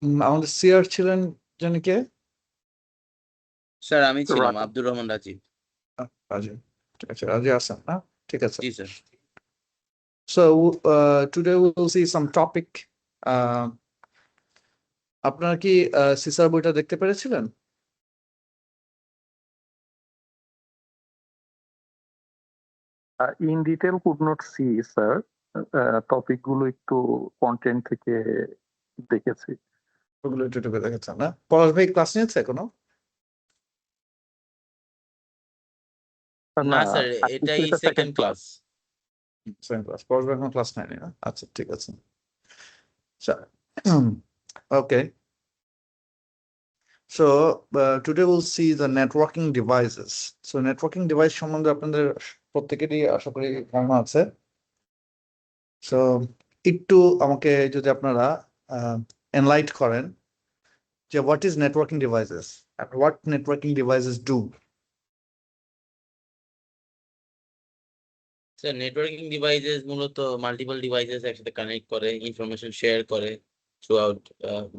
আমাদের সিআর ছিলেন জানি কে? স্যার আমি ছিলাম রাজীব। আব্দুর রহমান রাজীব। রাজু। ঠিক আছে, রাজু আছেন না? ঠিক আছে। জি sir. So today we will see some topic. আপনারা কি সিসার বইটা দেখতে পেরেছিলেন? In detail could not see sir, topic গুলো একটু কন্টেন্ট থেকে দেখেছি। ওগুলো একটু একটু করে দেখেছেন না? পলাশ ভাই ক্লাস নিয়েছে এখনো? না স্যার, এটাই second class. Second class. Palash ভাই এখনো ক্লাস নেয়নি না? আচ্ছা, ঠিক আছে। Okay. So today we'll see the networking devices. So networking device সম্বন্ধে আপনাদের প্রত্যেকেরই আশা করি ধারণা আছে। So একটু আমাকে যদি আপনারা এনলাইট করেন যে what is networking devices and what networking devices do. Sir networking devices মূলত মাল্টিপল ডিভাইসেস একসাথে কানেক্ট করে, ইনফরমেশন শেয়ার করে through out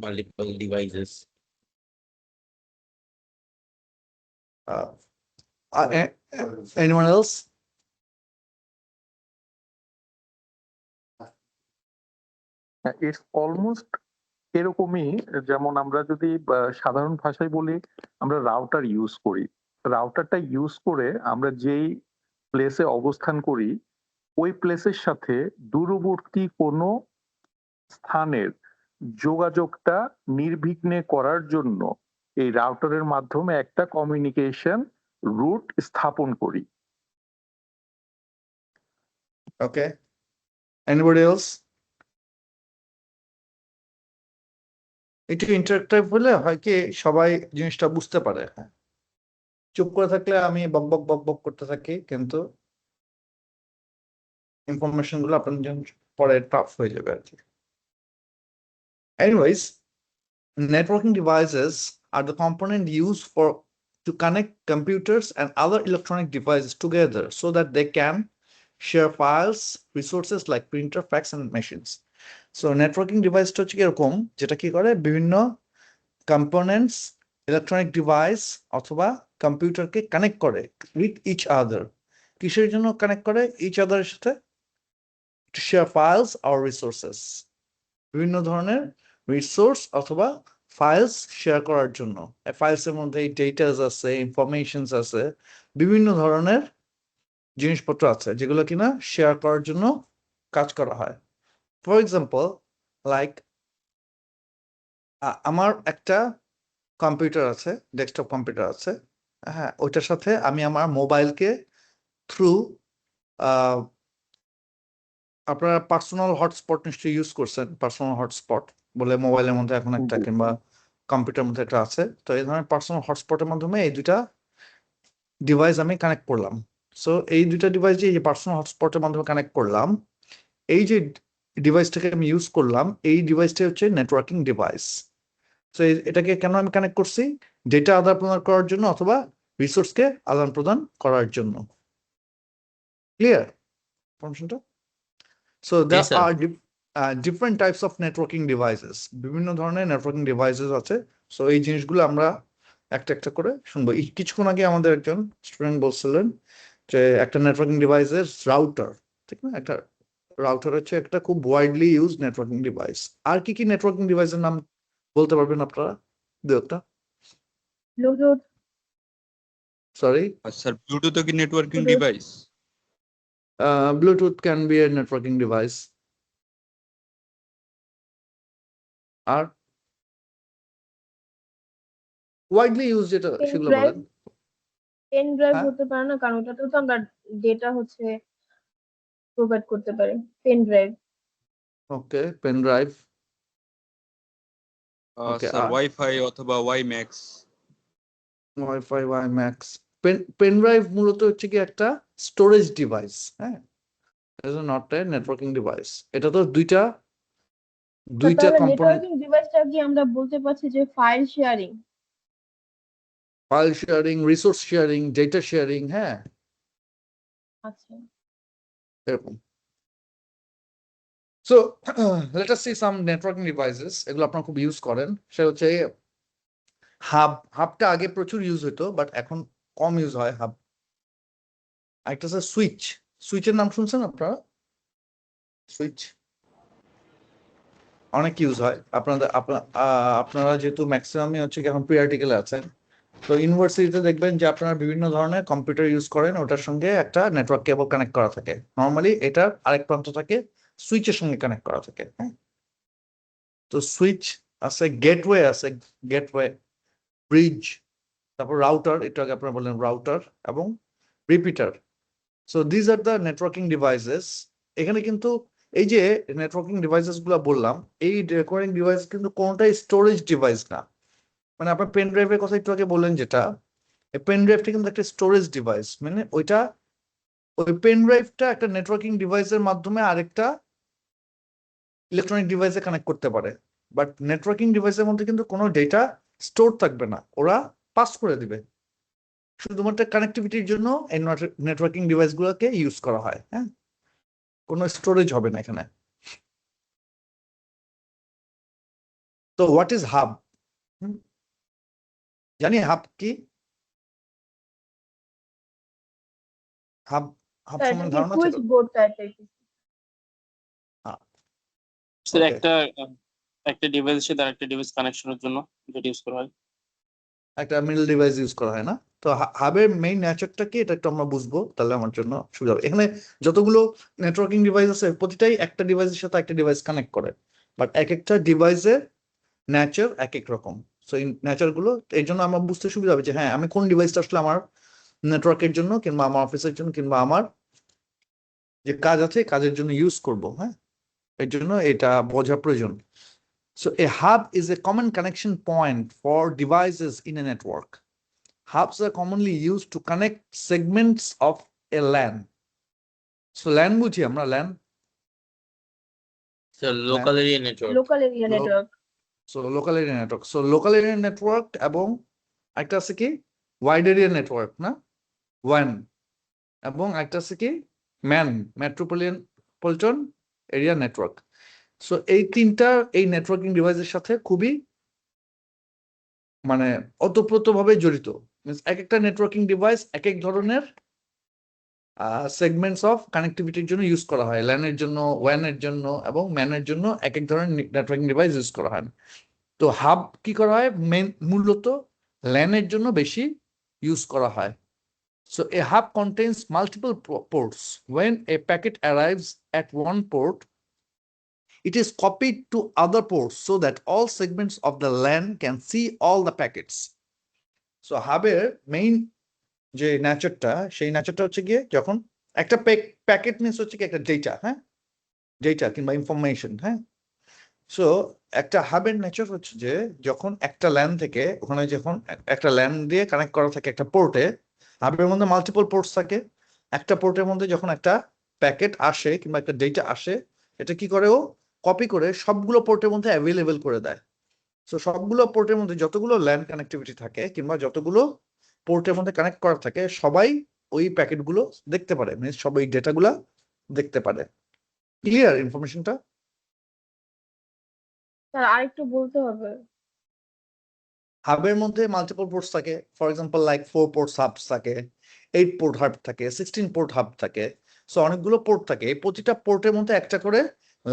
multiple devices. Anyone else? It's almost এরকমই, যেমন আমরা যদি সাধারণ ভাষায় বলি, আমরা রাউটার ইউজ করি। রাউটারটা ইউজ করে আমরা যেই প্লেসে অবস্থান করি ওই প্লেসের সাথে দূরবর্তী কোনো স্থানের যোগাযোগটা নির্বিঘ্নে করার জন্য এই রাউটারের মাধ্যমে একটা কমিউনিকেশন রুট স্থাপন করি। Okay. Anybody else? একটু ইন্টারেক্টিভ হলে হয় কি সবাই জিনিসটা বুঝতে পারে। চুপ করে থাকলে আমি বক বক বক বক করতে থাকি, কিন্তু ইনফরমেশন গুলো আপনার জন্য পরে টাফ হয়ে যাবে আর কি। Anyways, networking devices are the component used to connect computers and other electronic devices together so that they can share files, resources like printer, fax, and machines. So networking device হচ্ছে এরকম যেটা কি করে বিভিন্ন components, electronic device অথবা কম্পিউটারকে connect করে with each other. কিসের জন্য কানেক্ট করে? ইচ আদারের সাথে to share files or resources, বিভিন্ন ধরনের রিসোর্স অথবা ফাইলস শেয়ার করার জন্য। ফাইলসের মধ্যে ডেটাস আছে, ইনফরমেশনস আছে, বিভিন্ন ধরনের জিনিসপত্র আছে যেগুলো কিনা শেয়ার করার জন্য কাজ করা হয়। ফর এক্সাম্পল, লাইক আমার একটা কম্পিউটার আছে, ডেস্কটপ কম্পিউটার আছে, হ্যাঁ, ওইটার সাথে আমি আমার মোবাইলকে থ্রু আপনারা পার্সোনাল হটস্পট নিশ্চয়ই ইউজ করছেন। পার্সোনাল হটস্পট বলে মোবাইলের মধ্যে এখন একটা কিংবা কম্পিউটার মধ্যে একটা আছে। তো এই ধরনের পার্সোনাল হটস্পটের মাধ্যমে এই দুইটা ডিভাইস আমি কানেক্ট করলাম। সো এই দুইটা ডিভাইস যে পার্সোনাল হটস্পটের মাধ্যমে কানেক্ট করলাম, এই যে ডিভাইসটাকে আমি ইউজ করলাম, এই ডিভাইসটা হচ্ছে নেটওয়ার্কিং ডিভাইস। তো এটাকে কেন আমি কানেক্ট করছি? ডেটা আদান প্রদান করার জন্য অথবা রিসোর্সকে আদান প্রদান করার জন্য। ক্লিয়ার ইনফরমেশনটা? So there sir. আর different types of networking devices, বিভিন্ন ধরনের নেটওয়ার্কিং ডিভাইসেস আছে। সো এই জিনিসগুলো আমরা একটা একটা করে শুনবো। কিছুক্ষণ আগে আমাদের একজন স্টুডেন্ট বলছিলেন যে একটা নেটওয়ার্কিং ডিভাইসের রাউটার, ঠিক না? একটা রাউটার হচ্ছে একটা খুব ওয়াইডলি ইউজ নেটওয়ার্কিং ডিভাইস। আর কি কি নেটওয়ার্কিং ডিভাইসের নাম বলতে পারবেন আপনারা দু একটা? ব্লুটুথ। Sorry? Sir, Bluetooth কি networking Bluetooth. device? Bluetooth can be a networking device. আর ওয়াইডলি ইউজ যেটা সেগুলো বলেন। পেন ড্রাইভ হ্যাঁ? হতে পারে না, কারণ ওটাতেও তো আমরা ডেটা হচ্ছে প্রোভাইড করতে পারি। Pen drive. Okay, pen drive. Okay, Sir, Wi-Fi অথবা WiMAX. WiFi, WiMAX. Pen drive মূলত হচ্ছে কি একটা স্টোরেজ ডিভাইস, হ্যাঁ, নট এ নেটওয়ার্কিং ডিভাইস। এটা তো দুইটা কম্পোনেন্ট। নেটওয়ার্কিং ডিভাইসটা কি আমরা বলতে পারছি যে file sharing? File sharing, resource sharing, data sharing, হ্যাঁ, আচ্ছা। এরকম। So let us see some networking devices, এগুলো আপনারা খুব ইউজ করেন। সেটা হচ্ছে হাবটা আগে প্রচুর ইউজ হতো, বাট এখন কম ইউজ হয় হাব। একটা হচ্ছে সুইচের নাম শুনছেন আপনারা? সুইচ অনেক ইউজ হয় আপনারা যেহেতু ম্যাক্সিমামই হচ্ছে কি এখন প্রি আর্টিকেলে আছেন, তো ইউনিভার্সিটিতে দেখবেন যে আপনারা বিভিন্ন ধরনের কম্পিউটার ইউজ করেন, ওটার সঙ্গে একটা নেটওয়ার্ক কেবল কানেক্ট করা থাকে। নর্মালি এটার আরেক প্রান্ত থাকে সুইচের সঙ্গে কানেক্ট করা থাকে। হ্যাঁ, তো সুইচ আছে, গেটওয়ে, ব্রিজ, তারপর রাউটার, একটু আগে আপনারা বললেন রাউটার, এবং repeater. So these are the networking devices. এখানে কিন্তু এই যে নেটওয়ার্কিং ডিভাইসেস গুলো বললাম, এই নেটওয়ার্কিং ডিভাইস কিন্তু কোনটাই স্টোরেজ ডিভাইস না। মানে আপনার পেন ড্রাইভের কথা একটু আগে বললেন, যেটা পেন ড্রাইভটা কিন্তু একটা স্টোরেজ ডিভাইস, মানে ওই পেন ড্রাইভটা একটা নেটওয়ার্কিং ডিভাইসের মাধ্যমে আরেকটা ইলেকট্রনিক ডিভাইসে কানেক্ট করতে পারে। বাট নেটওয়ার্কিং ডিভাইসের মধ্যে কিন্তু কোনো ডেটা স্টোর থাকবে না, ওরা পাস করে দিবে। শুধুমাত্র কানেক্টিভিটির জন্য এই নেটওয়ার্কিং ডিভাইস গুলোকে ইউজ করা হয়। হ্যাঁ, কোনো স্টোরেজ হবে না এখানে। তো হোয়াট ইজ হাব? জানি হাব কি? হাব হাব স্যার এটা সম্বন্ধে কি ধারণা সুইচ ছিল? বোর্ড টাইপের কিছু? Sir Okay. একটা ডিভাইসের সাথে আরেকটা ডিভাইস কানেকশনের জন্য যেটা ইউজ করা হয়। একটা মিডল ডিভাইস ইউজ করা হয় না? তো হাবের মেইন নেচারটা কি, এটা একটু আমরা বুঝবো, তাহলে আমার জন্য সুবিধা হবে। এখানে যতগুলো নেটওয়ার্কিং ডিভাইস আছে প্রতিটাই একটা ডিভাইসের সাথে একটা ডিভাইস কানেক্ট করে, বাট এক একটা ডিভাইসের নেচার এক এক রকম। সো এই নেচার গুলো এই জন্য আমার বুঝতে সুবিধা হবে যে হ্যাঁ, আমি কোন ডিভাইসটা আসলে আমার নেটওয়ার্কের জন্য, কিংবা আমার অফিসের জন্য, কিংবা আমার যে কাজ আছে কাজের জন্য ইউজ করব। হ্যাঁ, এর জন্য এটা বোঝা প্রয়োজন। So a hub is a common connection point for devices in a network. Hubs are commonly used to connect segments of a LAN. So LAN বুঝি আমরা, LAN local area network. Local area network. so local area network. So local area network এবং একটা আছে কি wide area network, না WAN, এবং একটা আছে কি মেট্রোপলিটন এরিয়া নেটওয়ার্ক। সো এই তিনটা এই নেটওয়ার্কিং ডিভাইসের সাথে খুবই মানে ওতপ্রোতভাবে জড়িত। মিনস এক একটা নেটওয়ার্কিং ডিভাইস এক এক ধরনের সেগমেন্টস অফ কানেক্টিভিটির জন্য ইউজ করা হয়। ল্যানের জন্য, ওয়ানের জন্য এবং ম্যানের জন্য এক এক ধরনের নেটওয়ার্কিং ডিভাইস ইউজ করা হয়। তো হাব কি করা হয়, মূলত ল্যানের জন্য বেশি ইউজ করা হয়। So a hub contains multiple ports. When a packet arrives at one port, it is copied to other ports so that all segments of the LAN can see all the packets. So হাবের main যে নেচারটা, সেই নেচারটা হচ্ছে গিয়ে যখন একটা packet means হচ্ছে কি একটা ডেটা, হ্যাঁ, ডেটা কিংবা ইনফরমেশন। হ্যাঁ, সো একটা হাবের নেচার হচ্ছে যে যখন একটা ল্যান থেকে, ওখানে যখন একটা ল্যান দিয়ে কানেক্ট করা থাকে একটা পোর্টে, হাবের মধ্যে মাল্টিপল পোর্টস থাকে। একটা পোর্টের মধ্যে যখন একটা প্যাকেট আসে কিংবা একটা ডেটা আসে, এটা কি করে, ও কপি করে সবগুলো পোর্টের মধ্যে অ্যাভেলেবেল করে দেয়। সো সবগুলো পোর্টের মধ্যে যতগুলো ল্যান কানেক্টিভিটি থাকে কিংবা যতগুলো পোর্টের মধ্যে কানেক্ট করা থাকে, সবাই ওই প্যাকেটগুলো দেখতে পারে, মানে সবাই ডেটাগুলা দেখতে পারে। ক্লিয়ার ইনফরমেশনটা? স্যার আরেকটু বলতে হবে। হাবের মধ্যে মাল্টিপল পোর্টস থাকে, for example like 4 ports hubs থাকে, 8 পোর্ট হাব থাকে, 16 পোর্ট হাব থাকে। সো অনেকগুলো পোর্ট থাকে, এই প্রতিটা পোর্টের মধ্যে একটা করে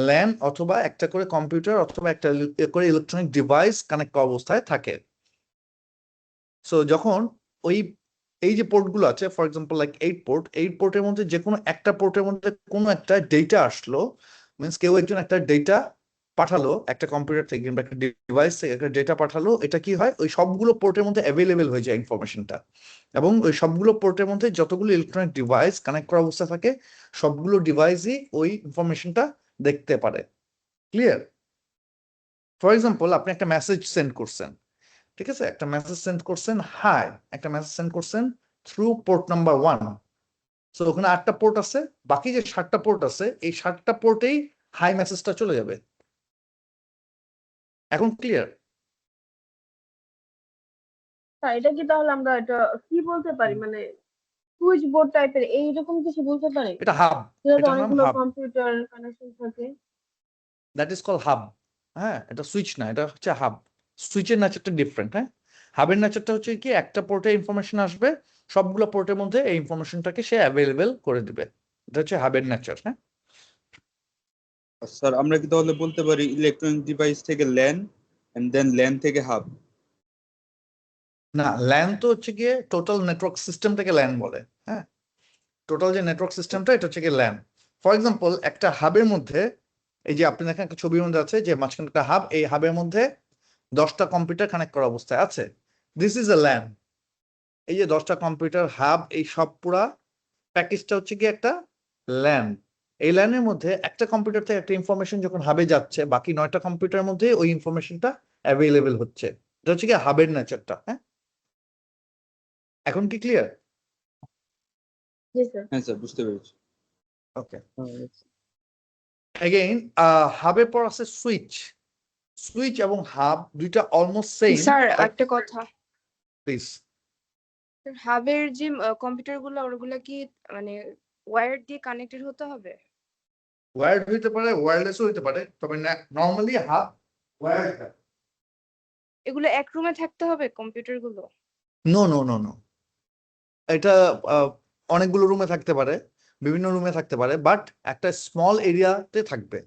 ল্যান অথবা একটা করে কম্পিউটার অথবা একটা করে ইলেকট্রনিক ডিভাইস কানেক্ট করা অবস্থায় থাকে। সো যখন এই যে পোর্টগুলো আছে, ফর এক্সাম্পল লাইক 8 পোর্টের মধ্যে যে কোনো একটা পোর্টের মধ্যে কোনো একটা ডেটা আসলো, মিনস কেউ একজন একটা ডেটা পাঠালো একটা কম্পিউটার থেকে কিংবা একটা ডিভাইস থেকে একটা ডেটা পাঠালো, এটা কি হয়, ওই সবগুলো পোর্টের মধ্যে অ্যাভেলেবেল হয়ে যায় ইনফরমেশনটা, এবং ওই সবগুলো পোর্টের মধ্যে যতগুলো ইলেকট্রনিক ডিভাইস কানেক্ট করা অবস্থা থাকে, সবগুলো ডিভাইসই ওই ইনফরমেশনটা দেখতে পারে। ক্লিয়ার? ফর এক্সাম্পল আপনি একটা মেসেজ সেন্ড করছেন, ঠিক আছে, একটা মেসেজ সেন্ড করছেন, হাই, একটা মেসেজ সেন্ড করছেন থ্রু পোর্ট নাম্বার 1। সো ওখানে 8টা পোর্ট আছে, বাকি যে 7টা পোর্ট আছে, এই 7টা পোর্টেই হাই মেসেজটা চলে যাবে। এখন ক্লিয়ার? স্যার এটা কি তাহলে আমরা এটা কি বলতে পারি, মানে সুইচ বোর্ড টাইপের এইরকম কিছু বলতে পারি? এটা হাব, যেটাতে এটার নাম অনেকগুলো হাব। কম্পিউটার কানেকশন থাকে। That is call hub. হ্যাঁ, এটা সুইচ না, এটা হচ্ছে হাব। সুইচের নেচারটা ডিফারেন্ট। হ্যাঁ, হাবের নেচারটা হচ্ছে কি একটা পোর্টে ইনফরমেশন আসবে, সবগুলো পোর্টের মধ্যে এই ইনফরমেশনটাকে সে অ্যাভেলেবেল করে দিবে। এটা হচ্ছে হাবের নেচার। হ্যাঁ, স্যার আমরা কি তাহলে বলতে পারি ইলেকট্রনিক ডিভাইস থেকে ল্যান এন্ড দেন ল্যান থেকে হাব? না, ল্যান তো হচ্ছে গিয়ে টোটাল নেটওয়ার্ক সিস্টেমটাকে ল্যান বলে। হ্যাঁ, টোটাল যে নেটওয়ার্ক সিস্টেমটা এটা হচ্ছে গিয়ে ল্যান। ফর এক্সাম্পল, একটা হাবের মধ্যে এই যে আপনি দেখেন একটা ছবির মধ্যে আছে যে মাঝখানে একটা হাব, এই হাবের মধ্যে 10টা কম্পিউটার কানেক্ট করা অবস্থায় আছে। This is a LAN. এই যে 10টা কম্পিউটার হাব, এই সব পুরা প্যাকেজটা হচ্ছে কি একটা ল্যান। এই ল্যানের মধ্যে একটা কম্পিউটার থেকে একটা ইনফরমেশন যখন হাবে যাচ্ছে, বাকি 9টা কম্পিউটারের মধ্যে ওই ইনফরমেশনটা অ্যাভেলেবেল হচ্ছে। এটা হচ্ছে কি হাবের নেচারটা। হ্যাঁ, এখন কি ক্লিয়ার? জি স্যার। হ্যাঁ স্যার, বুঝতে পেরেছি। ওকে, এগেইন হাবের পর আছে সুইচ। সুইচ এবং হাব দুইটা অলমোস্ট সেম। স্যার একটা কথা, প্লিজ। হাবের যে কম্পিউটার গুলো ওগুলা কি মানে ওয়্যার দিয়ে কানেক্টেড হতে হবে? ওয়্যার্ড হইতে পারে, ওয়্যারলেসও হইতে পারে, তবে নর্মালি হাব ওয়্যার্ড। এগুলো এক রুমে থাকতে হবে কম্পিউটার গুলো? নো নো নো নো, এটা অনেকগুলো রুমে থাকতে পারে, বিভিন্ন রুমে থাকতে পারে, বাট একটা স্মল এরিয়াতে থাকবে।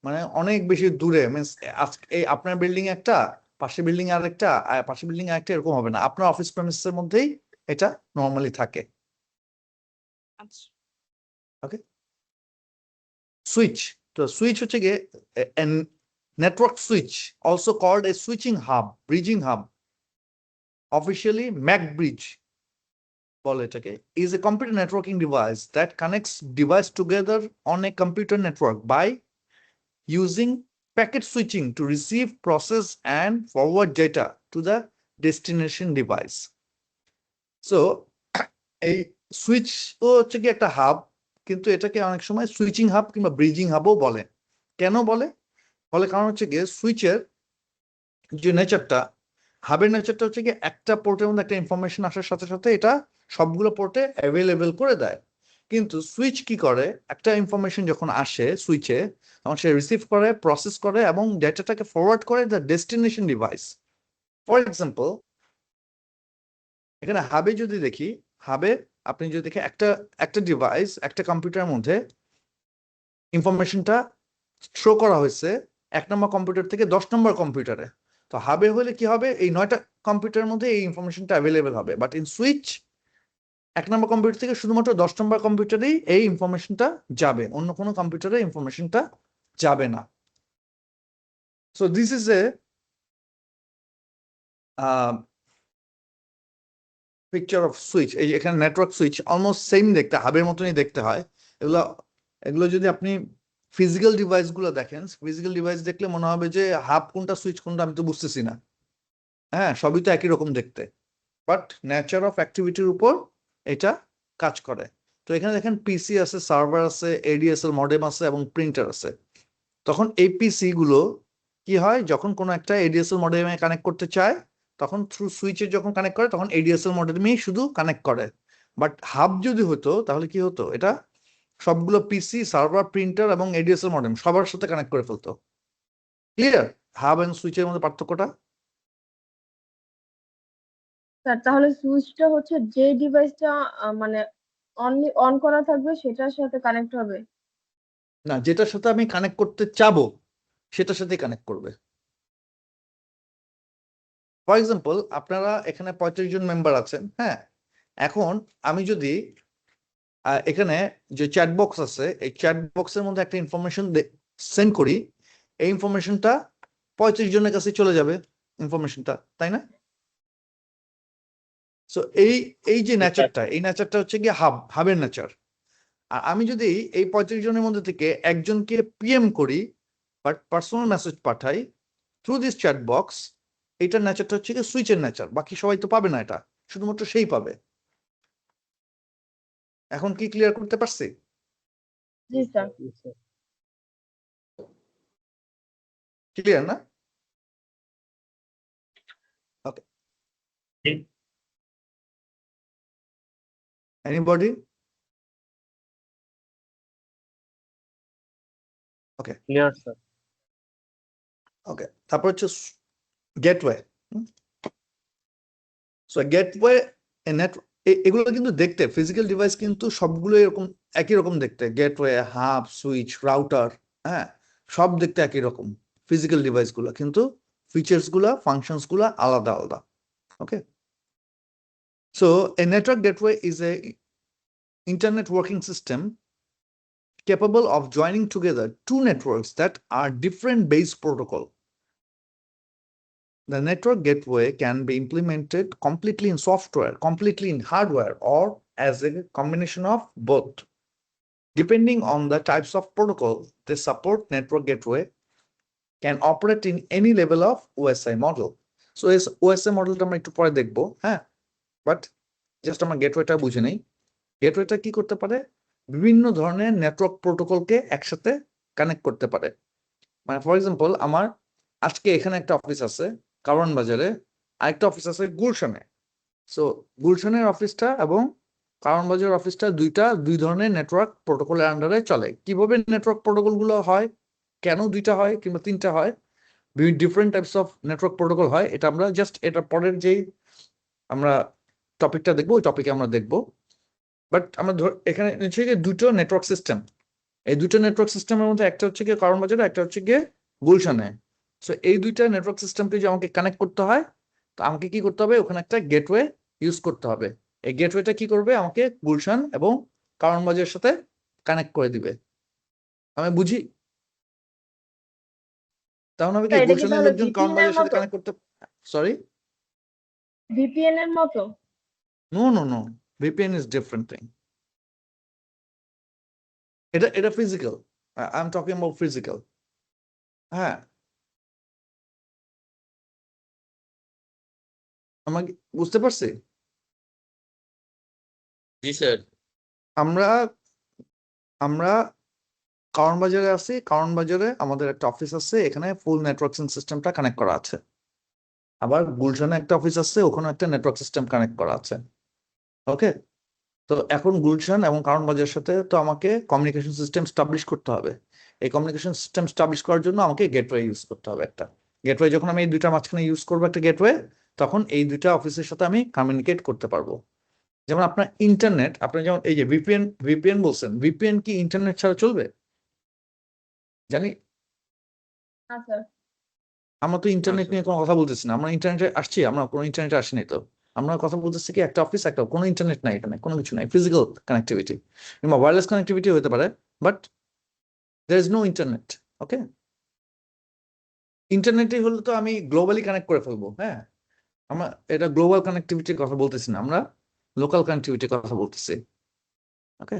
মানে অনেক বেশি দূরে, মিনস এই আপনার বিল্ডিং একটা, পাশের বিল্ডিং আর একটা, পাশের বিল্ডিং আর একটা, এরকম হবে না। আপনার অফিস প্রেমিসের মধ্যেই এটা নর্মালি থাকে। আচ্ছা। ওকে, সুইচ। তো সুইচ হচ্ছে গিয়ে network switch, also called a switching hub, bridging hub, officially MAC bridge বলে এটাকে, is a computer networking device that connects device together on a computer network by using packet switching to receive, process and forward data to the destination device. So এই switch ও হচ্ছে কি একটা hub, কিন্তু এটাকে অনেক সময় সুইচিং হাব কিংবা bridging হাবও বলে। কেন বলে? কারণ হচ্ছে গিয়ে সুইচের যে নেচারটা, হাবের নেচারটা হচ্ছে কি একটা পোর্টের মধ্যে একটা ইনফরমেশন আসার সাথে সাথে এটা সবগুলো পোর্টে অ্যাভেলেবেল করে দেয়। কিন্তু সুইচ কি করে, একটা ইনফরমেশন যখন আসে সুইচে, তখন সে রিসিভ করে, প্রসেস করে এবং ডেটাটাকে ফরওয়ার্ড করে the destination device. For example, এখানে হাবে যদি দেখি, হাবে আপনি যদি দেখে একটা একটা ডিভাইস, একটা কম্পিউটারের মধ্যে ইনফরমেশনটা শো করা হয়েছে 1 নম্বর কম্পিউটার থেকে 10 নম্বর কম্পিউটারে। তো হাবে হলে কি হবে, এই 9টা কম্পিউটারের মধ্যে এই ইনফরমেশনটা অ্যাভেলেবেল হবে, but in switch 1 number computer থেকে শুধুমাত্র 10 নম্বর কম্পিউটারেই এই ইনফরমেশনটা যাবে, অন্য কোনো কম্পিউটারে ইনফরমেশনটা যাবে না। So this is a picture off switch. এই এখানে নেটওয়ার্ক সুইচ অলমোস্ট সেম দেখতে, হাবের মতনই দেখতে হয়। এগুলো এগুলো যদি আপনি ফিজিক্যাল ডিভাইস গুলো দেখেন, ফিজিক্যাল ডিভাইস দেখলে মনে হবে যে হাব কোনটা সুইচ কোনটা আমি তো বুঝতেছি না। হ্যাঁ, সবই তো একই রকম দেখতে, বাট নেচার অফ অ্যাক্টিভিটির উপর এটা কাজ করে। তো এখানে দেখেন পিসি আছে, সার্ভার আছে, এডিএসএল মডেম আছে এবং প্রিন্টার আছে। তখন এই পিসি গুলো কি হয়, যখন কোনো একটা এডিএসএল মডেমে কানেক্ট করতে চায়, তখন থ্রু সুইচে যখন কানেক্ট করে তখন এডিএসএল মডেমেই শুধু কানেক্ট করে। বাট হাব যদি হতো তাহলে কি হতো, এটা সবগুলো পিসি, সার্ভার, প্রিন্টার এবং এডিএসএল মডেম সবার সাথে কানেক্ট করে ফেলতো। ক্লিয়ার হাব এন্ড সুইচের মধ্যে পার্থক্যটা? স্যার তাহলে সুইচটা হচ্ছে যে ডিভাইসটা মানে অনলি অন করা থাকবে সেটার সাথে কানেক্ট হবে? না, যেটার সাথে আমি কানেক্ট করতে চাবো সেটার সাথে কানেক্ট করবে। ফর এক্সাম্পল, আপনারা এখানে 35 জন মেম্বার আছেন। হ্যাঁ, এখন আমি যদি এখানে যে চ্যাট বক্স আছে, এই চ্যাট বক্সের মধ্যে একটা ইনফরমেশন সেন্ড করি, এই ইনফরমেশনটা 35 জনের কাছে চলে যাবে ইনফরমেশনটা, তাই না? সো এই যে নেচারটা, এই নেচারটা হচ্ছে গিয়ে হাবের নেচার। আর আমি যদি এই 35 জনের মধ্যে থেকে একজনকে পিএম করি, বাট পার্সোনাল মেসেজ পাঠাই থ্রু দিস চ্যাট বক্স, এইটার নেচারটা হচ্ছে গিয়ে সুইচের নেচার। বাকি সবাই তো পাবে না, এটা শুধুমাত্র সেই পাবে। এখন কি ক্লিয়ার করতে পারছি? জি স্যার। ক্লিয়ার না? ওকে, এনিবডি? ওকে, ক্লিয়ার স্যার। ওকে, তারপর হচ্ছে গেটওয়ে। সো গেটওয়ে এগুলো কিন্তু দেখতে ফিজিক্যাল ডিভাইস কিন্তু সবগুলো এরকম একই রকম দেখতে, গেটওয়ে, হাব, সুইচ, রাউটার, হ্যাঁ, সব দেখতে একই রকম ফিজিক্যাল ডিভাইস গুলো, কিন্তু ফিচার্স গুলা, ফাংশনস গুলা আলাদা আলাদা। Okay, so a network gateway is a internet working system capable of joining together two networks that are different base protocol. The network gateway can be implemented completely in software, completely in hardware, or as a combination of both. Depending on the types of protocol they support, network gateway can operate in any level of OSI model. So is OSI model আমরা একটু পরে দেখবো, হ্যাঁ, but just আমরা গেটওয়েটা বুঝে নেই। গেটওয়েটা কি করতে পারে? বিভিন্ন ধরনের নেটওয়ার্ক প্রোটোকলকে একসাথে কানেক্ট করতে পারে। মানে ফর এক্সাম্পল, আমার আজকে এখানে একটা অফিস আছে কারওয়ান বাজারে, আরেকটা অফিস আছে গুলশানে। সো গুলশানের অফিসটা এবং কারওয়ান বাজার অফিসটা দুই ধরনের নেটওয়ার্ক প্রোটোকলের আন্ডারে চলে। কিভাবে নেটওয়ার্ক প্রোটোকল গুলো হয়, কেন দুইটা হয় কিংবা তিনটা হয়, different types of network protocol হয়, এটা আমরা জাস্ট এটা পরের যেই আমরা টপিকটা দেখবো ওই টপিকে আমরা দেখবো। বাট আমরা এখানে হচ্ছে গিয়ে দুটো নেটওয়ার্ক সিস্টেম, এই দুটো নেটওয়ার্ক সিস্টেমের মধ্যে একটা হচ্ছে গিয়ে কারওয়ান বাজারে, একটা হচ্ছে গিয়ে গুলশানে। সো এই দুইটা নেটওয়ার্ক সিস্টেমকে যে আমাকে কানেক্ট করতে হয়, তো আমাকে কি করতে হবে? ওখানে একটা গেটওয়ে ইউজ করতে হবে। এই গেটওয়েটা কি করবে? আমাকে গুলশান এবং কারওয়ান বাজারের সাথে কানেক্ট করে দিবে। আমি বুঝি? তাহলে হবে কি এটা কি গুলশানের তাহলে লোকজন কারওয়ান VPN এর বাজারের সাথে মতো? কানেক্ট করতে, সরি, VPN এর মতো? No, VPN is different thing. এটা physical, I am talking about physical. হ্যাঁ, আমাকে বুঝতে পারছি। জি স্যার। আমরা আমরা কারওয়ান বাজারে আছি, কারওয়ান বাজারে আমাদের একটা অফিস আছে, এখানে ফুল নেটওয়ার্কিং সিস্টেমটা কানেক্ট করা আছে। আবার গুলশানে একটা অফিস আছে, ওখানে একটা নেটওয়ার্ক সিস্টেম কানেক্ট করা আছে। ওকে, তো এখন গুলশান এবং কারওয়ান বাজারের সাথে তো আমাকে কমিউনিকেশন সিস্টেম স্টাবলিশ করতে হবে। এই কমিউনিকেশন সিস্টেম স্টাবলিশ করার জন্য আমাকে গেটওয়ে ইউজ করতে হবে একটা। গেটওয়ে যখন আমি এই দুইটার মাঝখানে ইউজ করবো একটা গেটওয়ে, তখন এই দুইটা অফিসের সাথে আমি কমিউনিকেট করতে পারবো। যেমন আপনার ইন্টারনেট, আপনি যেমন এই যে ভিপিএন বলছেন, ভিপিএন কি ইন্টারনেট ছাড়া চলবে? জানি না স্যার। আমরা তো ইন্টারনেট নিয়ে কোনো কথা বলতেছি না, আমরা ইন্টারনেটে আসছি, আমরা কোনো ইন্টারনেটে আসিনি তো। আমরা কথা বলতেছি কি একটা অফিস, একটা কোনো ইন্টারনেট নাই এখানে, কোনো কিছু নাই, ফিজিক্যাল কানেক্টিভিটি কিংবা ওয়্যারলেস কানেক্টিভিটি হতে পারে, but there is no internet. Okay, ইন্টারনেটই হলে তো আমি গ্লোবালি কানেক্ট করে ফেলবো। হ্যাঁ, আমরা এটা গ্লোবাল কানেক্টিভিটির কথা বলতেছি না, আমরা লোকাল কানেক্টিভিটির কথা বলতেছি। ওকে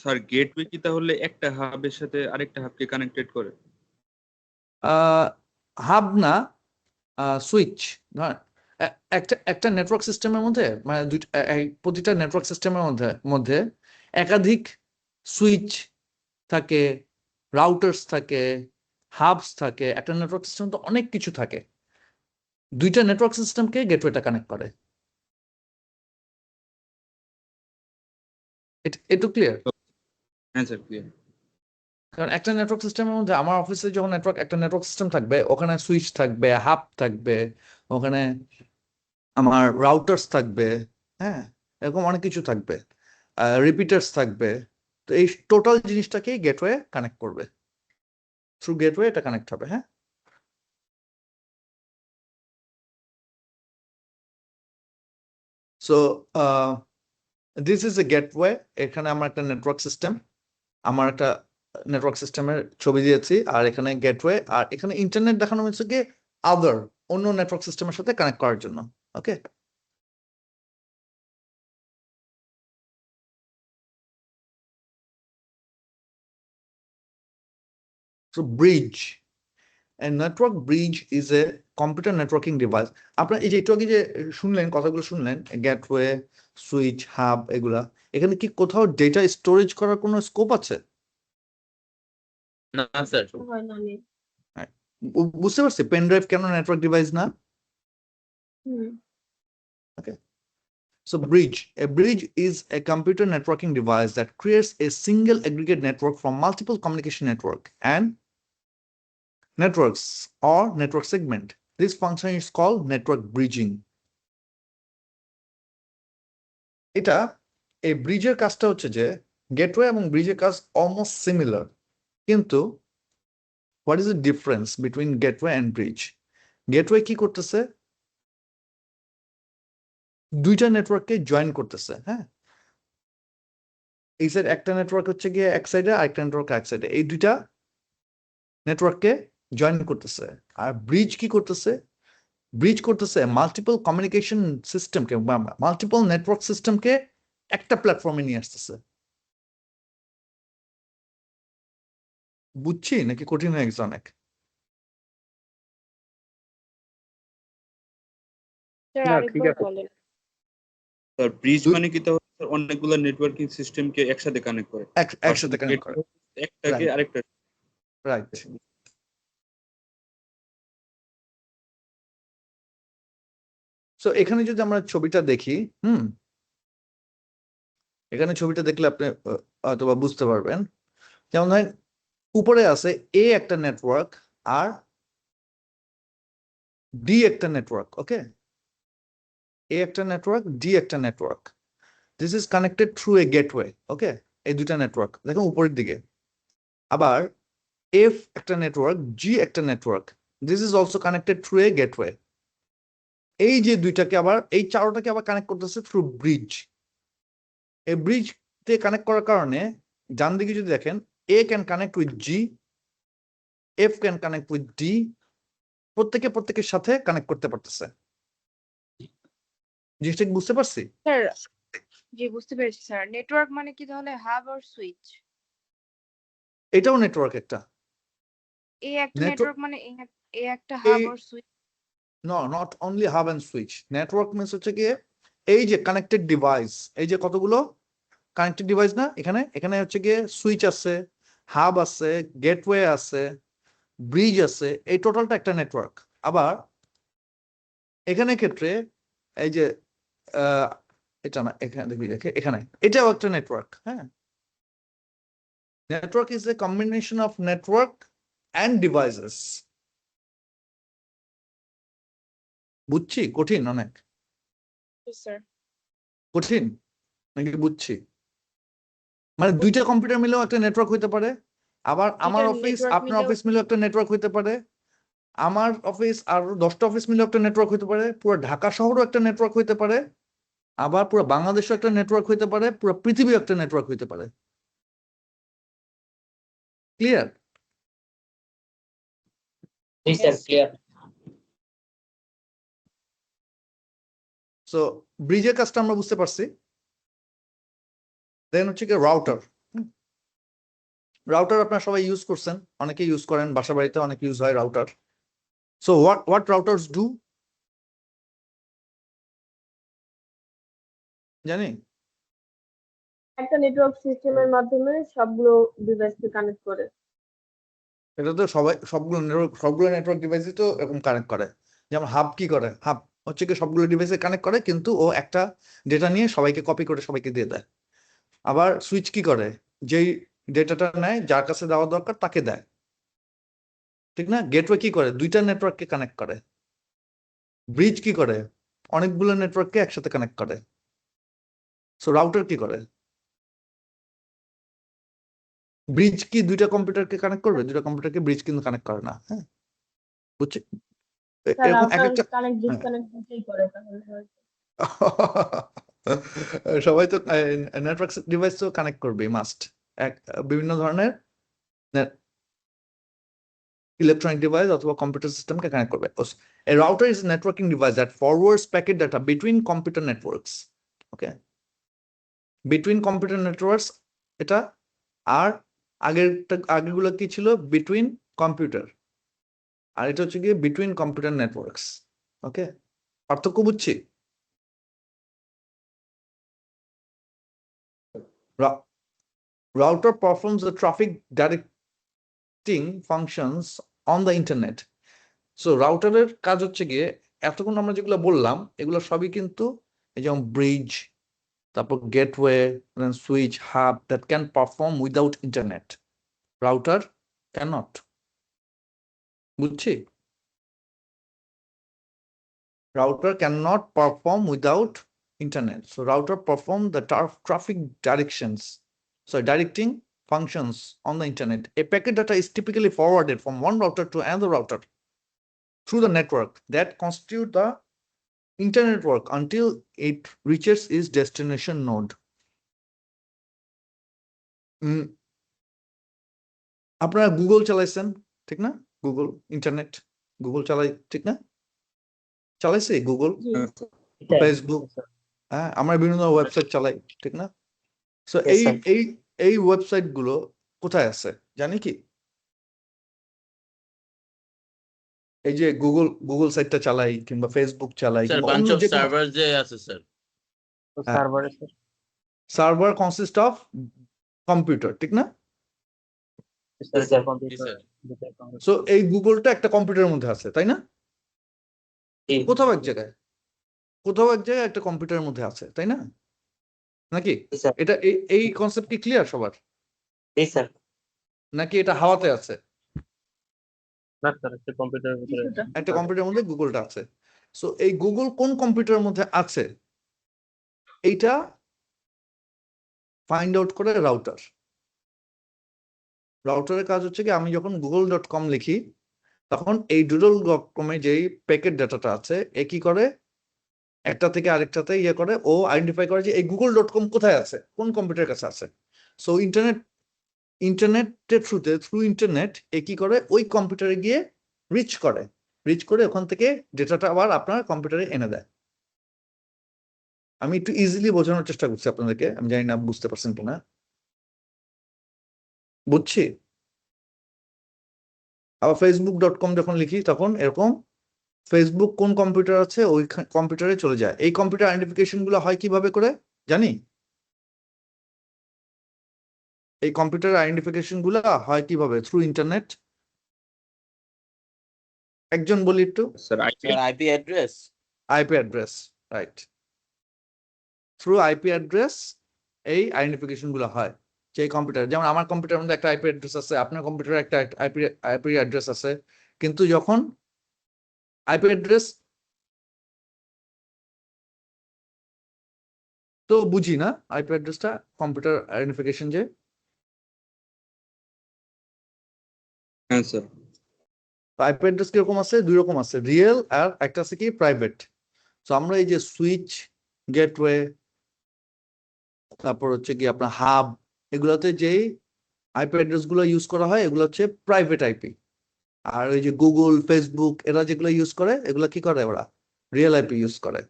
স্যার, গেটওয়ে কি তাহলে একটা হাবের সাথে আরেকটা হাবকে কানেক্টেড করে? হাব না, সুইচ। একটা একটা নেটওয়ার্ক সিস্টেমের মধ্যে, মানে প্রতিটা নেটওয়ার্ক সিস্টেমের মধ্যে একাধিক সুইচ থাকে, রাউটার্স থাকে, হাবস থাকে। একটা নেটওয়ার্ক সিস্টেম তো অনেক কিছু থাকে, দুইটা নেটওয়ার্ক সিস্টেমকে গেটওয়েটা কানেক্ট করে। একটু ক্লিয়ার? হ্যাঁ স্যার, ক্লিয়ার। কারণ একটা নেটওয়ার্ক সিস্টেমের মধ্যে আমার অফিসে যখন একটা নেটওয়ার্ক সিস্টেম থাকবে, ওখানে সুইচ থাকবে, হাব থাকবে, ওখানে আমার রাউটার্স থাকবে, হ্যাঁ, এরকম অনেক কিছু থাকবে, রিপিটার্স থাকবে। তো এই টোটাল জিনিসটাকেই গেটওয়ে কানেক্ট করবে, থ্রু গেটওয়ে এটা কানেক্ট হবে। হ্যাঁ, so this is a gateway. এখানে আমার একটা নেটওয়ার্ক সিস্টেম, আমার একটা নেটওয়ার্ক সিস্টেমের ছবি দিয়েছি, আর এখানে গেটওয়ে, আর এখানে ইন্টারনেট দেখানো হয়েছে কি আদার অন্য নেটওয়ার্ক সিস্টেমের সাথে কানেক্ট করার জন্য। ওকে, so bridge, a network bridge is a computer networking device. আপনার এই যে একটু আগে যে শুনলেন, কথাগুলো শুনলেন, গেটওয়ে, সুইচ, হাব, এগুলা, এখানে কি কোথাও ডেটা স্টোরেজ করার কোনো স্কোপ আছে? না স্যার। হয় না নেই। বুঝতে পারছি পেন ড্রাইভ কেন নেটওয়ার্ক ডিভাইস না। হুম। So a bridge is a computer networking device that creates a single aggregate network from multiple communication network and networks or network segment. This function is called network bridging. এটা এই ব্রিজের কাজটা হচ্ছে যে gateway এবং ব্রিজের কাজ অলমোস্ট সিমিলার, কিন্তু what is the difference between gateway and bridge? Gateway কি করতেছে? দুইটা নেটওয়ার্ককে জয়েন করতেছে। হ্যাঁ, এই সাইড একটা নেটওয়ার্ক হচ্ছে গিয়ে এক সাইডে, আরেকটা নেটওয়ার্ক এক সাইডে, এই দুইটা নেটওয়ার্ককে জয়েন করতেছে। আর ব্রিজ কি করতেছে? ব্রিজ করতেছে মাল্টিপল কমিউনিকেশন সিস্টেমকে, মাল্টিপল নেটওয়ার্ক সিস্টেমকে একটা প্ল্যাটফর্মে নিয়ে আসতেছে। বুঝছি নাকি কঠিন হয়ে গেছে অনেক? স্যার না, ঠিক আরেকবার আছে। বলেন। স্যার ব্রিজ মানে কি তাহলে স্যার অনেকগুলো নেটওয়ার্কিং সিস্টেমকে একসাথে কানেক্ট করে, একসাথে কানেক্ট করে, একটাকে Right. আরেকটা। রাইট। সো এখানে যদি আমরা ছবিটা দেখি, এখানে ছবিটা দেখলে আপনি হয়তোবা বুঝতে পারবেন। যেমন ধরেন উপরে আছে এ একটা নেটওয়ার্ক আর ডি একটা নেটওয়ার্ক। ওকে, এ একটা নেটওয়ার্ক, ডি একটা network. This is connected through a gateway. Okay, এই দুইটা নেটওয়ার্ক দেখুন উপরের দিকে। আবার এফ একটা নেটওয়ার্ক, জি একটা network, this is also connected through a gateway. এই যে দুইটাকে আবার, এই চারোটাকে আবার কানেক্ট করতেছে থ্রু ব্রিজ। এই ব্রিজ তে কানেক্ট করার কারণে ডান দিকে যদি দেখেন, A can connect with G, F can connect with D, প্রত্যেকের সাথে কানেক্ট করতে পারতেছে। জিনিসটা কি বুঝতে পারছি? স্যার জি বুঝতে পেরেছি স্যার। নেটওয়ার্ক মানে কি তাহলে হাব আর সুইচ? এটাও নেটওয়ার্ক একটা। এই একটা Network- নেটওয়ার্ক মানে এই একটা হাব এই- আর switch? No, not only hub and switch. Network means হচ্ছে গিয়ে এই যে কানেক্টেড ডিভাইস, এই যে কতগুলো কানেক্টেড ডিভাইস না, এখানে এখানে হচ্ছে গিয়ে সুইচ আছে, হাব আছে, গেটওয়ে আছে, ব্রিজ আছে, এই টোটালটা একটা নেটওয়ার্ক। আবার এখানে ক্ষেত্রে এই যে এটা না, এখানে দেখি দেখে এখানে এটাও একটা নেটওয়ার্ক। হ্যাঁ, network is a combination of network and devices. বুঝছি কঠিন অনেক? স্যার কঠিন নাকি বুঝছি? মানে দুইটা কম্পিউটার মিলেও একটা নেটওয়ার্ক হইতে পারে, আবার আমার দুইটা অফিস network আপনার মিলেও- অফিস মিলেও একটা নেটওয়ার্ক হইতে পারে, আমার অফিস আর 10টা অফিস মিলেও একটা নেটওয়ার্ক হইতে পারে, পুরো ঢাকা শহরও একটা নেটওয়ার্ক হইতে পারে, আবার পুরো বাংলাদেশও একটা নেটওয়ার্ক হইতে পারে, পুরো পৃথিবীও একটা নেটওয়ার্ক হইতে পারে। ক্লিয়ার? সো ব্রিজের কাজটা আমরা বুঝতে পারছি। দেন হচ্ছে কি রাউটার। রাউটার আপনারা সবাই ইউজ করছেন, অনেকে ইউজ করেন, বাসা বাড়িতে অনেক ইউজ হয় router. So what routers do জানি? একটা নেটওয়ার্ক সিস্টেমের মাধ্যমে সবগুলো ডিভাইসকে কানেক্ট করে। এটা তো সবগুলো নেটওয়ার্ক ডিভাইসই তো এরকম কানেক্ট করে। যেমন হাব কি করে? হাব হচ্ছে কি সবগুলো ডিভাইসে কানেক্ট করে, কিন্তু ও একটা ডেটা নিয়ে সবাইকে কপি করে সবাইকে দিয়ে দেয়। আবার সুইচ কি করে? যেই ডেটাটা নেয়, যার কাছে দেওয়া দরকার তাকে দেয়, ঠিক না? গেটওয়ে কি করে? দুইটা নেটওয়ার্ককে কানেক্ট করে। ব্রিজ কি করে? অনেকগুলো নেটওয়ার্ককে একসাথে কানেক্ট করে। সো রাউটার কি করে? ব্রিজ কি দুইটা কম্পিউটারকে কানেক্ট করবে? দুইটা কম্পিউটারকে ব্রিজ কিন্তু কানেক্ট করে না। হ্যাঁ, বুঝছি। স্যার এরকম এক রাউটার একটা কানেক্ট ডিসকানেক্ট দুটোই করে তাহলে হয়তো। সবাই তো নেটওয়ার্ক ডিভাইস তো কানেক্ট করবে মাস্ট। বিভিন্ন ধরনের ইলেকট্রনিক ডিভাইস অথবা কম্পিউটার সিস্টেমকে কানেক্ট করবে। A router is a networking device that forwards packet data between computer networks. Okay, between computer networks এটা। আর আগেরগুলো কি ছিল? Between computer. আর এটা হচ্ছে গিয়ে বিটুইন কম্পিউটার নেটওয়ার্কস। ওকে, পার্থক্য বুঝছি? Router performs the traffic directing functions on the internet. So রাউটারের কাজ হচ্ছে গিয়ে এতক্ষণ আমরা যেগুলো বললাম এগুলো সবই কিন্তু এই যেমন ব্রিজ, তারপর gateway, switch, hub that can perform without internet. Router cannot. বুঝছি? Router cannot perform without internet. So router perform the traffic directions, so directing functions on the internet. A packet data is typically forwarded from one router to another router through the network that constitute the internet network until it reaches its destination node. আপনারা Google চালাইছেন, ঠিক না? Google internet, Google চালাই, ঠিক না? চালাইছি Google, Facebook, হ্যাঁ, আমরা বিভিন্ন ওয়েবসাইট চালাই, ঠিক না? সো এই ওয়েবসাইট গুলো কোথায় আছে জানি কি? এই যে গুগল সাইটটা চালাই কিংবা ফেসবুক চালাই স্যার কিংবা বাঞ্চ অন্য অফ যে কোনো সার্ভার যে আছে sir, server consist of computer, ঠিক না? জি স্যার। সো এই গুগলটা একটা কম্পিউটারের মধ্যে আছে, তাই না? কোথাও এক জায়গায় একটা কম্পিউটারের মধ্যে আছে, তাই না? নাকি এটা এই কনসেপ্ট কি ক্লিয়ার সবার? নাকি এটা হাওয়াতে আছে? একটা কম্পিউটারের ভিতরে একটা কম্পিউটারের মধ্যে গুগলটা আছে। সো এই গুগল কোন কম্পিউটারের মধ্যে আছে এইটা ফাইন্ড আউট করে রাউটার। রাউটারের কাজ হচ্ছে কি, আমি যখন google.com লিখি তখন এই doodle.com-এ যেই প্যাকেট ডাটাটা আছে এ কি করে একটা থেকে আরেকটাতে ইয়ে করে, ও আইডেন্টিফাই করে যে এই google.com কোথায় আছে, কোন কম্পিউটারের কাছে আছে। সো ইন্টারনেটের থ্রু ইন্টারনেট এ কি করে ওই কম্পিউটারে গিয়ে রিচ করে ওখান থেকে ডেটাটা আবার আপনার কম্পিউটারে এনে দেয়। আমি একটু ইজিলি বোঝানোর চেষ্টা করছি আপনাদেরকে, আমি জানি না বুঝতে পারছেন কিনা। বুঝছি? আবার facebook.com যখন লিখি তখন এরকম ফেসবুক কোন কম্পিউটার আছে ওই কম্পিউটারে চলে যায়। এই কম্পিউটার আইডেন্টিফিকেশন গুলো হয় কিভাবে করে জানি? এই কম্পিউটার আইডেন্টিফিকেশন গুলো হয় কিভাবে? Through internet. একজন বলি একটু। Sir IP address, IP address, right. Through IP address এই আইডেন্টিফিকেশন গুলো হয়। যে কম্পিউটার, যেমন আমার কম্পিউটারের মধ্যে একটা আইপি অ্যাড্রেস আছে, আপনার কম্পিউটারে একটা আইপি অ্যাড্রেস আছে, কিন্তু যখন আইপি অ্যাড্রেস তো বুঝি না, আইপি অ্যাড্রেসটা কম্পিউটার আইডেন্টিফিকেশন যে। হ্যাঁ স্যার। আইপি অ্যাড্রেস কিরকম আছে? দুই রকম আছে, রিয়েল আর একটা আছে কি প্রাইভেট। তো আমরা এই যে সুইচ, গেটওয়ে, তারপর হচ্ছে কি আপনার হাব, এগুলোতে যেই আইপি অ্যাড্রেস গুলো ইউজ করা হয় এগুলো হচ্ছে প্রাইভেট আইপি। আর ওই যে গুগল, ফেসবুক এরা যেগুলো ইউজ করে এগুলো কি করে, ওরা রিয়েল আইপি ইউজ করে।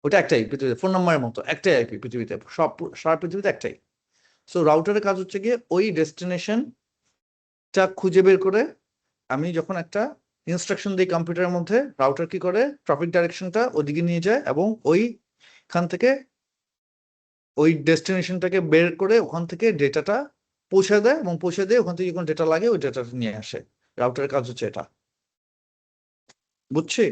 ওটা একটাই পৃথিবীতে, ফোন নাম্বারের মতো একটাই আইপি পৃথিবীতে, সারা পৃথিবীতে একটাই। সো রাউটারের কাজ হচ্ছে গিয়ে ওই ডেস্টিনেশনটা খুঁজে বের করে, আমি যখন একটা ইনস্ট্রাকশন দিই কম্পিউটারের মধ্যে, রাউটার কি করে ট্রাফিক ডাইরেকশনটা ওদিকে নিয়ে যায় এবং ওইখান থেকে ওই ডেস্টিনেশনটাকে বের করে ওখান থেকে ডেটাটা পৌঁছে দেয় এবং পৌঁছে দিয়ে ওখান থেকে যখন ডেটা লাগে ওই ডেটাটা নিয়ে আসে। রাউটারের কাজ হচ্ছে এটা। বুঝছি?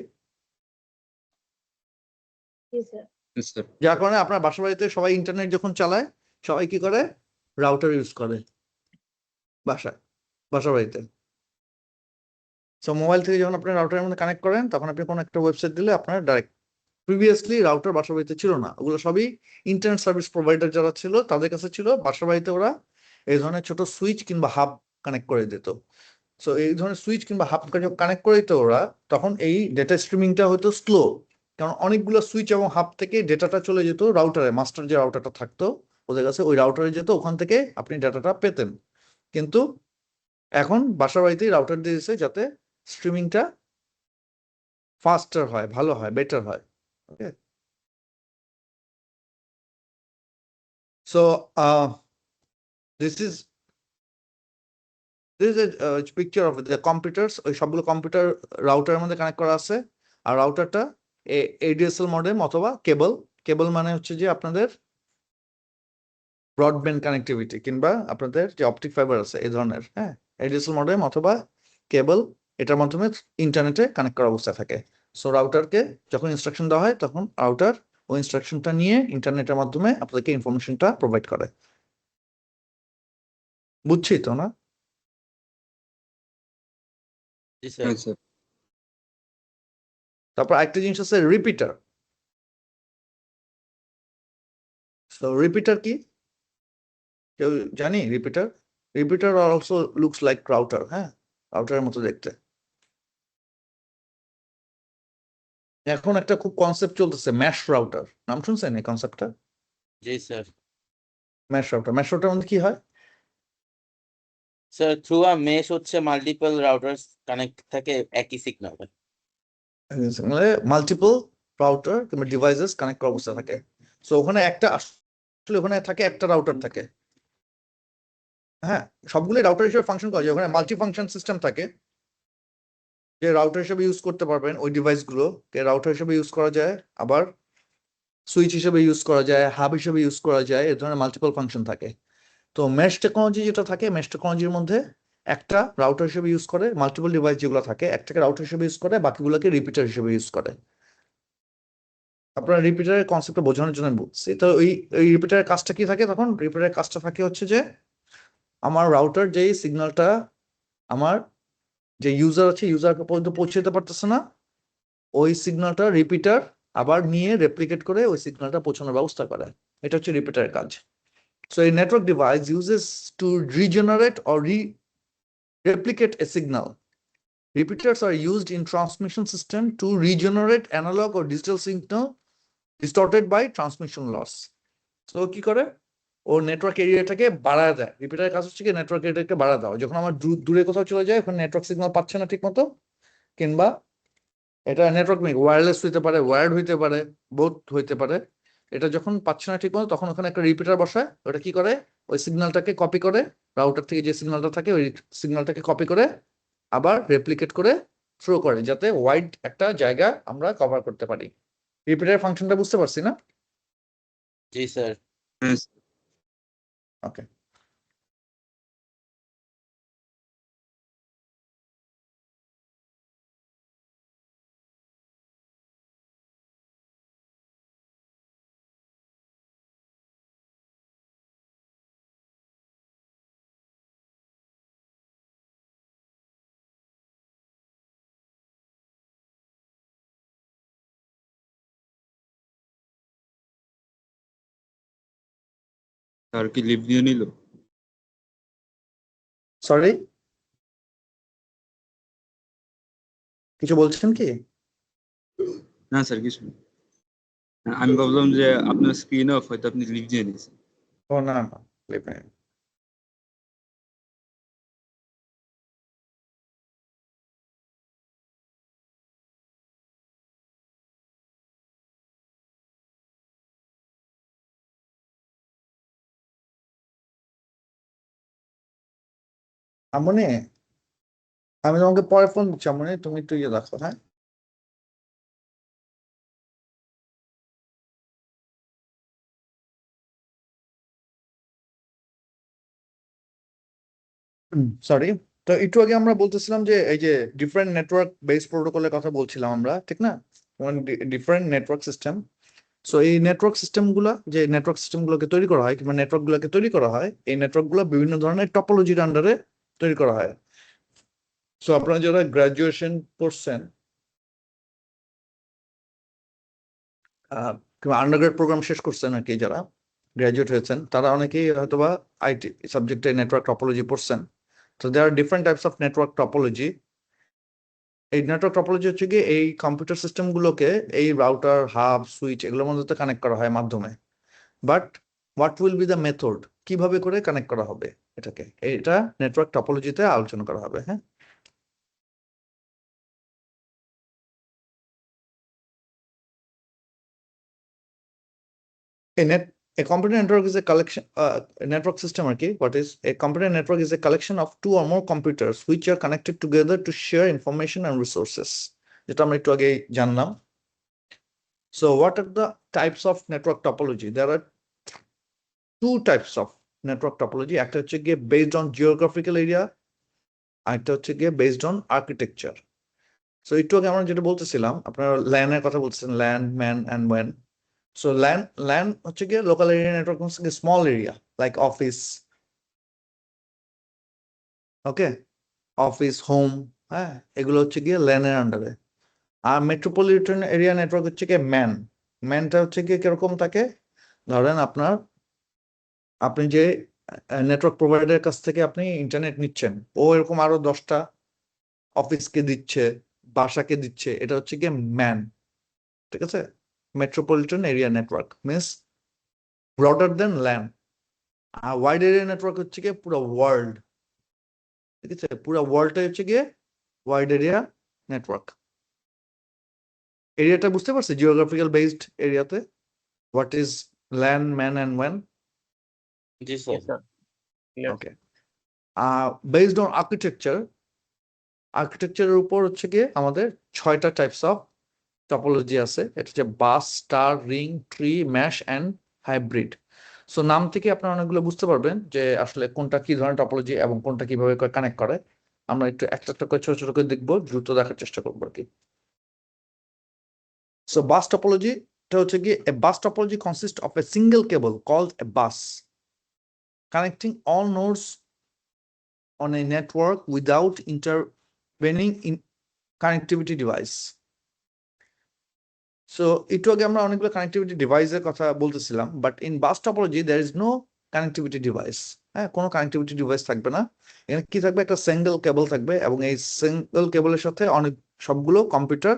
যার কারণে আপনার বাসা বাড়িতে সবাই ইন্টারনেট যখন চালায় সবাই কি করে রাউটার ইউজ করে বাসা বাড়িতে। সো মোবাইল থেকে যখন আপনি রাউটারের মধ্যে কানেক্ট করেন তখন আপনি কোনো একটা ওয়েবসাইট দিলে আপনার ডাইরেক্ট, প্রিভিয়াসলি রাউটার বাসা বাড়িতে ছিল না, ওগুলো সবই ইন্টারনেট সার্ভিস প্রোভাইডার যারা ছিল তাদের কাছে ছিল। বাসা বাড়িতে ওরা এই ধরনের ছোট সুইচ কিংবা হাব কানেক্ট করে দিত। সো এই ধরনের সুইচ কিংবা হাব কানেক্ট করে দিত ওরা, তখন এই ডেটা স্ট্রিমিংটা হয়তো স্লো, কারণ অনেকগুলো সুইচ এবং হাব থেকে ডেটাটা চলে যেত রাউটারে, মাস্টার যে রাউটারটা থাকতো ওদের কাছে, ওই রাউটারে যেত, ওখান থেকে আপনি ডেটাটা পেতেন। কিন্তু এখন বাসা বাড়িতেই রাউটার দিয়েছে যাতে স্ট্রিমিংটা ফাস্টার হয়, ভালো হয়, বেটার হয়। ওকে, so this is a picture of the computers. ওই সবগুলো কম্পিউটার রাউটারের মধ্যে কানেক্ট করা আছে। আর রাউটারটা ADSL মডেম অথবা কেবল মানে হচ্ছে যে আপনাদের ব্রডব্যান্ড কানেক্টিভিটি কিংবা আপনাদের যে অপটিক ফাইবার আছে এই ধরনের, হ্যাঁ, ADSL মডেম অথবা কেবল, এটার মাধ্যমে ইন্টারনেটে কানেক্ট করা অবস্থায় থাকে। সো রাউটারকে যখন ইনস্ট্রাকশন দেওয়া হয় তখন রাউটার ওই ইনস্ট্রাকশনটা নিয়ে ইন্টারনেটের মাধ্যমে আপনাদেরকে ইনফরমেশনটা প্রোভাইড করে। বুঝছি তো না? জি স্যার। হ্যাঁ স্যার। তারপর একটা জিনিস আছে রিপিটার। সো রিপিটার কি কেউ জানি? Repeater repeater also looks like router. হ্যাঁ, রাউটারের মতো দেখতে। এখন একটা খুব কনসেপ্ট চলতেছে ম্যাশ রাউটার, নাম শুনছেন এই কনসেপ্টটা? জি স্যার। ম্যাশ রাউটার মধ্যে কি হয়? স্যার থ্রু আ মেশ হচ্ছে মাল্টিপল রাউটার্স কানেক্ট থাকে একই সিগন্যাল। মাল্টিপল রাউটার কিংবা ডিভাইসেস কানেক্ট করা অবস্থা থাকে। সো ওখানে আসলে ওখানে থাকে একটা রাউটার থাকে। হ্যাঁ, সবগুলো রাউটার হিসেবে ফাংশন করা যায়। ওখানে মাল্টি ফাংশন সিস্টেম থাকে, যে রাউটার হিসেবে ইউজ করতে পারবেন ওই ডিভাইসগুলোকে রাউটার হিসেবে ইউজ করা যায়, আবার সুইচ হিসেবে ইউজ করা যায়, হাব হিসেবে ইউজ করা যায়। এই ধরনের মাল্টিপল ফাংশন থাকে। তো মেশ টেকনোলজি যেটা থাকে, মেশ টেকনোলজির মধ্যে একটা রাউটার হিসেবে ইউজ করে, মাল্টিপল ডিভাইস যেগুলো থাকে একটাকে রাউটার হিসেবে ইউজ করে, বাকিগুলোকে রিপিটার হিসেবে ইউজ করে। আপনার রিপিটারের কনসেপ্টটা বোঝানোর জন্য বলছি। তো এই রিপিটারের কাজটা কি থাকে? তখন রিপিটারের কাজটা থাকে হচ্ছে যে আমার রাউটার যেই সিগন্যালটা আমার যে ইউজার আছে ইউজার পর্যন্ত পৌঁছে যেতে পারতেছে না, ওই সিগন্যালটা রিপিটার আবার নিয়ে রেপ্লিকেট করে ওই সিগন্যালটা পৌঁছানোর ব্যবস্থা করে। এটা হচ্ছে রিপিটারের কাজ। So a network device uses to regenerate or replicate a signal. Repeaters are used in transmission system to regenerate analog or digital signal distorted by transmission loss. So কি করে? ও নেটওয়ার্ক এরিয়াটাকে বাড়ায় দেয়। রিপিটারের কাজ হচ্ছে কি নেটওয়ার্ক এরিয়াটাকে বাড়ায় দেওয়া। যখন আমার দূরে কোথাও চলে যায়, ওখানে নেটওয়ার্ক সিগন্যাল পাচ্ছে না ঠিক মতো, কিংবা এটা নেটওয়ার্ক ওয়্যারলেস হইতে পারে, ওয়্যার্ড হইতে পারে, বোথ হইতে পারে। এটা যখন পাচ্ছে না ঠিক মতো, তখন ওখানে একটা রিপিটার বসায়। ওটা কি করে? ওই সিগন্যালটাকে কপি করে, রাউটার থেকে যে সিগন্যালটা থাকে ওই সিগন্যালটাকে কপি করে আবার রেপ্লিকেট করে থ্রো করে, যাতে ওয়াইড একটা জায়গা আমরা কভার করতে পারি। রিপিটারের ফাংশনটা বুঝতে পারছি না? জি স্যার। হ্যাঁ স্যার। ওকে। স্যার কি লিভ দিয়ে নিল? সরি, কিছু বলছেন কি? না স্যার কিছু না। আমি ভাবলাম যে আপনার স্ক্রিন অফ, হয়তো আপনি লিভ দিয়ে নিয়েছেন। ও না না, leave me. আমনে, আমি তোমাকে পরে ফোন দিচ্ছি। আমনে, তুমি একটু ইয়ে দেখো। হ্যাঁ, সরি। তো একটু আগে আমরা বলতেছিলাম যে এই যে ডিফারেন্ট নেটওয়ার্ক বেস প্রোটোকলের কথা বলছিলাম আমরা, ঠিক না? Different network system. সো এই নেটওয়ার্ক সিস্টেম গুলা, যে নেটওয়ার্ক সিস্টেম গুলোকে তৈরি করা হয় কিংবা নেটওয়ার্ক গুলোকে তৈরি করা হয়, এই নেটওয়ার্ক গুলো বিভিন্ন ধরনের টপোলজির আন্ডারে তৈরি করা হয়। সো আপনারা যারা গ্রাজুয়েশন করছেন কিংবা আন্ডারগ্রেড প্রোগ্রাম শেষ করছেন আর কি, যারা গ্রাজুয়েট হয়েছেন তারা অনেকেই হয়তোবা আইটি সাবজেক্টে নেটওয়ার্ক টপোলজি পড়ছেন। তো there are different types of network topology. এই নেটওয়ার্ক টপোলজি হচ্ছে কি এই কম্পিউটার সিস্টেম গুলোকে এই রাউটার, হাব, সুইচ এগুলোর মধ্যে কানেক্ট করা হয় মাধ্যমে। But what will be the method, কিভাবে করে কানেক্ট করা হবে এটাকে, এটা নেটওয়ার্ক টপোলজিতে আলোচনা করা হবে। হ্যাঁ, a computer network is a collection, network system আর কি. What is a computer network? Is a collection of two or more computers which are connected together to share information and resources. যেটা আমরা একটু আগে জানলাম। So what are the types of network topology? There are two types of network topology. একটা হচ্ছে গিয়ে based on geographical area, আরেকটা হচ্ছে গিয়ে based on architecture. So একটু আগে আমরা যেটা বলতেছিলাম, আপনারা LAN এর কথা বলতেছেন, LAN, MAN and WAN. So LAN হচ্ছে গিয়ে local area network হচ্ছে গিয়ে small area like office, okay, office, home, হ্যাঁ, এগুলো হচ্ছে গিয়ে ল্যানের আন্ডারে। আর মেট্রোপলিটন এরিয়া নেটওয়ার্ক হচ্ছে গিয়ে ম্যানটা হচ্ছে গিয়ে কিরকম থাকে, ধরেন আপনি যে নেটওয়ার্ক প্রোভাইডারের কাছ থেকে আপনি ইন্টারনেট নিচ্ছেন, ও এরকম আরো 10টা অফিসকে দিচ্ছে, বাসাকে দিচ্ছে, এটা হচ্ছে গিয়ে ম্যান। ঠিক আছে, metropolitan area network means broader than LAN. আর ওয়াইড এরিয়া নেটওয়ার্ক হচ্ছে গিয়ে পুরো ওয়ার্ল্ড। ঠিক আছে, পুরো ওয়ার্ল্ডটাই হচ্ছে গিয়ে ওয়াইড এরিয়া নেটওয়ার্ক। এরিয়াটা বুঝতে পারছি, জিওগ্রাফিক্যাল বেসড এরিয়াতে what is LAN, MAN and ওয়েন। জি Yes, sir. sir. Clear. Okay, based on আর্কিটেকচারের উপর হচ্ছে গিয়ে আমাদের 6টা টাইপস অফ টপোলজি আছে। এটা হচ্ছে bus, star, ring, tree, mesh and hybrid. So নাম থেকে আপনারা অনেকগুলো বুঝতে পারবেন যে আসলে কোনটা কি ধরনের টপোলজি এবং কোনটা কিভাবে কানেক্ট করে। আমরা একটু একটা একটা করে ছোট ছোট করে দেখবো, দ্রুত দেখার চেষ্টা করবো আর কি। সো বাস টপোলজি, এটা হচ্ছে কি, a bus topology consists of a single cable called a bus connecting all nodes on a network without intervening in connectivity device. So একটু আগে আমরা অনেকগুলো কানেক্টিভিটি ডিভাইসের কথা বলতেছিলাম, but in bus topology there is no connectivity device. হ্যাঁ, কোনো connectivity device থাকবে না। এখানে কি থাকবে, একটা সিঙ্গেল কেবল থাকবে এবং এই সিঙ্গেল কেবলের সাথে সবগুলো কম্পিউটার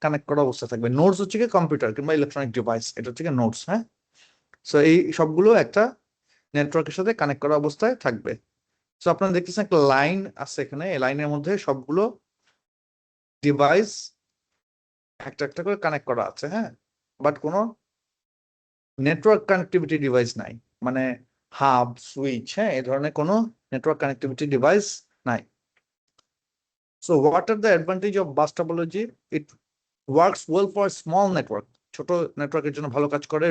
কানেক্ট করা অবস্থায় থাকবে। নোডস হচ্ছে কি কম্পিউটার কিংবা ইলেকট্রনিক ডিভাইস, এটা হচ্ছে কি নোডস। হ্যাঁ, সো এই সবগুলো একটা নেটওয়ার্কের সাথে কানেক্ট করা অবস্থায় থাকবে। সো আপনারা দেখতেছেন একটা লাইন আছে এখানে, এই লাইনের মধ্যে সবগুলো ডিভাইস একটা একটা করে কানেক্ট করা আছে। হ্যাঁ, বাট কোনো নেটওয়ার্ক কানেক্টিভিটি ডিভাইস নাই, মানে হাব, সুইচ, হ্যাঁ, এই ধরনের কোনো নেটওয়ার্ক কানেক্টিভিটি ডিভাইস নাই। So what are the advantage of bus topology? It works well for small network. ছোট নেটওয়ার্কের জন্য ভালো কাজ করে,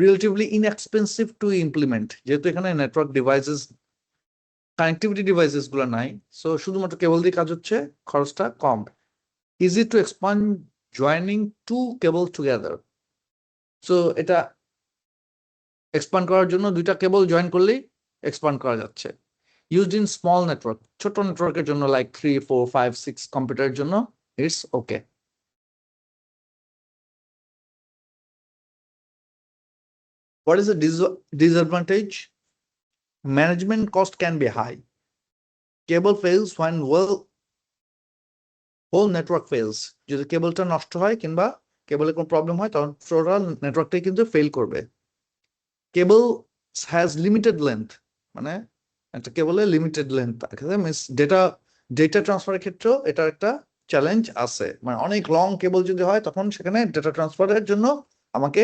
রিলেটিভলি ইনএক্সপেন্সিভ টু ইমপ্লিমেন্ট, যেহেতু এখানে নেটওয়ার্ক ডিভাইসেস, কানেক্টিভিটি ডিভাইসেস গুলো নাই। সো শুধুমাত্র কেবল দিয়ে কাজ হচ্ছে, খরচটা কম। Easy to expand joining to cable together. So এটা এক্সপান্ড করার জন্য 2টা কেবল জয়েন করলেই এক্সপান্ড করা যাচ্ছে। ইউজড ইন স্মল নেটওয়ার্ক, ছোট নেটওয়ার্কের জন্য লাইক 3, 4, 5, 6 কম্পিউটারের জন্য it's okay. What is the disadvantage? Management cost can be high. Cable fails when whole network fails. যদি কেবলটা নষ্ট হয় কিংবা কেবলের কোনো প্রবলেম হয়, তখন টোটাল নেটওয়ার্কটাই কিন্তু ফেল করবে। কেবল হ্যাজ লিমিটেড লেন্থ, মানে একটা কেবলের লিমিটেড লেন্থ থাকে, মিনস ডেটা ট্রান্সফারের ক্ষেত্রেও এটার একটা চ্যালেঞ্জ আছে। মানে অনেক লং কেবল যদি হয়, তখন সেখানে ডেটা ট্রান্সফারের জন্য আমাকে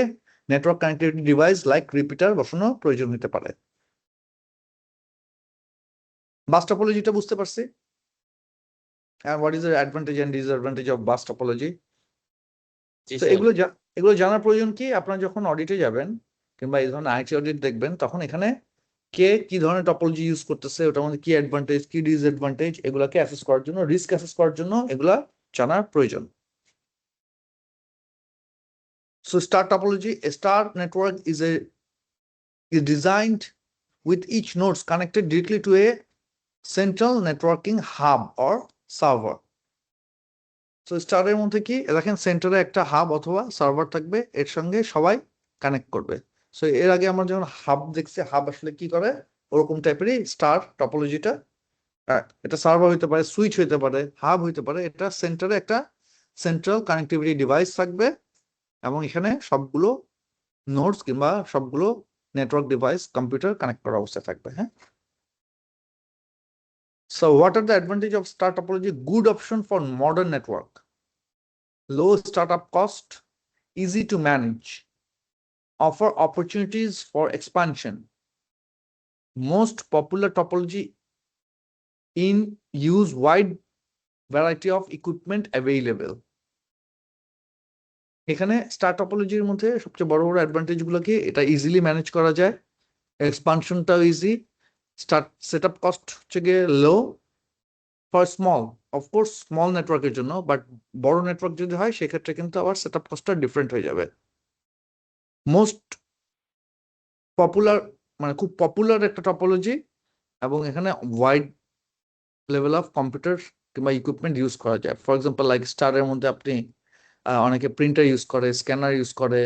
network connectivity device like repeater বসানো প্রয়োজন হতে পারে। বাস টপোলজিটা বুঝতে পারছি। And what is the advantage and disadvantage of bus topology? জি তো স্যার। এগুলো জানার প্রয়োজন কি, আপনারা যখন অডিটে যাবেন কিংবা এই ধরনের আইটি অডিট দেখবেন, তখন এখানে কে কি ধরনের টপোলজি ইউজ করতেছে, ওটার মধ্যে কি অ্যাডভান্টেজ কি ডিসঅ্যাডভান্টেজ, এগুলাকে অ্যাসেস করার জন্য, রিস্ক অ্যাসেস করার জন্য এগুলা জানার প্রয়োজন। So star topology, a star network is designed with each nodes connected directly to a central networking hub or server. So স্টারের মধ্যে কি দেখেন, সেন্টারে একটা হাব অথবা সার্ভার থাকবে, এর সঙ্গে সবাই কানেক্ট করবে। সো এর আগে আমরা যখন হাব দেখছি, হাব আসলে কি করে, ওরকম টাইপেরই স্টার টপোলজিটা। এটা সার্ভার হইতে পারে, সুইচ হইতে পারে, হাব হইতে পারে। এটা সেন্টারে একটা সেন্ট্রাল কানেক্টিভিটি ডিভাইস থাকবে এবং এখানে সবগুলো নোডস কিংবা সবগুলো নেটওয়ার্ক ডিভাইস, কম্পিউটার কানেক্ট করা অবস্থায় থাকবে। হ্যাঁ, so what are the advantage of star topology? Good option for modern network, low startup cost, easy to manage, offer opportunities for expansion, most popular topology in use, wide variety of equipment available. এখানে star টপোলজির মধ্যে সবচেয়ে বড় বড় advantage গুলো কি, এটা easily manage করা যায়, এক্সপানশনটাও ইজি, স্টার্ট সেটআপ কস্ট হচ্ছে গিয়ে লো ফর স্মল, অফকোর্স স্মল নেটওয়ার্কের জন্য, বাট বড় নেটওয়ার্ক যদি হয় সেক্ষেত্রে কিন্তু আবার সেটআপ কস্টটা ডিফারেন্ট হয়ে যাবে। মোস্ট পপুলার, মানে খুব পপুলার একটা টপোলজি, এবং এখানে ওয়াইড লেভেল অফ কম্পিউটার কিংবা ইকুইপমেন্ট ইউজ করা যায়। ফর এক্সাম্পল লাইক স্টারের মধ্যে আপনি অনেকে প্রিন্টার ইউজ করে, স্ক্যানার ইউজ করে,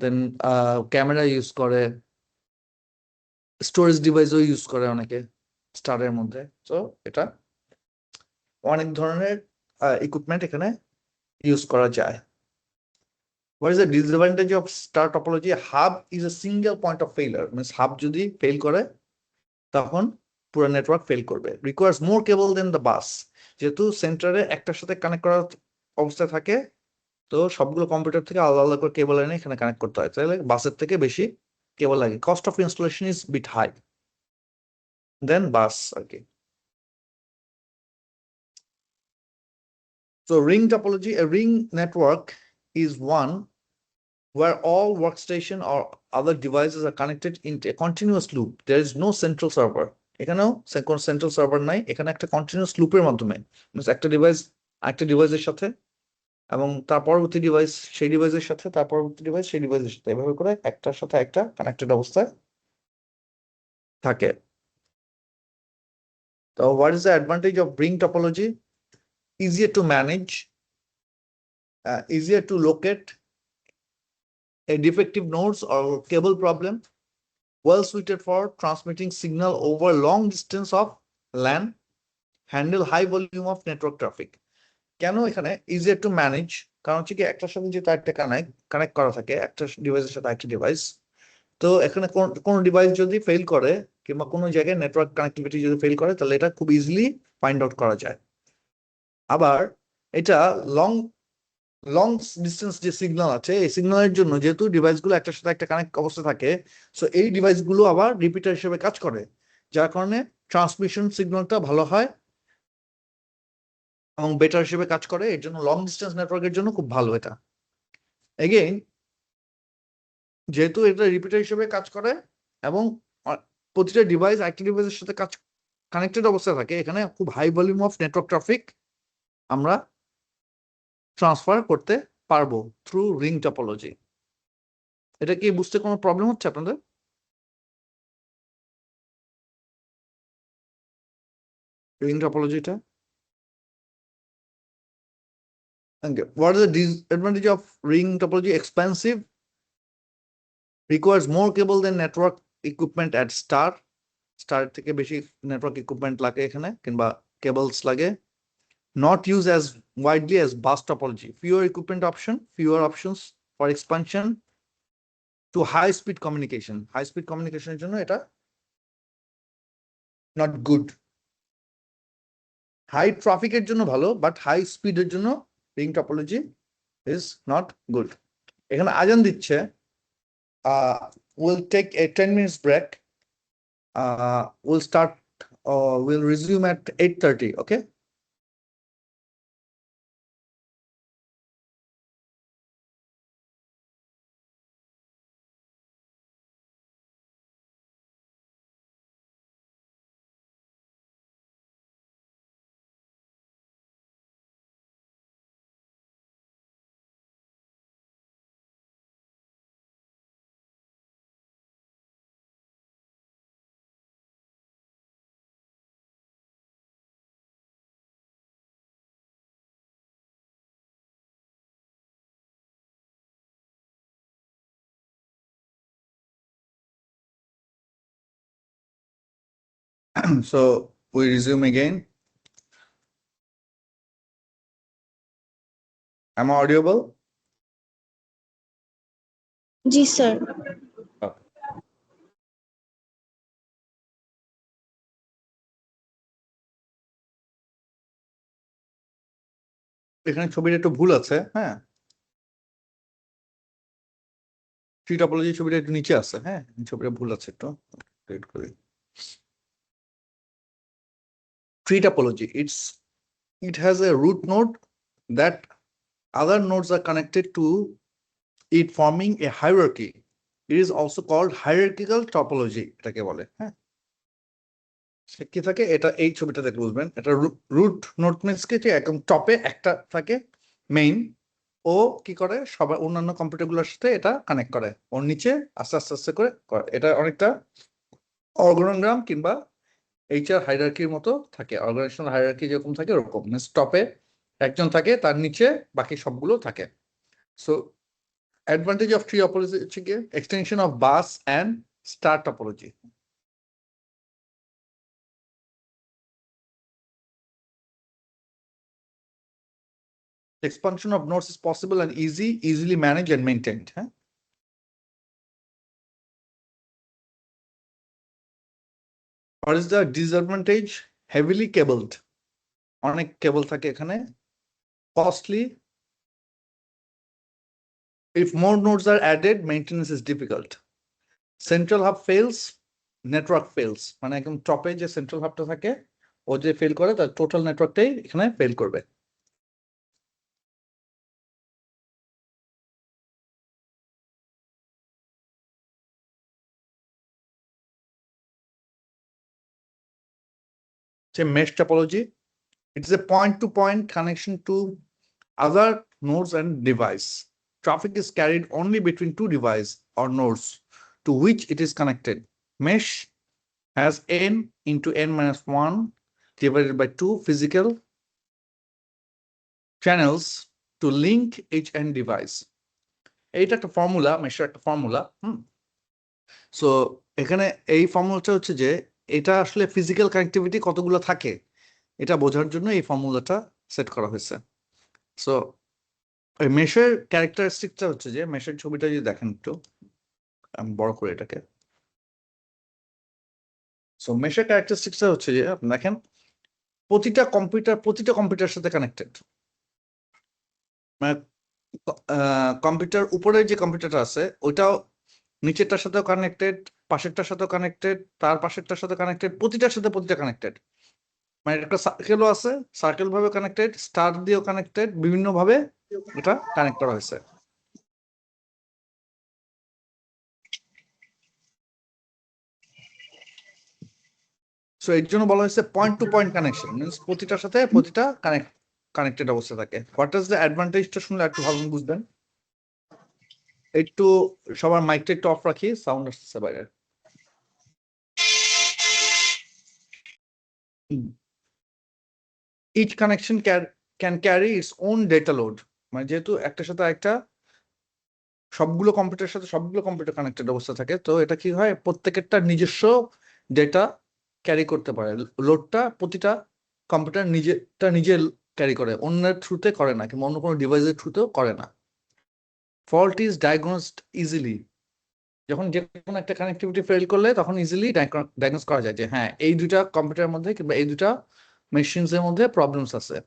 দেন ক্যামেরা ইউজ করে, স্টোরেজ ডিভাইসও ইউজ করে অনেকে স্টারের মধ্যে। তো এটা অনেক ধরনের ইকুইপমেন্ট এখানে ইউজ করা যায়। What is the disadvantage of star topology? Hub is a single point of failure. Means hub যদি ফেল করে তখন পুরো নেটওয়ার্ক ফেল করবে। Requires more cable than the bus. যেহেতু সেন্টারে একটার সাথে কানেক্ট করার অবস্থায় থাকে, তো সবগুলো কম্পিউটার থেকে আলাদা আলাদা করে কেবল এনে এখানে কানেক্ট করতে হয়, তাহলে বাসের থেকে বেশি কেবল লাগে। Cost of installation is bit high then bus আর কি। So ring topology, a ring network is one where all workstation or other devices are connected into a continuous loop. There is no central server. এখানেও কোনো central server নাই, এখানে একটা continuous লুপের মাধ্যমে একটা ডিভাইস একটা ডিভাইসের সাথে এবং তার পরবর্তী ডিভাইস সেই ডিভাইসের সাথে, তার পরবর্তী ডিভাইস সেই ডিভাইসের সাথে, এভাবে করে একটার সাথে একটা কানেক্টেড অবস্থায় থাকে। তো what is the advantage of ring topology? Easier to manage, easier to locate a defective nodes or cable problem, well suited for transmitting signal over long distance of LAN, handle high volume of network traffic. কেন এখানে easier to manage? কারণ হচ্ছে কি একটার সাথে যেটা একটা connect করা থাকে, একটা ডিভাইসের সাথে একটা ডিভাইস, তো এখানে কোন ডিভাইস যদি ফেল করে কিংবা কোনো জায়গায় নেটওয়ার্ক কানেক্টিভিটি যদি ফেল করে, তাহলে এটা খুব ইজিলি ফাইন্ড আউট করা যায়। আবার এটা লং ডিস্টেন্স যে সিগন্যাল আছে, এই সিগন্যালের জন্য যেহেতু ডিভাইসগুলো একটার সাথে একটা কানেক্ট অবস্থা থাকে, সো এই ডিভাইসগুলো আবার রিপিটার হিসেবে কাজ করে, যার কারণে ট্রান্সমিশন সিগন্যালটা ভালো হয় এবং বেটার হিসেবে কাজ করে। এর জন্য লং ডিস্টেন্স নেটওয়ার্কের জন্য খুব ভালো এটা। এগেইন যেহেতু এটা রিপিটার হিসেবে কাজ করে এবং প্রতিটা ডিভাইস একটা ডিভাইসের সাথে কানেক্টেড অবস্থায় থাকে, এখানে খুব high volume of network traffic আমরা ট্রান্সফার করতে পারবো থ্রু রিং টপোলজি। এটা কি বুঝতে কোনো প্রবলেম হচ্ছে আপনাদের? রিং টপোলজিটা what is the disadvantage of ring topology? Expensive, requires more cable than network equipment at star থেকে বেশি নেটওয়ার্ক ইকুইপমেন্ট লাগে এখানে কিংবা কেবলস লাগে। Not used as widely as bus topology, fewer equipment fewer options for expansion to high speed communication. High speed communication এর জন্য এটা not good. High traffic এর জন্য ভালো, but high speed এর জন্য ring topology is not good. এখানে আজান দিচ্ছে, we'll take a 10 minutes break. We'll resume at 8:30, okay? So we resume again. Am I audible? जी सर। এখানে ছবিটা একটু ভুল আছে, হ্যাঁ, ট্রি টপোলজি ছবিটা একটু নিচে আছে, হ্যাঁ ছবিটা ভুল আছে, একটু ক্রিয়েট করি। Tree topology, it has a root node that other nodes are connected to it, forming a hierarchy. It is also called hierarchical topology, এটাকে বলে। হ্যাঁ, কি থাকে এটা এই ছবিটা দেখে বুঝবেন। এটা রুট নোড মিন্স কি, একদম টপে একটা থাকে মেইন, ও কি করে সবার অন্যান্য কম্পিউটারগুলোর সাথে এটা কানেক্ট করে, ওর নিচে আস্তে আস্তে আস্তে করে এটা অনেকটা অর্গানোগ্রাম কিংবা HR হায়ারার্কির মতো থাকে, অর্গানাইজেশনাল হায়ারার্কি যেরকম থাকে ওরকম, টপে একজন থাকে, তার নিচে বাকি সবগুলো থাকে। So advantage of tree topology হচ্ছে কি extension of bus and star topology. Expansion of nodes is possible and easily managed and maintained. What is the disadvantage? Heavily cabled. অনেক কেবল থাকে এখানে, costly. If more nodes are added, maintenance is difficult. Central hub fails, network fails. মানে একদম টপে যে central হাবটা থাকে ও যে fail করে তার টোটাল নেটওয়ার্কটাই এখানে ফেল করবে। Mesh topology, it is a point-to-point connection to other nodes and device. Traffic is carried only between two devices or nodes to which it is connected. Mesh has n into n minus 1 divided by 2 physical channels to link each n device. এইটা একটা formula, মেশের একটা formula. So এখানে এই ফর্মুলাটা হচ্ছে যে এটা আসলে ফিজিক্যাল কানেক্টিভিটি কতগুলো থাকে এটা বোঝার জন্য এই ফর্মুলাটা সেট করা হয়েছে। সো এই মেশের ক্যারেক্টারিস্টিকটা হচ্ছে যে মেশের ছবিটা যদি দেখেন একটু, আমি বড় করে এটাকে। সো মেশের ক্যারেক্টারিস্টিকটা হচ্ছে যে আপনি দেখেন প্রতিটা কম্পিউটার সাথে কানেক্টেড। মানে কম্পিউটার উপরে যে কম্পিউটারটা আছে ওইটাও নিচেরটার সাথেও কানেক্টেড, পাশেরটার সাথেও কানেক্টেড, তার পাশেরটার সাথে কানেক্টেড, প্রতিটার সাথে প্রতিটা কানেক্টেড। মানে একটা সার্কেলও আছে, সার্কেল ভাবে কানেক্টেড, স্টার দিয়েও কানেক্টেড, বিভিন্ন ভাবে এটা কানেক্ট করা হয়েছে। সো এর জন্য বলা হয়েছে point to point connection, means প্রতিটার সাথে প্রতিটা কানেক্টেড অবস্থা থাকে। হোয়াট ইজ দ্য অ্যাডভান্টেজটা শুনলে একটু ভালো বুঝবেন। একটু সবার মাইকটা একটু অফ রাখি, সাউন্ড আসছে বাইরে। Each connection can carry its own data load. মানে যেহেতু একটার সাথে একটা সবগুলো কম্পিউটারের সাথে সবগুলো কম্পিউটার কানেক্টেড অবস্থা থাকে, তো এটা কি হয় প্রত্যেকেরটা নিজস্ব ডেটা ক্যারি করতে পারে। লোডটা প্রতিটা কম্পিউটার নিজে ক্যারি করে, অন্যের থ্রুতে করে না, কিংবা অন্য কোনো ডিভাইসের থ্রুতেও করে না। Fault is diagnosed easily. যখন যে কোনো একটা কানেক্টিভিটি ফেল করলে তখন ইজিলি ডায়াগনোস করা যায় যে হ্যাঁ এই দুইটা কম্পিউটারের মধ্যে কিংবা এই দুইটা মেশিনস এর মধ্যে প্রবলেমস আছে।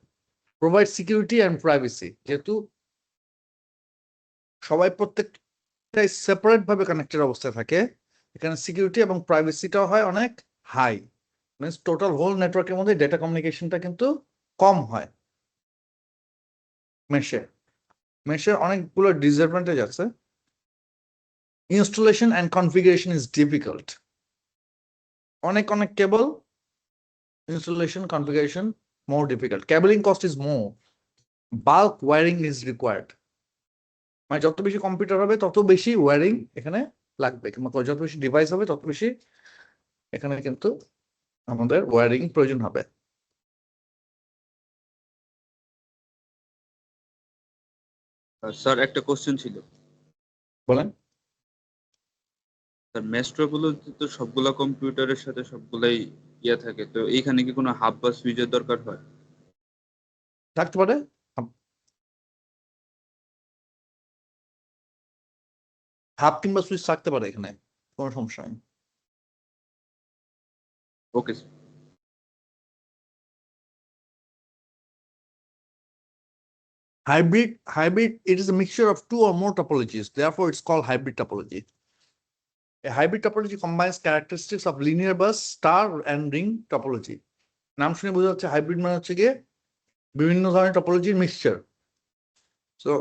প্রোভাইড সিকিউরিটি অ্যান্ড প্রাইভেসি, যেহেতু সবাই প্রত্যেকটাই সেপারেট ভাবে কানেক্টেড অবস্থায় থাকে, এখানে সিকিউরিটি এবং প্রাইভেসিটাও হয় অনেক হাই। মিনস টোটাল হোল নেটওয়ার্কের মধ্যে ডেটা কমিউনিকেশনটা কিন্তু কম হয়। মেশের অনেকগুলো ডিসঅ্যাডভান্টেজ আছে। Installation and configuration is difficult. অনেক কেবল, installation configuration more difficult. Cabling cost is more. Bulk wiring is required. মানে যত বেশি কম্পিউটার হবে তত বেশি ওয়্যারিং এখানে লাগবে, কিংবা যত বেশি ডিভাইস হবে তত বেশি এখানে কিন্তু আমাদের ওয়্যারিং প্রয়োজন হবে। স্যার একটা কোশ্চেন ছিল। বলেন। স্যার মেস্ট্রোগুলো তো সবগুলা কম্পিউটারের সাথে সবগুলাই ইয়ে থাকে, তো এইখানে কি কোনো হাব বা সুইচের দরকার হয়? থাকতে পারে, হাব কিংবা সুইচ থাকতে পারে, এখানে কোনো সমস্যা নেই। Okay sir. Hybrid, it is a mixture of two or more topologies. Therefore, it's called hybrid topology. A hybrid topology combines characteristics of linear bus, star, and ring topology. নাম শুনে বোঝা যাচ্ছে হাইব্রিড মানে হচ্ছে গিয়ে বিভিন্ন ধরনের টপোলজির মিক্সচার। সো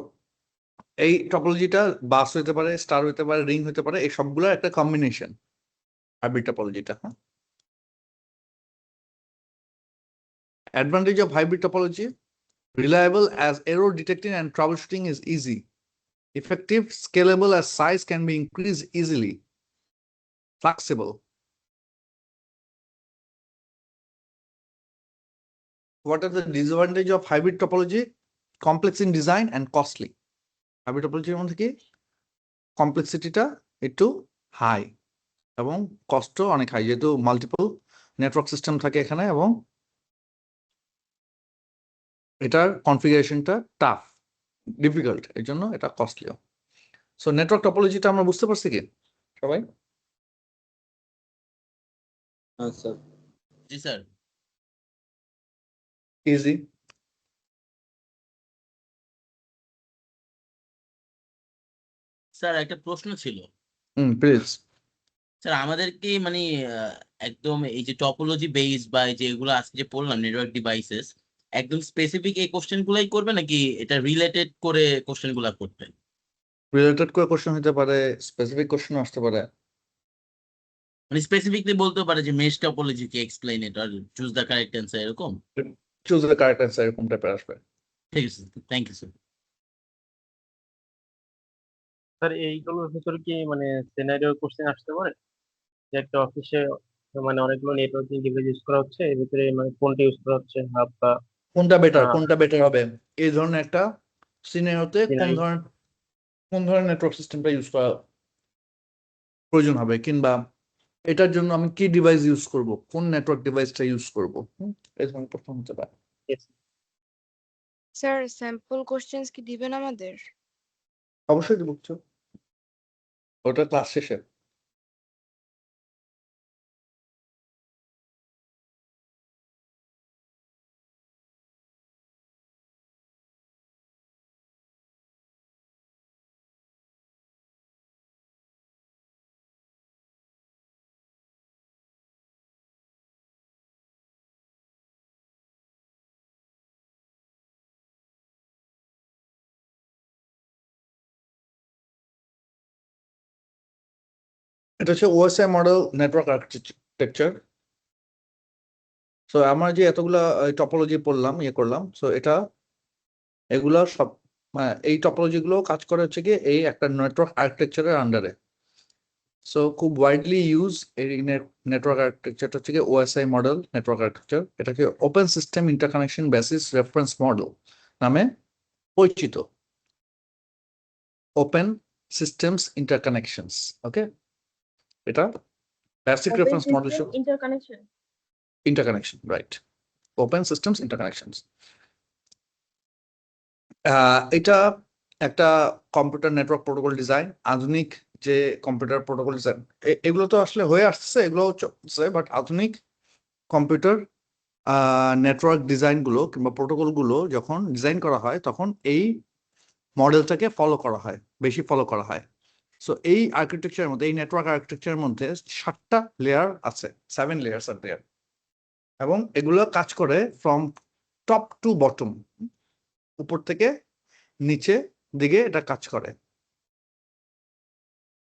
এই টপোলজিটা বাস হতে পারে, স্টার হতে পারে, রিং হতে পারে, এই সবগুলোর একটা কম্বিনেশন হাইব্রিড টপোলজিটা। Advantage of hybrid topology: reliable as error detecting and troubleshooting is easy. Effective, scalable as size can be increased easily. Flexible. what are the disadvantage of hybrid topology? Complex in design and costly. Hybrid topology মধ্যে কি কমপ্লেক্সিটিটা একটু high এবং কস্টও অনেক high, যেহেতু multiple network system থাকে এখানে এবং এটার কনফিগারেশনটা টাফ, ডিফিকাল্ট, এর জন্য এটা কস্টলিও। সো নেটওয়ার্ক টপোলজিটা আমরা বুঝতে পারছি কি সবাই? হ্যাঁ স্যার। জি স্যার। ইজি। স্যার একটা প্রশ্ন ছিল। প্লিজ। স্যার আমাদের কি মানে একদম এই যে টপোলজি বেস বা এই যে এগুলো আজকে যে পড়লাম নেটওয়ার্ক ডিভাইসেস, একদম স্পেসিফিক এই কোশ্চেন গুলাই করবে নাকি এটা রিলেটেড করে কোশ্চেন গুলা করবে? রিলেটেড করে কোশ্চেন হতে পারে, স্পেসিফিক কোশ্চেন আসতে পারে। মানে স্পেসিফিকলি বলতে পারে যে মেশ টপোলজি কি explain it or choose the correct answer, এরকম? চুজ দ্য কারেক্ট অ্যান্সার, এরকম টাইপের আসবে। ঠিক আছে, থ্যাংক ইউ স্যার। স্যার এইগুলোর ভিতরে কি মানে সিনারিও কোশ্চেন আসতে পারে যে একটা অফিসে মানে অনেকগুলো নেটওয়ার্কিং ডিভাইস ইউজ করা হচ্ছে, এর ভিতরে মানে কোনটা ইউজ করা হচ্ছে, হাব বা কোনটা বেটার হবে এই ধরনের একটা সিনারিওতে কোন Scenario। ধরনের নেটওয়ার্ক সিস্টেমটা ইউজ করা প্রয়োজন হবে, কিংবা এটার জন্য আমি কি ডিভাইস ইউজ করব, কোন নেটওয়ার্ক ডিভাইসটা ইউজ করব, এই ধরনের প্রশ্ন হতে পারে। স্যার স্যাম্পল কোশ্চেন্স কি দিবেন আমাদের? অবশ্যই দিব কিছু, ওটা ক্লাস শেষে। এটা হচ্ছে OSI model network architecture. So আমরা যে এতগুলা টপোলজি পড়লাম, করলাম, সো এগুলা সব এই টপোলজি গুলো কাজ করে হচ্ছে কি এই একটা নেটওয়ার্ক আর্কিটেকচারের আন্ডারে। সো খুব ওয়াইডলি ইউজ এই নেটওয়ার্ক আর্কিটেকচারটা হচ্ছে কি ওএসআই মডেল নেটওয়ার্ক আর্কিটেকচার। এটাকে open system interconnection basis reference model নামে পরিচিত। ওপেন সিস্টেমস ইন্টারকানেকশনস, ওকে, এটা basic Open reference model system interconnection. interconnection, right? Open systems interconnections. এটা একটা কম্পিউটার নেটওয়ার্ক প্রোটোকল ডিজাইন, আধুনিক যে কম্পিউটার প্রোটোকল ডিজাইন এগুলো তো আসলে হয়ে আসছে, এগুলো চলছে, বাট আধুনিক কম্পিউটার নেটওয়ার্ক ডিজাইন গুলো কিংবা প্রোটোকল গুলো যখন ডিজাইন করা হয় তখন এই মডেলটাকে বেশি ফলো করা হয়। সো এই আর্কিটেকচারের মধ্যে, এই নেটওয়ার্ক আর্কিটেকচারের মধ্যে 7টা লেয়ার আছে, 7 লেয়ার্স আর দেয়ার, এবং এগুলো কাজ করে ফ্রম টপ টু বটম, উপর থেকে নিচে দিকে এটা কাজ করে।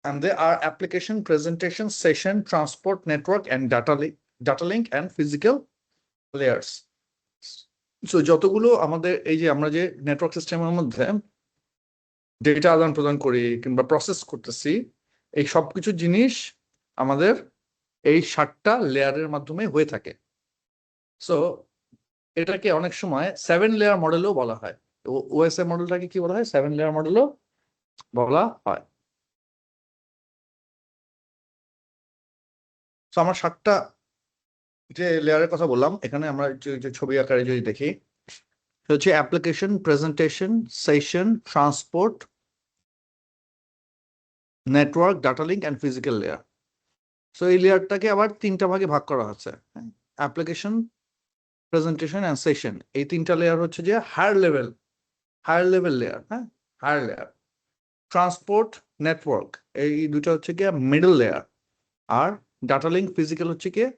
and they are application, presentation, session, transport, network and data link and physical layers. So যতগুলো আমাদের এই যে আমরা যে নেটওয়ার্ক সিস্টেমের মধ্যে ডেটা আদান প্রদান করি কিংবা প্রসেস করতেছি, এই সবকিছু জিনিস আমাদের এই 7টা লেয়ারের মাধ্যমে হয়ে থাকে। সো এটাকে অনেক সময় 7 লেয়ার মডেলও বলা হয়। ওএসএ মডেলটাকে কি বলা হয়? 7 লেয়ার মডেলও বলা হয়। তো আমরা 7টা যে লেয়ারের কথা বললাম, এখানে আমরা যে ছবি আকারে যদি দেখি, হচ্ছে application, presentation, session, transport, network, data link and physical layer. So এই লেয়ারটাকে আবার 3টা ভাগে ভাগ করা হচ্ছে। অ্যাপ্লিকেশন, প্রেজেন্টেশন অ্যান্ড সেশন, এই 3টা লেয়ার হচ্ছে যে higher level layer, higher layer. Transport, network, এই দুটো হচ্ছে গিয়ে মিডল লেয়ার, আর ডাটা লিঙ্ক, ফিজিক্যাল হচ্ছে গিয়ে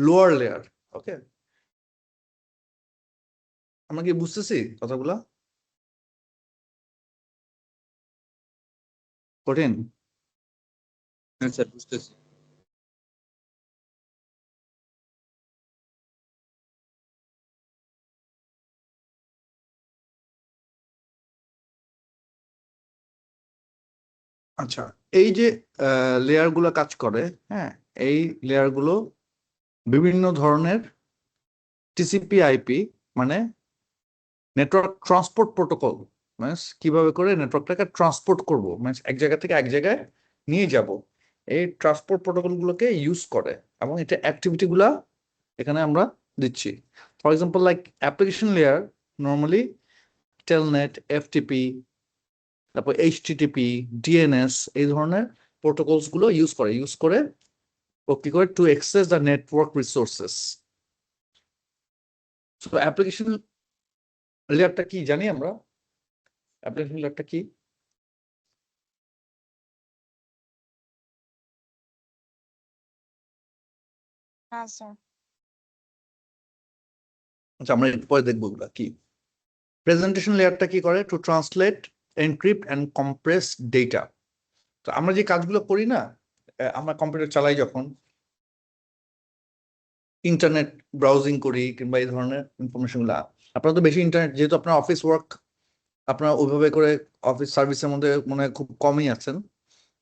লোয়ার লেয়ার। ওকে, আমরা কি বুঝতেছি কথাগুলা? কঠিন? হ্যাঁ স্যার, বুঝতেছি। আচ্ছা, এই যে লেয়ার গুলো কাজ করে, এই লেয়ার গুলো বিভিন্ন ধরনের টিসিপি আইপি মানে নেটওয়ার্ক ট্রান্সপোর্ট প্রোটোকল, মানে কিভাবে করে নেটওয়ার্কটাকে ট্রান্সপোর্ট করব, মানে এক জায়গা থেকে এক জায়গায় নিয়ে যাব, এই ট্রান্সপোর্ট প্রোটোকল গুলোকে ইউজ করে এবং এটা অ্যাক্টিভিটি গুলা এখানে আমরা দিচ্ছি। For example like application layer normally telnet, FTP, তারপর এইচটিটিপি, ডিএনএস এই ধরনের প্রোটোকলস গুলো ইউজ করে ও কি করে to access the network resources. So application লেয়ারটা কি জানি আমরা? অ্যাপ্লিকেশন লেয়ারটা কি? হ্যাঁ স্যার। আচ্ছা, আমরা একটু পরে দেখবো ওগুলা কি। প্রেজেন্টেশন লেয়ারটা কি করে? To translate, encrypt and compress data. তো আমরা যে কাজগুলো করি না, আমরা কম্পিউটার চালাই যখন, ইন্টারনেট ব্রাউজিং করি কিংবা এই ধরনের ইনফরমেশন গুলা, আপনারা তো বেশি ইন্টারনেট, যেহেতু আপনার অফিস ওয়ার্ক আপনারা ওইভাবে করে অফিস সার্ভিসের মধ্যে মনে হয় খুব কমই আছেন।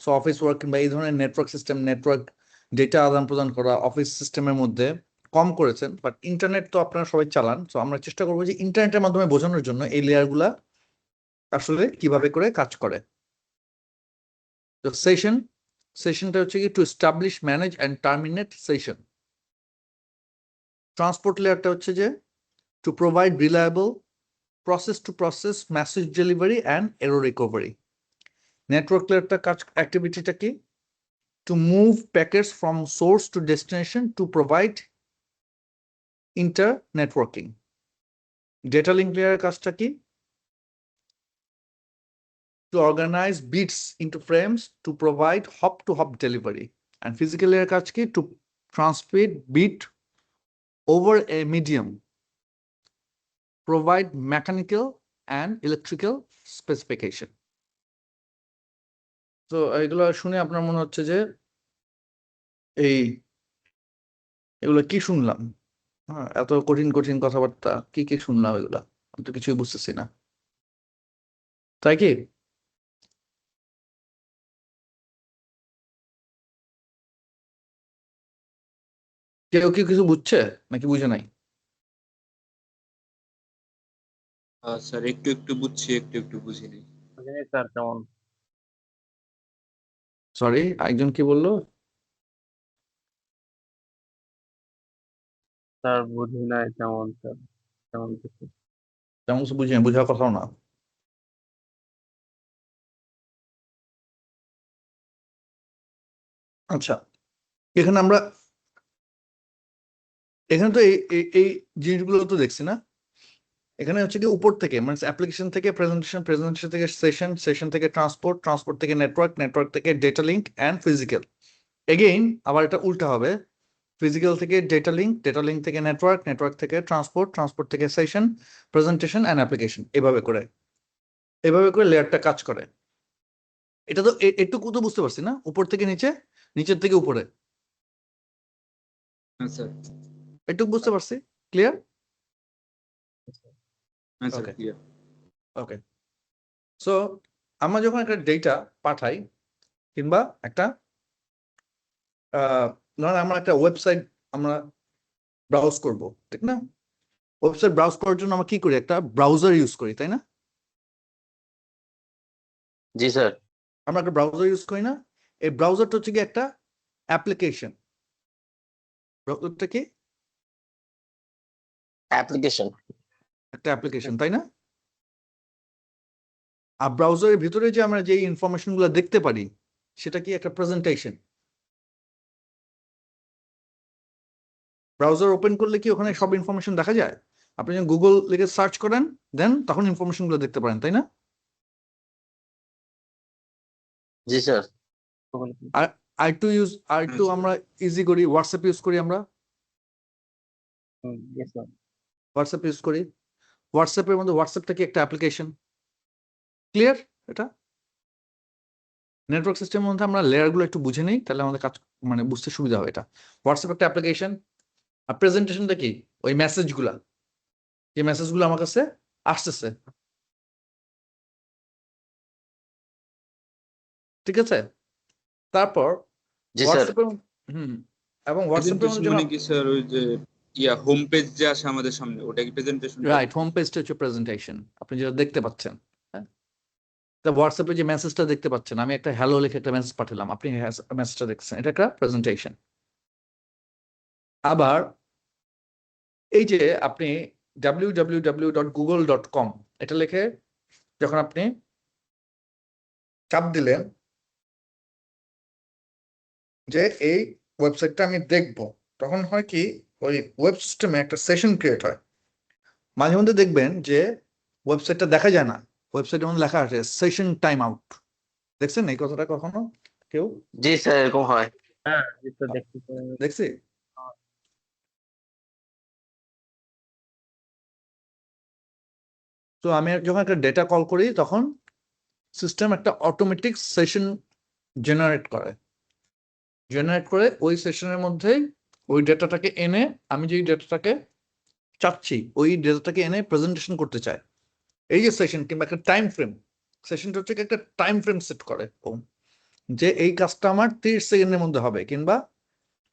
সো অফিস ওয়ার্ক কিংবা এই ধরনের নেটওয়ার্ক সিস্টেম, নেটওয়ার্ক ডেটা আদান প্রদান করা অফিস সিস্টেমের মধ্যে কম করেছেন, বাট ইন্টারনেট তো আপনারা সবাই চালান। সো আমরা চেষ্টা করবো যে ইন্টারনেটের মাধ্যমে বোঝানোর জন্য এই লেয়ারগুলা আসলে কিভাবে করে কাজ করে। তো সেশনটা হচ্ছে কি to establish, manage and terminate session. Transport লেয়ারটা হচ্ছে যে to provide reliable process to process message delivery and error recovery. Network লেয়ারটা কাজ অ্যাক্টিভিটিটা কি? To move packets from source to destination to provide internetworking. Data link লেয়ারের কাজটা কি? to organize bits into frames to provide hop-to-hop delivery. And physical layer কাজ কি? To transmit bit over a medium, provide mechanical and electrical specification. So এগুলো শুনে আপনার মনে হচ্ছে যে এগুলো কি শুনলাম? হ্যাঁ, এত কঠিন কঠিন কথাবার্তা কি শুনলাম, এগুলা আমি তো কিছুই বুঝতেছি না, তাই কি? কেউ কি কিছু বুঝছে নাকি বুঝে নাই? স্যার একটু একটু বুঝছি, একটু একটু বুঝিনি। স্যার কেমন? সরি, একজন কি বললো? স্যার বুঝি নাই কেমন স্যার, কেমন কিছু। তেমন কিছু বুঝি না, বুঝার কথাও না। আচ্ছা, এখানে তো এই জিনিসগুলো তো দেখছি না। এখানে হচ্ছে কি উপর থেকে, মানে অ্যাপ্লিকেশন থেকে প্রেজেন্টেশন থেকে সেশন থেকে ট্রান্সপোর্ট থেকে নেটওয়ার্ক থেকে data link and physical. Again আবার এটা উল্টা হবে, ফিজিক্যাল থেকে ডেটা লিঙ্ক থেকে নেটওয়ার্ক থেকে ট্রান্সপোর্ট থেকে সেশন, প্রেজেন্টেশন অ্যান্ড অ্যাপ্লিকেশন। এভাবে করে লেয়ারটা কাজ করে। এটা তো একটু তো বুঝতে পারছি না, উপর থেকে নিচে, নিচের থেকে উপরে, হ্যাঁ স্যার, একটু বুঝতে পারছি। ক্লিয়ার? হ্যাঁ স্যার Okay. ক্লিয়ার। ওকে, সো আমরা যখন একটা ডেটা পাঠাই কিংবা একটা ধরেন আমরা একটা ওয়েবসাইট আমরা ব্রাউজ করব, ঠিক না? ওয়েবসাইট ব্রাউজ করার জন্য আমরা কি করি? একটা ব্রাউজার ইউজ করি, তাই না? জি স্যার। আমরা একটা ব্রাউজার ইউজ করি না? এই ব্রাউজারটা হচ্ছে কি একটা অ্যাপ্লিকেশন। ব্রাউজারটা কি? অ্যাপ্লিকেশন। একটা অ্যাপ্লিকেশন, তাই না? আর ব্রাউজারের ভিতরে যে আমরা যে ইনফরমেশন গুলো দেখতে পারি সেটা কি একটা প্রেজেন্টেশন। ব্রাউজার ওপেন করলে কি ওখানে সব ইনফরমেশন দেখা যায়? আপনি যখন গুগল লিখে সার্চ করেন দেন তখন ইনফরমেশন গুলো দেখতে পারেন, তাই না? জি স্যার। আর একটু আমরা ইজি করি, হোয়াটসঅ্যাপ ইউজ করি আমরা। হোয়াটসঅ্যাপ ইউজ করি, হোয়াটসঅ্যাপের মধ্যে হোয়াটসঅ্যাপটা কি একটা অ্যাপ্লিকেশন। ক্লিয়ার? এটা নেটওয়ার্ক সিস্টেমের মধ্যে আমরা লেয়ারগুলো একটু বুঝে নিই, তাহলে আমাদের কাজ মানে বুঝতে সুবিধা হবে। এটা হোয়াটসঅ্যাপ একটা অ্যাপ্লিকেশন। আর প্রেজেন্টেশনটা কি? ওই মেসেজগুলা, যে মেসেজগুলো আমার কাছে আসতেছে, ঠিক আছে? তারপর জি স্যার। হোয়াটসঅ্যাপের এবং হোয়াটসঅ্যাপের মধ্যে প্রেজেন্টেশন মানে কি স্যার? ওই যে হোম পেজ যে আসে আমাদের সামনে ওটা কি প্রেজেন্টেশন? রাইট, হোম পেজটা হচ্ছে প্রেজেন্টেশন, আপনি যেটা দেখতে পাচ্ছেন। হ্যাঁ, তা হোয়াটসঅ্যাপে যে মেসেজটা দেখতে পাচ্ছেন, আমি একটা হ্যালো লিখে একটা মেসেজ পাঠালাম, আপনি মেসেজটা দেখছেন, এটা একটা প্রেজেন্টেশন। আবার এই যে আপনি www.google.com এটা লিখে যখন আপনি চাপ দিলেন যে এই ওয়েবসাইটটা আমি দেখব, তখন হয় কি ওই ওয়েব সিস্টেমে একটা সেশন ক্রিয়েট হয়। মাঝে মধ্যে দেখবেন যে ওয়েবসাইটটা দেখা যায় না, ওয়েবসাইটের মধ্যে লেখা আছে সেশন টাইম আউট। দেখছেন এই কথাটা কখনো কেউ? জি স্যার, এরকম হয়। হ্যাঁ এই তো দেখছি তো। দেখছি। তো আমি যখন একটা ডেটা কল করি তখন সিস্টেম একটা অটোমেটিক সেশন জেনারেট করে ওই সেশনের মধ্যে ওই ডেটাটাকে এনে, আমি যেই ডেটাটাকে চাচ্ছি ওই ডেটাটাকে এনে প্রেজেন্টেশন করতে চাই। এই যে সেশন কিংবা একটা টাইম ফ্রেম, সেশনটা হচ্ছে একটা টাইম ফ্রেম সেট করে যে এই কাজটা আমার 30 সেকেন্ডের মধ্যে হবে কিংবা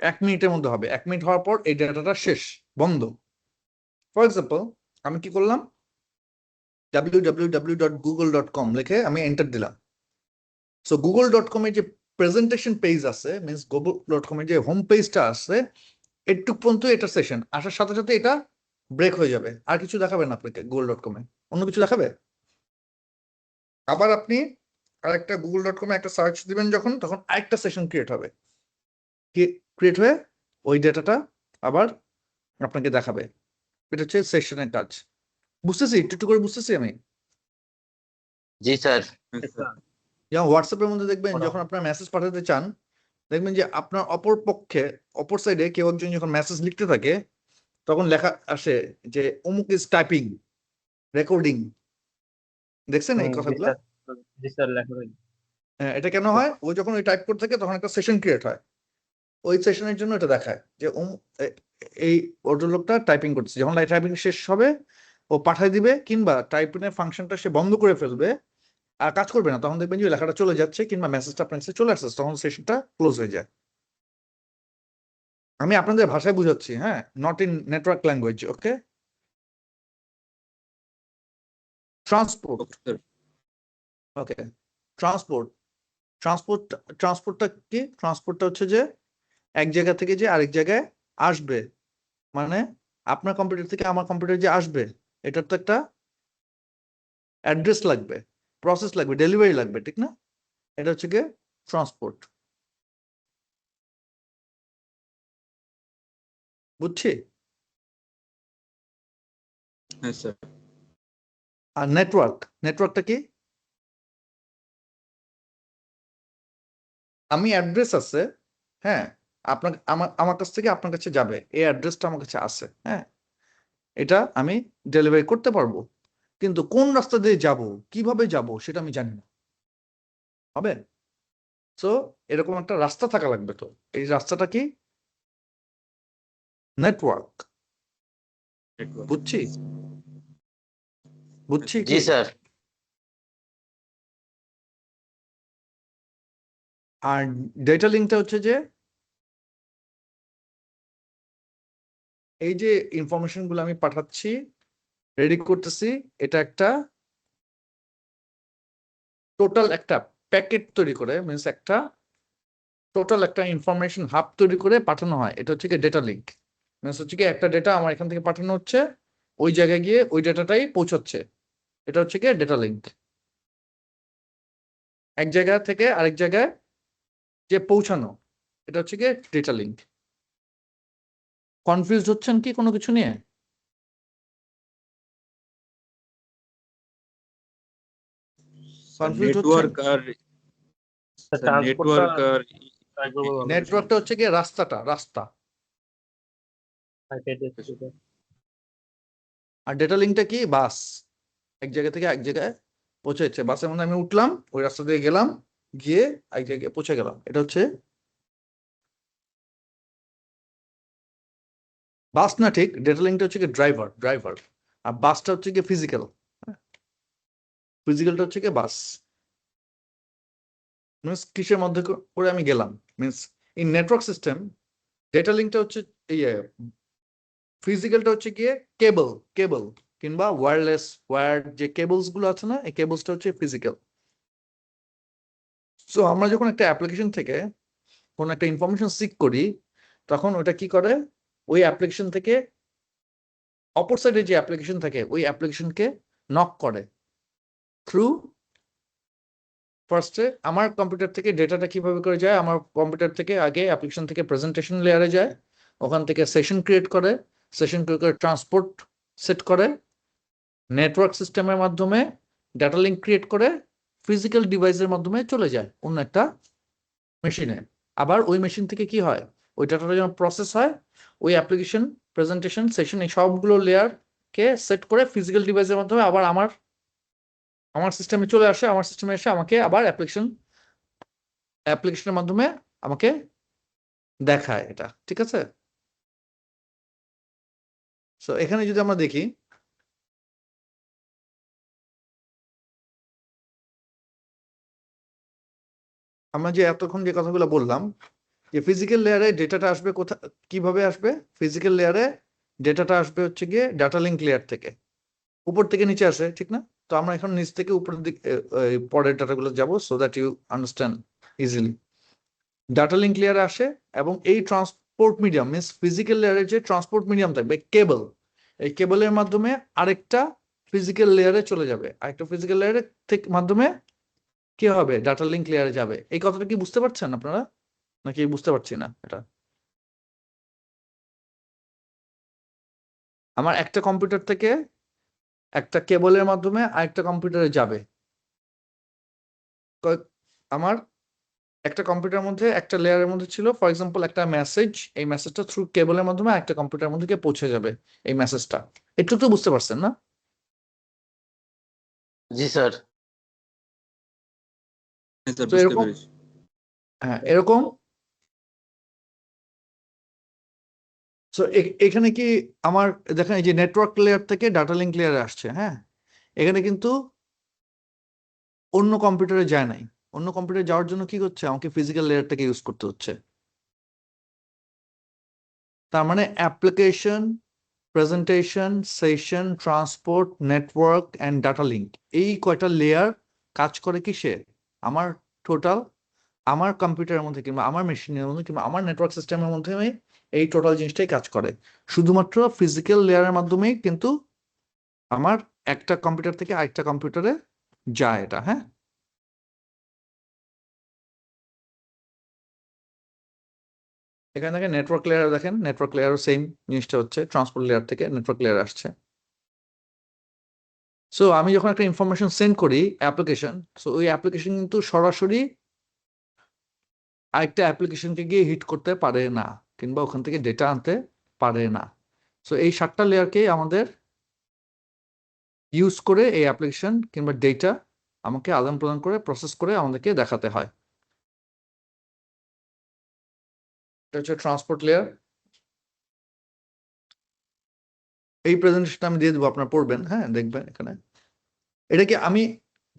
1 মিনিটের মধ্যে হবে, 1 মিনিট হওয়ার পর এই ডেটাটা শেষ, বন্ধ। ফর এক্সাম্পল আমি কি করলাম, www.google.com লিখে আমি এন্টার দিলাম। সো google.com এর যে প্রেজেন্টেশন পেজ আছে, মিনস google.com এর যে হোম পেজটা আছে, এটুক পর্যন্ত এটা সেশন আসার সাথে সাথে এটা ব্রেক হয়ে যাবে, আর কিছু দেখাবে না আপনাকে google.com এ, অন্য কিছু দেখাবে। আবার আপনি আরেকটা google.com এ একটা সার্চ দিবেন যখন, তখন আরেকটা সেশন ক্রিয়েট হবে, ক্রিয়েট হয়ে ওই ডেটাটা আবার আপনাকে দেখাবে। এটা হচ্ছে সেশনের কাজ। বুঝতেছি, একটু একটু করে বুঝতেছি আমি। জি স্যার। যেমন হোয়াটসঅ্যাপের মধ্যে দেখবেন যখন আপনার মেসেজ পাঠাতে চান, দেখবেন যে আপনার অপর সাইডে কেউ একজন যখন মেসেজ লিখতে থাকে তখন লেখা আসে যে অমুক ইজ টাইপিং রেকর্ডিং। দেখছেন এই কথাগুলো? জি স্যার লেখা রয়েছে। হ্যাঁ, এটা কেন হয়? ও যখন ওই টাইপ করতে থাকে তখন একটা সেশন ক্রিয়েট হয়, ওই সেশনের জন্য এটা দেখায় যে এই ভদ্রলোকটা টাইপিং করতেছে। যখন টাইপিং শেষ হবে ও পাঠিয়ে দিবে, কিংবা টাইপিংয়ের ফাংশনটা সে বন্ধ করে ফেলবে আর কাজ করবে না, তখন দেখবেন যে লেখাটা চলে যাচ্ছে কিংবা মেসেজটা আপনার কাছে চলে আসছে, তখন সেশনটা ক্লোজ হয়ে যায়। আমি আপনাদের ভাষায় বুঝাচ্ছি, হ্যাঁ, not in network language. Okay, transport. Okay, ট্রান্সপোর্টটা কি? ট্রান্সপোর্টটা হচ্ছে যে এক জায়গা থেকে যে আরেক জায়গায় আসবে, মানে আপনার কম্পিউটার থেকে আমার কম্পিউটার যে আসবে, এটার তো একটা অ্যাড্রেস লাগবে, প্রসেস লাগবে, ডেলিভারি লাগবে, ঠিক না? এটা হচ্ছে গিয়ে ট্রান্সপোর্ট। বুঝছি? হ্যাঁ স্যার। আর নেটওয়ার্কটা কি? আমি অ্যাড্রেস আছে, হ্যাঁ, আমার কাছ থেকে আপনার কাছে যাবে, এই অ্যাড্রেসটা আমার কাছে আছে, হ্যাঁ, এটা আমি ডেলিভারি করতে পারবো, কিন্তু কোন রাস্তা দিয়ে যাব, কিভাবে যাব, সেটা আমি জানি না। হবে? সো এরকম একটা রাস্তা থাকা লাগবে। তো এই রাস্তাটা কি? নেটওয়ার্ক। বুঝছি জি কি? স্যার। আর ডেটা লিঙ্কটা হচ্ছে যে এই যে ইনফরমেশন গুলো আমি পাঠাচ্ছি, রেডি করতেছি, এটা একটা টোটাল একটা প্যাকেট তৈরি করে, মিনস একটা টোটাল একটা ইনফরমেশন হাব তৈরি করে পাঠানো হয়। এটা হচ্ছে কি ডেটা লিঙ্ক, মিনস হচ্ছে কি একটা ডেটা আমার এখান থেকে পাঠানো হচ্ছে, ওই জায়গায় গিয়ে ওই ডেটাটাই পৌঁছাচ্ছে, এটা হচ্ছে কি ডেটা লিঙ্ক। এক জায়গা থেকে আরেক জায়গায় যে পৌঁছানো, এটা হচ্ছে কি ডেটা লিঙ্ক। কনফিউজড হচ্ছেন কি কোনো কিছু নিয়ে? কনফিউজড হচ্ছেন? নেটওয়ার্ক আর নেটওয়ার্কটা হচ্ছে কি রাস্তা, আর ডেটা লিঙ্কটা কি? বাস, এক জায়গা থেকে এক জায়গায় পৌঁছেছে, বাসের মধ্যে আমি উঠলাম, ওই রাস্তা দিয়ে গেলাম, গিয়ে এক জায়গায় পৌঁছে গেলাম, এটা হচ্ছে বাস না, ঠিক। ডেটা লিঙ্কটা হচ্ছে কি ড্রাইভার, আর বাসটা হচ্ছে কি ফিজিক্যালটা হচ্ছে কি বাস। মিনস কিসের মধ্যে করে আমি গেলাম, means in network system data লিঙ্কটা হচ্ছে ফিজিক্যালটা হচ্ছে গিয়ে কেবল কেবল কিংবা ওয়্যারলেস ওয়্যার যে কেবলস গুলো আছে না, এই কেবলসটা হচ্ছে ফিজিক্যাল। সো আমরা যখন একটা অ্যাপ্লিকেশন থেকে কোনো একটা ইনফরমেশন সিক করি, তখন ওটা কি করে, ওই অ্যাপ্লিকেশন থেকে অপর সাইডে যে অ্যাপ্লিকেশন থাকে ওই অ্যাপ্লিকেশনকে নক করে থ্রু ফার্স্টে আমার কম্পিউটার থেকে ডেটাটা কিভাবে করে যায়, আমার কম্পিউটার থেকে আগে অ্যাপ্লিকেশন থেকে প্রেজেন্টেশন লেয়ারে যায়, ওখান থেকে সেশন ক্রিয়েট করে, সেশন ক্রিয়েট করে ট্রান্সপোর্ট সেট করে, নেটওয়ার্ক সিস্টেমের মাধ্যমে ডাটা লিঙ্ক ক্রিয়েট করে ফিজিক্যাল ডিভাইসের মাধ্যমে চলে যায় অন্য একটা মেশিনে। আবার ওই মেশিন থেকে কি হয়, ওই ডাটাটা যখন প্রসেস হয়, ওই অ্যাপ্লিকেশন প্রেজেন্টেশন সেশন এই সবগুলো লেয়ারকে সেট করে ফিজিক্যাল ডিভাইসের মাধ্যমে আবার আমার সিস্টেমে চলে আসে, আমার সিস্টেমে এসে আমাকে আবার অ্যাপ্লিকেশনের মাধ্যমে আমাকে দেখায় এটা। ঠিক আছে? সো এখানে যদি আমরা দেখি, আমরা যে এতক্ষণ যে কথাগুলো বললাম, যে ফিজিক্যাল লেয়ারে ডেটাটা আসবে কিভাবে আসবে, ফিজিক্যাল লেয়ারে ডেটাটা আসবে হচ্ছে গিয়ে ডাটা লিঙ্ক লেয়ার থেকে, উপর থেকে নিচে আসে, ঠিক না? তো আমরা এখন নিচ থেকে উপরের দিকে পরের ডাটাগুলো যাব, so that you understand easily. Data link লেয়ারে আসে এবং এই ট্রান্সপোর্ট মিডিয়াম মিনস ফিজিক্যাল লেয়ারের যে ট্রান্সপোর্ট মিডিয়াম থাকবে কেবল, এই কেবলের মাধ্যমে আরেকটা ফিজিক্যাল লেয়ারে চলে যাবে, আরেকটা ফিজিক্যাল লেয়ারের থেকে মাধ্যমে কি হবে, ডাটা লিঙ্ক লেয়ারে যাবে। এই কথাটা কি বুঝতে পারছেন আপনারা, নাকি বুঝতে পারছি না? এটা আমার একটা কম্পিউটার থেকে একটা কেবলের মাধ্যমে আরেকটা কম্পিউটারে যাবে। আমার একটা কম্পিউটারের মধ্যে একটা লেয়ারের মধ্যে ছিল ফর এক্সাম্পল একটা মেসেজ, এই মেসেজটা থ্রু কেবলের মাধ্যমে একটা কম্পিউটারের মধ্যে গিয়ে পৌঁছে যাবে এই মেসেজটা। একটু তো বুঝতে পারছেন না? জি স্যার। হ্যাঁ স্যার, তো বুঝতে এরকম, পেরেছি। হ্যাঁ এরকম। সো এখানে কি আমার দেখেন, এই যে নেটওয়ার্ক লেয়ার থেকে ডাটা লিঙ্ক লেয়ারে আসছে, হ্যাঁ, এখানে কিন্তু অন্য কম্পিউটারে যায় নাই। অন্য কম্পিউটারে যাওয়ার জন্য কি করছে, আমাকে ফিজিক্যাল লেয়ারটাকে ইউজ করতে হচ্ছে। তার মানে application, presentation, session, transport, network and data link, এই কয়টা লেয়ার কাজ করে কিসে, আমার টোটাল আমার কম্পিউটারের মধ্যে কিংবা আমার মেশিনের মধ্যে কিংবা আমার নেটওয়ার্ক সিস্টেমের মধ্যে এই টোটাল জিনিসটাই কাজ করে। শুধুমাত্র ফিজিক্যাল লেয়ারের মাধ্যমেই কিন্তু আমার একটা কম্পিউটার থেকে আরেকটা কম্পিউটারে যায় এটা। হ্যাঁ, এখানে দেখেন নেটওয়ার্ক লেয়ার, দেখেন নেটওয়ার্ক লেয়ারও সেম জিনিসটা হচ্ছে, ট্রান্সপোর্ট লেয়ার থেকে নেটওয়ার্ক লেয়ার আসছে। সো আমি যখন একটা ইনফরমেশন সেন্ড করি অ্যাপ্লিকেশন, সো ওই অ্যাপ্লিকেশন কিন্তু সরাসরি আরেকটা অ্যাপ্লিকেশনকে গিয়ে হিট করতে পারে না কিংবা ওখান থেকে ডেটা আনতে পারে না। সো এই 7টা লেয়ারকে আমাদের ইউজ করে এই অ্যাপ্লিকেশন কিংবা ডেটা আমাকে আদান প্রদান করে প্রসেস করে আমাদেরকে দেখাতে হয়। এটা হচ্ছে ট্রান্সপোর্ট লেয়ার। এই প্রেজেন্টেশনটা আমি দিয়ে দেবো, আপনারা পড়বেন, হ্যাঁ দেখবেন। এখানে এটা কি আমি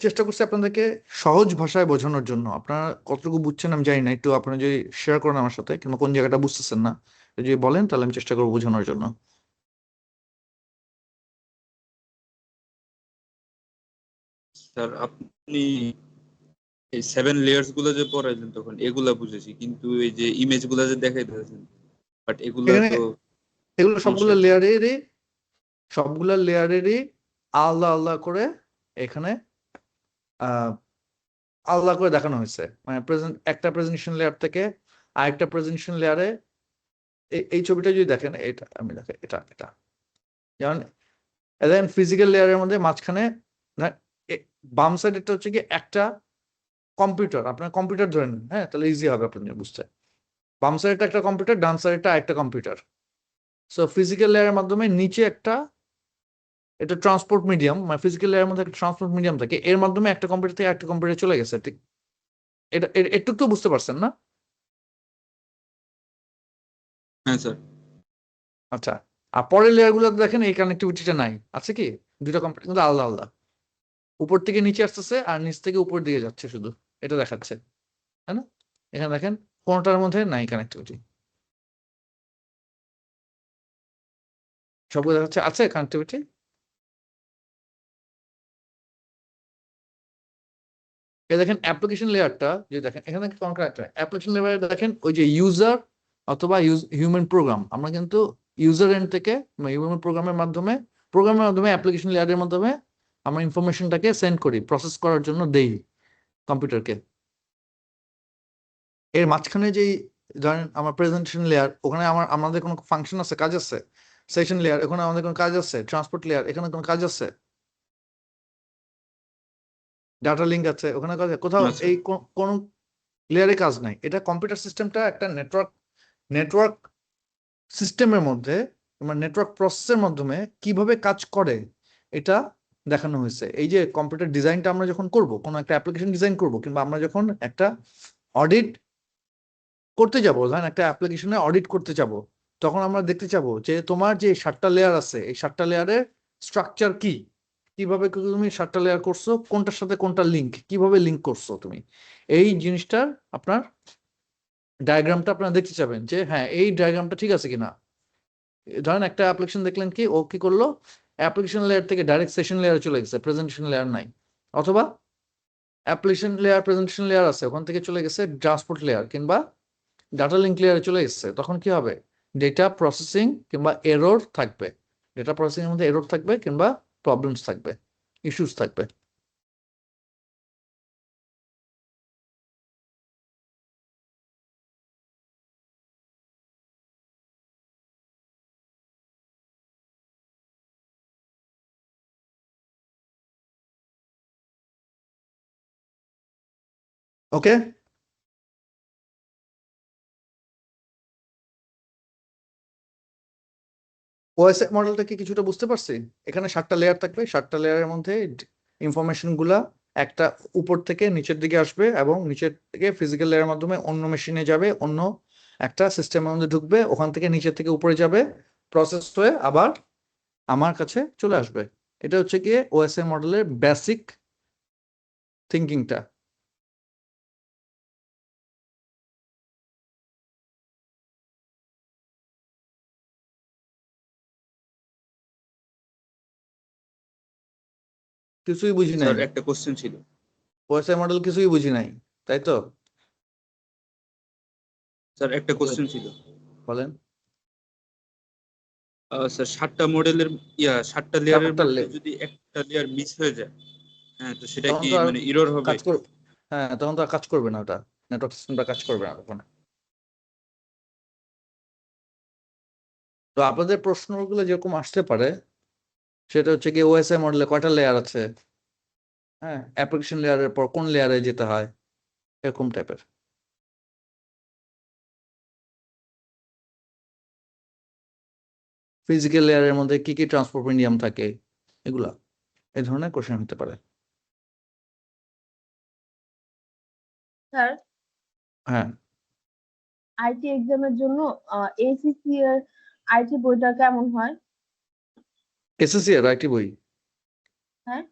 চেষ্টা করছি আপনাদেরকে সহজ ভাষায় বোঝানোর জন্য। আপনারা কতটুকু বুঝছেন আমি জানি না, একটু আপনারা যদি শেয়ার করেন আমার সাথে, কিংবা কোন জায়গাটা বুঝতেছেন না যদি বলেন, তাহলে আমি চেষ্টা করবো বোঝানোর জন্য। স্যার আপনি এই 7 লেয়ার্স গুলো যে পড়াইলেন তখন এগুলা বুঝেছি, কিন্তু এই যে ইমেজ গুলা যে দেখাইতেছেন, বাট এগুলা এখানে তো এগুলো সমস্যা। সবগুলা লেয়ারেরই আলাদা আলাদা করে এখানে আলাদা করে দেখানো হয়েছে। মানে একটা প্রেজেন্টেশন লেয়ার থেকে আরেকটা প্রেজেন্টেশন লেয়ারে, এই ছবিটা যদি দেখেন, এটা আমি দেখেন, এটা যেমন দেখেন ফিজিক্যাল লেয়ারের মধ্যে মাঝখানে বাম সাইডেরটা হচ্ছে কি একটা কম্পিউটার, আপনার কম্পিউটার ধরে নেন, হ্যাঁ, তাহলে ইজি হবে আপনার বুঝতে। বাম সাইডটা একটা কম্পিউটার, ডান সাইডটা একটা কম্পিউটার। সো ফিজিক্যাল লেয়ারের মাধ্যমে নিচে এটা ট্রান্সপোর্ট মিডিয়াম, মানে ফিজিক্যাল লেয়ারের মধ্যে একটা ট্রান্সপোর্ট মিডিয়াম থাকে, এর মাধ্যমে একটা কম্পিউটার থেকে একটা কম্পিউটারে চলে গেছে। ঠিক, এটা একটু তো বুঝতে পারছেন না? হ্যাঁ স্যার। আচ্ছা, আর পরের লেয়ার গুলো দেখেন এই কানেক্টিভিটিটা নাই, আছে কি, দুইটা কম্পিউটার কিন্তু আলাদা আলাদা, উপর থেকে নিচে আসতেছে আর নিচ থেকে উপর দিকে যাচ্ছে, শুধু এটা দেখাচ্ছে, তাই না? এখানে দেখেন কোনটার মধ্যে নাই কানেক্টিভিটি। সবগুলো দেখা যাচ্ছে, আছে কানেক্টিভিটি? এই দেখেন অ্যাপ্লিকেশন লেয়ারটা, যে দেখেন এখানে অ্যাপ্লিকেশন লেয়ারে দেখেন ওই যে ইউজার অথবা হিউম্যান প্রোগ্রাম, আমরা কিন্তু ইউজার এন্ড থেকে হিউম্যান প্রোগ্রামের মাধ্যমে অ্যাপ্লিকেশন লেয়ারের মাধ্যমে আমরা ইনফরমেশনটাকে সেন্ড করি, প্রসেস করার জন্য দেই কম্পিউটারকে। এর মাঝখানে যেই ধরেন আমার প্রেজেন্টেশন লেয়ার, ওখানে আমাদের কোনো ফাংশন আছে, কাজ আছে। সেশন লেয়ার, ওখানে আমাদের কোনো কাজ আছে। ট্রান্সপোর্ট লেয়ার, এখানে কোনো কাজ আছে। ডাটা লিঙ্ক আছে, ওখানে কাজ আছে। কোথাও আচ্ছা। এই কোন লেয়ারে কাজ নাই। এটা কম্পিউটার সিস্টেমটা একটা নেটওয়ার্ক সিস্টেমের মধ্যে, মানে নেটওয়ার্ক প্রসেসের মাধ্যমে কিভাবে কাজ করে এটা দেখানো হয়েছে। এই যে কম্পিউটার ডিজাইনটা আমরা যখন করব, কোনো একটা অ্যাপ্লিকেশন ডিজাইন করব, কিংবা আমরা যখন একটা অডিট করতে যাব, ধরেন একটা অ্যাপ্লিকেশনে অডিট করতে যাব, তখন আমরা দেখতে চাবো যে তোমার যে 7টা লেয়ার আছে, এই 7টা লেয়ারের স্ট্রাকচার কি, কিভাবে তুমি 7টা লেয়ার করছো, কোনটার সাথে কোনটা লিঙ্ক, কিভাবে লিঙ্ক করছো তুমি, এই জিনিসটার আপনার ডায়াগ্রামটা আপনারা দেখতে চাবেন যে হ্যাঁ এই ডায়াগ্রামটা ঠিক আছে কিনা। ধরেন একটা অ্যাপ্লিকেশন দেখলেন কি, ও কি করলো, অ্যাপ্লিকেশন লেয়ার থেকে ডাইরেক্ট সেশন লেয়ারে চলে গেছে, প্রেজেন্টেশন লেয়ার নাই। অথবা অ্যাপ্লিকেশন লেয়ার, প্রেজেন্টেশন লেয়ার আছে, ওখান থেকে চলে গেছে ট্রান্সপোর্ট লেয়ার কিংবা ডাটা লিঙ্ক লেয়ারে চলে এসেছে। তখন কি হবে, ডেটা প্রসেসিং কিংবা এরর থাকবে, ডেটা প্রসেসিং এর মধ্যে এরর থাকবে কিংবা প্রবলেমস থাকবে, ইস্যুস থাকবে। ওকে, ওএসএ মডেলটা কি কিছুটা বুঝতে পারছি? এখানে 7টা লেয়ার থাকবে, 7টা লেয়ারের মধ্যে ইনফরমেশন গুলা একটা উপর থেকে নিচের দিকে আসবে এবং নিচের থেকে ফিজিক্যাল লেয়ারের মাধ্যমে অন্য মেশিনে যাবে, অন্য একটা সিস্টেমের মধ্যে ঢুকবে, ওখান থেকে নিচের থেকে উপরে যাবে, প্রসেস হয়ে আবার আমার কাছে চলে আসবে। এটা হচ্ছে গিয়ে ওএসএ মডেলের বেসিক থিঙ্কিংটা। কিছুই বুঝি নাই, স্যার একটা কোশ্চেন ছিল। ওএসআই মডেল কিছুই বুঝি নাই, তাই তো? স্যার একটা কোশ্চেন ছিল। বলেন। স্যার 7টা মডেলের 7টা লেয়ারের 7টা মধ্যে যদি একটা লেয়ার মিস হয়ে যায়, হ্যাঁ, তো সেটা তখন কি তো আর মানে এরর হবে? কাজ করবে, হ্যাঁ তখন তো আর কাজ করবে না, ওটা নেটওয়ার্ক সিস্টেমটা কাজ করবে না তখন। তো আপনাদের প্রশ্নগুলো যেরকম আসতে পারে সেটা হচ্ছে কি, ওএসআই মডেলে কয়টা লেয়ার আছে, হ্যাঁ, অ্যাপ্লিকেশন লেয়ারের পর কোন লেয়ারে যেতে হয়, এরকম টাইপের। ফিজিক্যাল লেয়ারের মধ্যে কি কি ট্রান্সপোর্ট মিডিয়াম থাকে, এগুলা এই ধরনের কোশ্চেন হতে পারে। স্যার, হ্যাঁ, আইটি এক্সামের জন্য এসিসি এর আইটি বইটা কেমন হয়? এসএসসি এর আইটি বই? হ্যাঁ,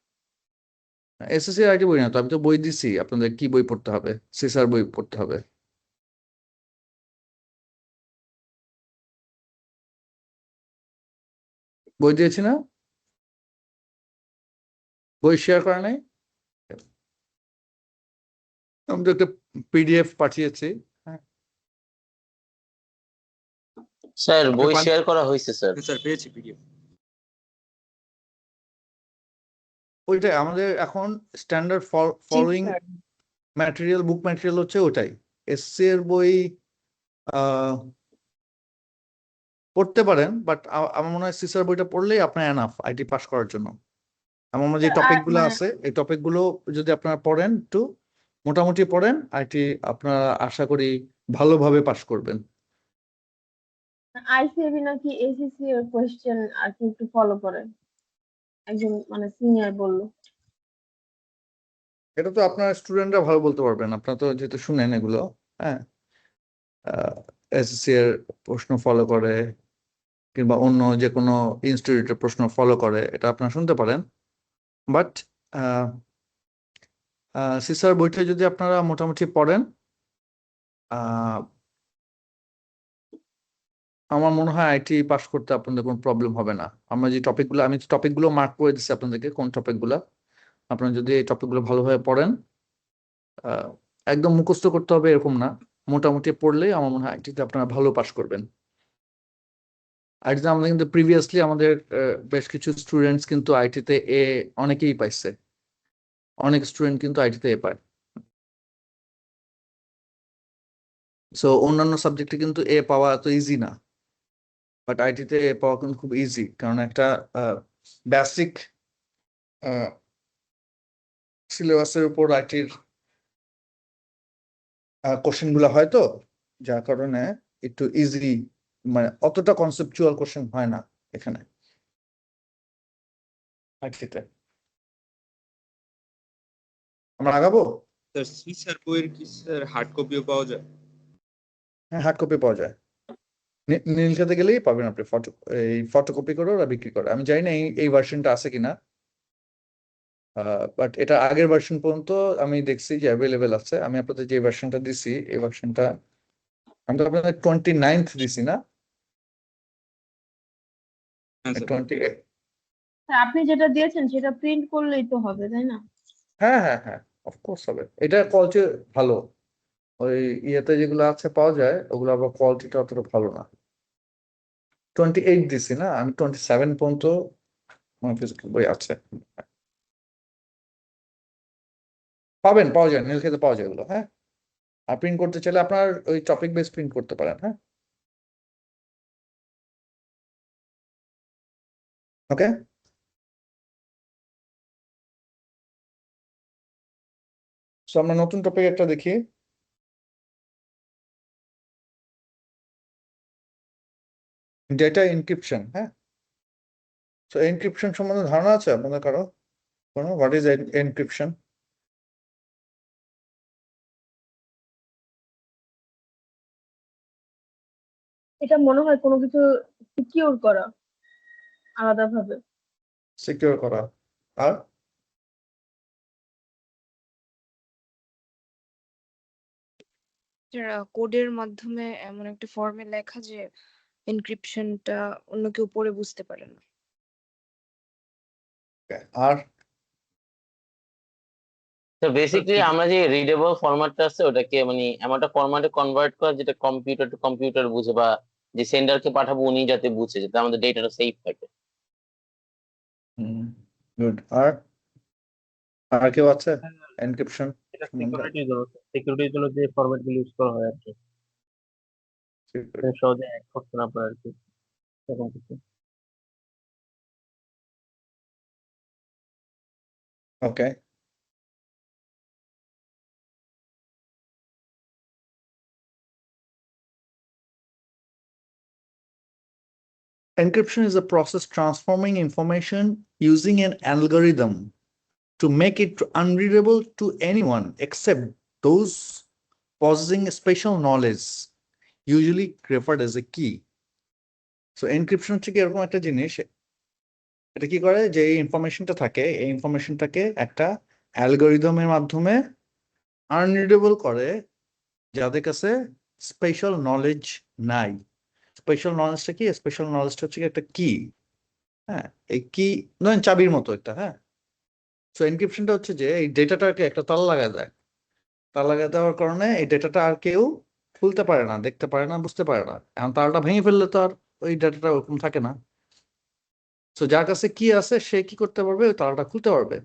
এসএসসি এর আইটি বই না তো, আমি তো বই দিছি আপনাদের, কি বই পড়তে হবে, সিসার বই পড়তে হবে। বই দিয়েছি না? বই শেয়ার করা নাই? আমি তো একটা পিডিএফ পাঠিয়েছি। হ্যাঁ, স্যার আপনি বই শেয়ার করা হয়েছে স্যার। স্যার পেয়েছি পিডিএফ। ওইটাই আমাদের এখন স্ট্যান্ডার্ড জি ফলোইং স্যার। ম্যাটেরিয়াল, বুক ম্যাটেরিয়াল হচ্ছে ওটাই। এসসি এর বই পড়তে পারেন, বাট আমার মনে হয় সিসার বইটা পড়লেই আপনার এনাফ আইটি পাস করার জন্য। আমার মনে হয় যে আর টপিক গুলো মানে আছে, এই টপিক গুলো যদি আপনারা পড়েন, একটু মোটামুটি পড়েন, আইটি আপনারা আশা করি ভালোভাবে পাস করবেন। আইসিএবি নাকি এসিসি এর কোশ্চেন আর কি একটু ফলো করে, একজন মানে সিনিয়র বললো। এটা তো আপনার স্টুডেন্টরা ভালো বলতে পারবেন, আপনারা তো যেহেতু শুনেন এগুলো। হ্যাঁ, এসএসসি এর প্রশ্ন ফলো করে কিংবা অন্য যে কোনো ইনস্টিটিউটের প্রশ্ন ফলো করে, এটা আপনারা শুনতে পারেন। বাট সিসার বইটা যদি আপনারা মোটামুটি পড়েন, আমার মনে হয় আইটি পাস করতে আপনাদের কোনো প্রবলেম হবে না। আমি টপিকগুলো মার্ক করে দিচ্ছি আপনাদেরকে, কোন টপিকগুলো আপনারা যদি এই টপিকগুলো ভালোভাবে পড়েন, আহ, একদম মুখস্থ করতে হবে এরকম না, মোটামুটি পড়লেই আমার মনে হয় আইটিতে আপনারা ভালো পাস করবেন। আইটিতে আমাদের কিন্তু প্রিভিয়াসলি আমাদের বেশ কিছু স্টুডেন্টস কিন্তু আইটিতে অনেকেই পাইছে, অনেক স্টুডেন্ট কিন্তু আইটিতে পায়। সো অন্যান্য সাবজেক্টে কিন্তু পাওয়া এত ইজি না, বাট আইটিতে পাওয়া কিন্তু খুব ইজি, কারণ একটা বেসিক সিলেবাসের উপর আইটির কোশ্চেন গুলো হয়, তো যার কারণে একটু ইজি, মানে অতটা কনসেপচুয়াল কোশ্চেন হয় না এখানে আইটিতে। আমরা আগাবো। স্যার স্যার বইয়ের কি স্যার হার্ড কপিও পাওয়া যায়? হ্যাঁ, হার্ড কপি পাওয়া যায়, নীলখাতে গেলেই পাবেন আপনি, ফটোকপি করে ওরা বিক্রি করে। আমি জানি না এই ভার্সনটা আছে কিনা, বাট এটা আগের ভার্সন পর্যন্ত আমি দেখছি যে অ্যাভেলেবেল আছে। আমি আপনাদের যে ভার্সনটা দিছি, এই ভার্সনটা আমি তো আপনাদের 29th দিছি না, হ্যাঁ স্যার। 28। আপনি যেটা দিয়েছেন সেটা প্রিন্ট করলেই তো হবে, তাই না? হ্যাঁ হ্যাঁ হ্যাঁ, অফকোর্স হবে। এটা কোয়ালিটি ভালো, ওই ইয়েতে যেগুলো আছে পাওয়া যায় ওগুলো আবার কোয়ালিটিটা অতটা ভালো না। 28 দিছি না, আমি 27 পর্যন্ত আমার physical বই আছে, পাবেন, পাওয়া যায়, নীলক্ষেতে পাওয়া যায় এগুলো। হ্যাঁ, আর প্রিন্ট করতে চাইলে আপনার ওই টপিক বেস প্রিন্ট করতে পারেন। হ্যাঁ, ওকে। সো আমরা নতুন টপিক একটা দেখি, ডেটা এনক্রিপশন। হ্যাঁ, তো এনক্রিপশন সম্বন্ধে ধারণা আছে আপনাদের কারো? What is encryption? এটা মনে হয় কোনো কিছু সিকিউর করা আলাদাভাবে। সিকিউর করা। আর কোডের মাধ্যমে এমন একটা ফর্মে লেখা যে এনক্রিপশনটা অন্য কেউ পড়ে বুঝতে পারে না। আর তো বেসিক্যালি আমরা যে রিডেবল ফরম্যাটটা আছে ওটাকে মানে এমন একটা ফরম্যাটে কনভার্ট করা যেটা কম্পিউটার টু কম্পিউটার বুঝে, বা যে সেন্ডারকে পাঠাবো উনি যাতে বুঝে, যাতে আমাদের ডেটাটা সেফ থাকে। গুড। আর কেউ আছে এনক্রিপশন এটা সম্বন্ধে? সিকিউরিটির জন্য যে ফরম্যাট গুলো ইউজ করা হয় আর কি, সহজে হ্যাক করতে না পারে আর কি, এরকম কিছু। ওকে। Encryption is a process transforming information using an algorithm to make it unreadable to anyone except those possessing special knowledge, usually referred as a key. So encryption হচ্ছে কি এরকম একটা জিনিস, এটা কি করে যে এই ইনফরমেশনটা থাকে, এই ইনফরমেশনটাকে একটা অ্যালগোরিদমের মাধ্যমে আনরিডেবল করে যাদের কাছে স্পেশাল নলেজ নাই। স্পেশাল নলেজটা কি? স্পেশাল নলেজটা হচ্ছে একটা কি, হ্যাঁ, এই কি ধরেন চাবির মতো একটা। হ্যাঁ, সো এনক্রিপশনটা হচ্ছে যে এই ডেটাটাকে একটা তালা লাগায় দেয়, তালা লাগায় দেওয়ার কারণে এই ডেটাটা আর কেউ খুলতে পারে না, দেখতে পারে না, বুঝতে পারে না। এখন তালাটা ভেঙে ফেললে তো আর ওই ডেটাটা ওরকম থাকে না। সো যার কাছে কি আছে সে কি করতে পারবে? ওই তালাটা খুলতে পারবে।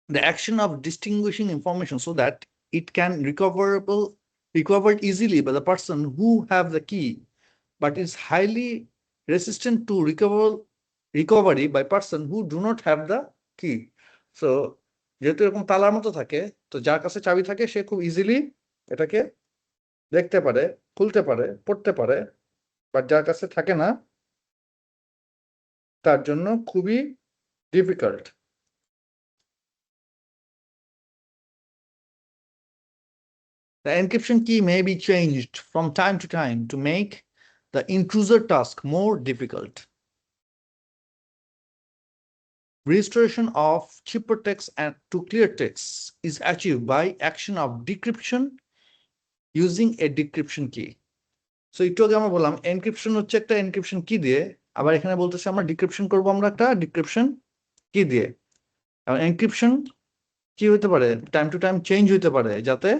The action of distinguishing information so that it can recovered easily by the person who have the key, but is highly resistant to recovery by person who do not have the key. So যেহেতু এরকম তালার মতো থাকে, তো যার কাছে চাবি থাকে সে খুব ইজিলি এটাকে দেখতে পারে, খুলতে পারে, পড়তে পারে, বাট যার কাছে থাকে না তার জন্য খুবই difficult. The encryption key may be changed from time to time to make the intruder task more difficult. Restoration of cheaper text and to clear text is achieved by action of decryption using a decryption key. So একটু আগে আমরা বললাম encryption হচ্ছে একটা encryption কি দিয়ে, আবার এখানে বলতেছে আমরা ডিক্রিপশন করবো আমরা একটা ডিক্রিপশন কি দিয়ে। এনক্রিপশন কি হতে পারে, টাইম টু টাইম চেঞ্জ হতে পারে, যাতে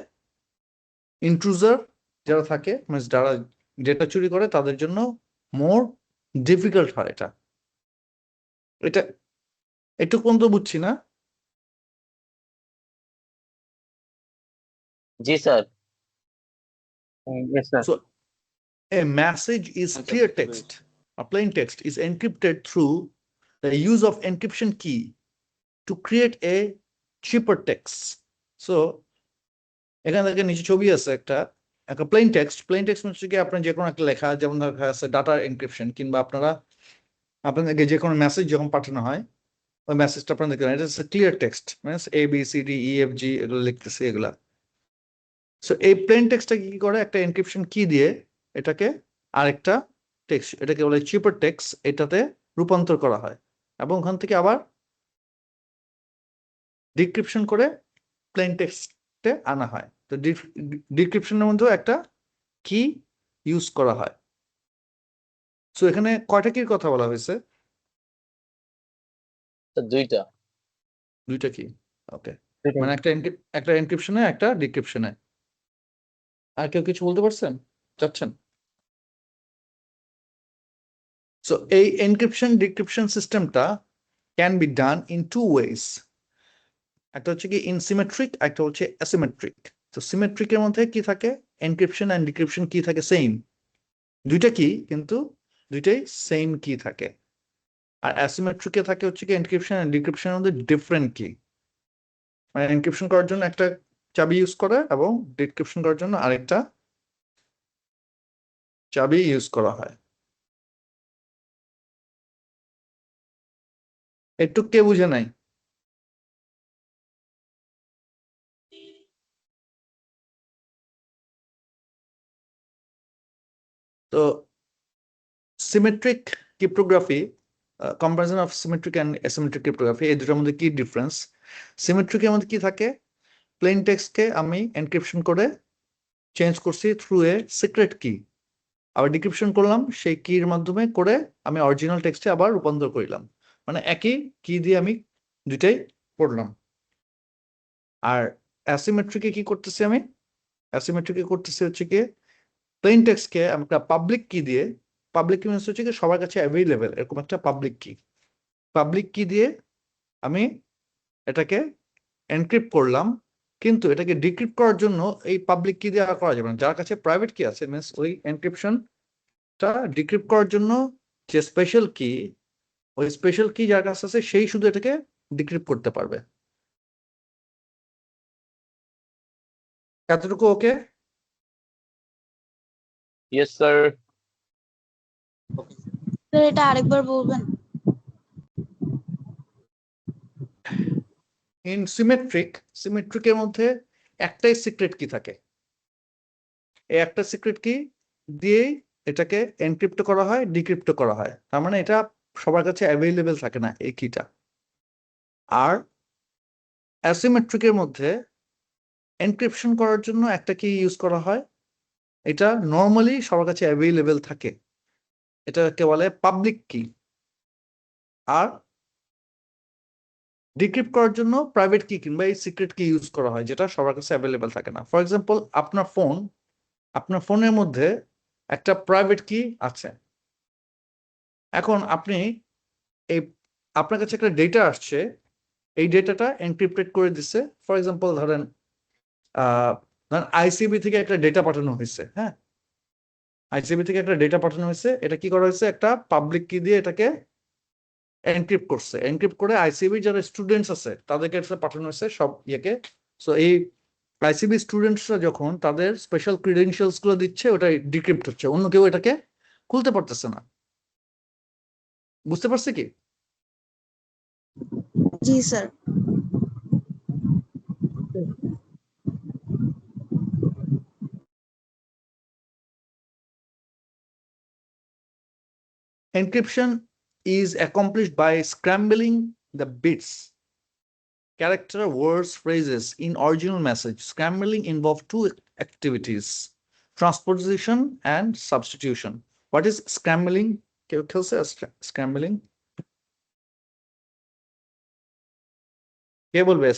ইন্ট্রুজার যারা থাকে মানে যারা ডেটা চুরি করে তাদের জন্য মোর ডিফিকাল্ট হয়। এটা এটা একটু পর্যন্ত বুঝছি না। জি sir. Yes sir. So a message is আচ্ছা, clear বুঝতে text, a plain text is encrypted through the use of encryption key to create a cheaper text. So এখানে দেখেন নিচে ছবি আছে একটা একটা প্লেন টেক্সট হচ্ছে কি আপনার যে কোনো একটা লেখা, যেমন দেখা আছে ডাটা এনক্রিপশন, কিংবা আপনাদেরকে যে কোনো মেসেজ যখন পাঠানো হয় ওই মেসেজটা আপনারা দেখবেন এটা হচ্ছে ক্লিয়ার টেক্সট, মিনস ABCDEFG এগুলো লিখতেছে এগুলা। সো এই প্লেন টেক্সটটা কি করে, একটা এনক্রিপশন কি দিয়ে এটাকে আরেকটা টেক্সট, এটাকে বলে চিপার টেক্সট, এটাতে রূপান্তর করা হয় এবং ওখান থেকে আবার ডিক্রিপশন করে প্লেন টেক্সটে আনা হয়। তো ডিক্রিপশনের মধ্যেও একটা কি ইউজ করা হয়। সো এখানে কয়টা কির কথা বলা হয়েছে? দুইটা। দুইটা কি, ওকে। মানে একটা এনক্রিপশনে একটা ডিক্রিপশনে। আর কেউ কিছু বলতে পারছেন, চাচ্ছেন? সো এই এনক্রিপশন ডিক্রিপশন সিস্টেমটা can be done in two ways. একটা হচ্ছে কি ইনসিমেট্রিক, একটা হচ্ছে অ্যাসিমেট্রিক। তো সিমেট্রিকের মধ্যে কি থাকে, এনক্রিপশন এন্ড ডিক্রিপশন কি থাকে সেম, দুইটা কি কিন্তু দুইটাই সেম কি থাকে। আর অ্যাসিমেট্রিকে থাকে হচ্ছে কি এনক্রিপশন এন্ড ডিক্রিপশনের মধ্যে ডিফারেন্ট কি, মানে এনক্রিপশন করার জন্য একটা চাবি ইউজ করে এবং ডিক্রিপশন করার জন্য আরেকটা চাবি ইউজ করা হয়। একটু কে বুঝে নাই? তো symmetric cryptography, comparison of symmetric and asymmetric cryptography, এই দুটোর মধ্যে কি ডিফারেন্স? সিমেট্রিকের মধ্যে কি থাকে, প্লেন টেক্সটকে আমি এনক্রিপশন করে চেঞ্জ করছি থ্রু এ সিক্রেট কি, আবার ডিক্রিপশন করলাম সেই কির মাধ্যমে করে আমি অরিজিনাল টেক্সটে আবার রূপান্তর করলাম, মানে একই কি দিয়ে আমি দুইটাই পড়লাম। আর অ্যাসিমেট্রিকে কি করতেছি আমি, অ্যাসিমেট্রিকে করতেছি হচ্ছে কি প্লেন টেক্সটকে আমরা পাবলিক কি দিয়ে, পাবলিক কি মিনস হচ্ছে কি সবার কাছে অ্যাভেলেবেল এরকম একটা পাবলিক কি দিয়ে আমি এটাকে এনক্রিপ্ট করলাম, কিন্তু এটাকে ডিক্রিপ্ট করার জন্য এই পাবলিক কি দিয়ে আর করা যাবে না। যার কাছে প্রাইভেট কি আছে মিনস ওই এনক্রিপশনটা ডিক্রিপ্ট করার জন্য যে স্পেশাল কি, ওই স্পেশাল কি যার কাছে আছে সেই শুধু এটাকে ডিক্রিপ্ট করতে পারবে। এতটুকু ওকে? Yes sir. এটা আরেকবার বলবেন? ইন সিমেট্রিকের মধ্যে একটাই সিক্রেট কি থাকে, এই একটা সিক্রেট কি দিয়েই এটাকে এনক্রিপ্ট করা হয় ডিক্রিপ্ট করা হয়, তার মানে এটা সবার কাছে অ্যাভেলেবেল থাকে না এই কিটা। আর অ্যাসিমেট্রিকের মধ্যে এনক্রিপশন করার জন্য একটা কি ইউজ করা হয়, এটা নর্মালি সবার কাছে অ্যাভেলেবেল থাকে, এটাকে বলে পাবলিক কি। আর ডিক্রিপ্ট করার জন্য প্রাইভেট কি কিংবা এই সিক্রেট কি ইউজ করা হয়, যেটা সবার কাছে অ্যাভেলেবেল থাকে না। ফর এক্সাম্পল আপনার ফোনের মধ্যে একটা প্রাইভেট কি আছে, এখন আপনি এই আপনার কাছে একটা ডেটা আসছে, এই ডেটাটা এনক্রিপ্টেড করে দিচ্ছে। ফর এক্সাম্পল ধরেন আইসিবি থেকে একটা ডেটা পাঠানো হয়েছে, হ্যাঁ আইসিবি থেকে একটা ডেটা পাঠানো হয়েছে, এটা কি করা হয়েছে, একটা পাবলিক কি দিয়ে এটাকে এনক্রিপ্ট করছে, এনক্রিপ্ট করে আইসিবি যারা স্টুডেন্টস আছে তাদেরকে পাঠানো হয়েছে সব ইয়েকে। সো এই আইসিবি স্টুডেন্টসরা যখন তাদের স্পেশাল ক্রিডেন্সিয়ালস গুলো দিচ্ছে, ওটা ডিক্রিপ্ট হচ্ছে, অন্য কেউ এটাকে খুলতে পারতেছে না। বুঝতে পারছে কি? জি sir. Encryption is accomplished by scrambling the bits, character, words, phrases in original message. Scrambling involves two activities. transposition and substitution. What is scrambling? কেউ খেলছে scrambling? কে বলবে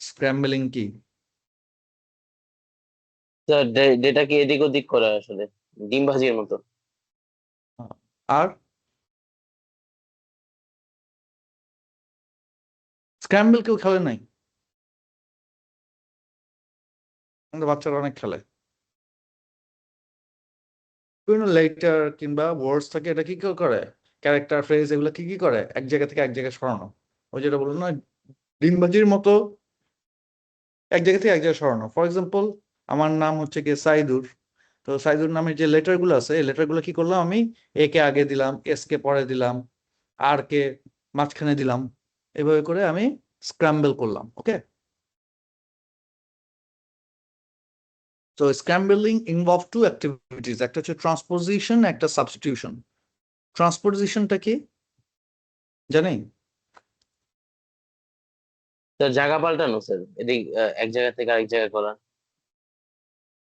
scrambling কি? স্যার ডেটাকে এদিক ওদিক করা আসলে ডিম ভাজির মতো। আর স্ক্র্যাম্বল কেউ খেলে নাই? আমাদের বাচ্চারা অনেক খেলে। বিভিন্ন লেটার কিংবা ওয়ার্ডস থাকে, এটা কি কেউ করে? ক্যারেক্টার, ফ্রেজ, এগুলো কি কি করে? এক জায়গা থেকে এক জায়গায় সরানো। ওই যেটা বললো না, ডিমবাজির মতো এক জায়গা থেকে এক জায়গায় সরানো। ফর এক্সাম্পল, আমার নাম হচ্ছে গিয়ে সাইদুর। তো সাইদুর নামের যে লেটার গুলো আছে, এই লেটার গুলো কি করলাম, আমি এ কে আগে দিলাম, এস কে পরে দিলাম, আর কে মাঝখানে দিলাম, এভাবে করে আমি স্ক্র্যাম্বল করলাম। ওকে, so scrambling involve two activities, একটা হচ্ছে ট্রান্সপোজিশন, একটা সাবস্টিটিউশন। ট্রান্সপোজিশনটা কি জানেন? স্যার জায়গা পাল্টানো স্যার, এদিক এক জায়গা থেকে আরেক জায়গায় করা।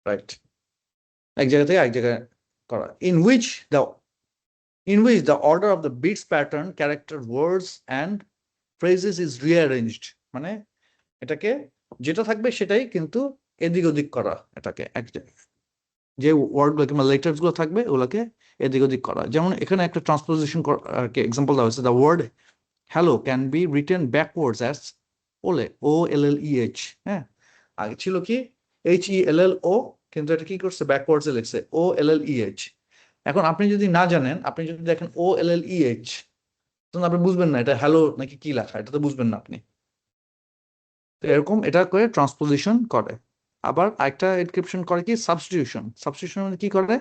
রাইট, এক জায়গা থেকে এক জায়গায় করা। in which the order of the bits, pattern, character, words and phrases is rearranged, মানে এটাকে যেটা থাকবে সেটাই কিন্তু এদিক ওদিক করা, এটাকে যে ওয়ার্ড গুলো কিংবা লেটার্স গুলো থাকবে ওগুলোকে এদিক ওদিক করা। যেমন এখানে একটা ট্রান্সপোজিশন এক্সাম্পল দেওয়া হয়েছে, the word hello can be written backwards as olleh, OLLEH। হ্যাঁ, আগে ছিল কি HELLO, কিন্তু এটা কি করছে, ব্যাকওয়ার্ডসে লিখছে OLLEH। এখন আপনি যদি না জানেন, আপনি যদি দেখেন OLLEH, তখন আপনি বুঝবেন না এটা হ্যালো নাকি কি লেখা, এটা তো বুঝবেন না আপনি। তো এরকম এটা করে ট্রান্সপোজিশন করে। আবার একটা এনক্রিপশন করে কি, সাবস্টিটিউশন। সাবস্টিটিউশন মানে কি করে,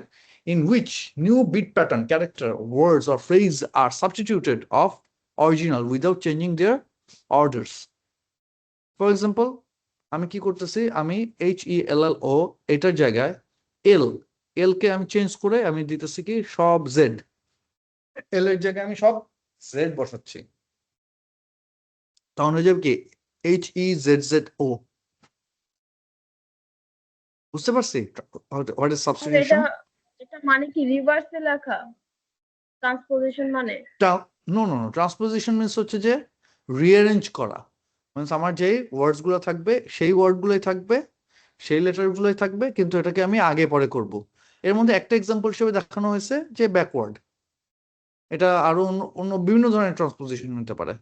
in which new bit pattern, character, words or phrase are substituted of original without changing their orders. For example, আমি কি করতেছি, আমি HELLO এটার জায়গায় এল কে আমি চেঞ্জ করে আমি দিতেছি কি সব জেড, এল এর জায়গায় আমি সব জেড বসাচ্ছি, তখন হয়ে যাবে কি HEZZO। বুঝতে পারছি হোয়াট ইজ সাবস্টিটিউশন? এটা মানে কি রিভার্সে লেখা ট্রান্সপোজিশন মানে? নো, ট্রান্সপোজিশন মিন্স হচ্ছে যে রিঅ্যারেঞ্জ করা। মিন্স আমার যেই ওয়ার্ডস গুলো থাকবে সেই ওয়ার্ড গুলোই থাকবে, সেই লেটার গুলোই থাকবে, কিন্তু এটাকে আমি আগে পরে করব। এর মধ্যে একটা এক্সাম্পল হিসেবে দেখানো হয়েছে যে ব্যাকওয়ার্ড। এটা আরো অন্য বিভিন্ন ধরনের ট্রান্সপোজিশন নিতে পারে।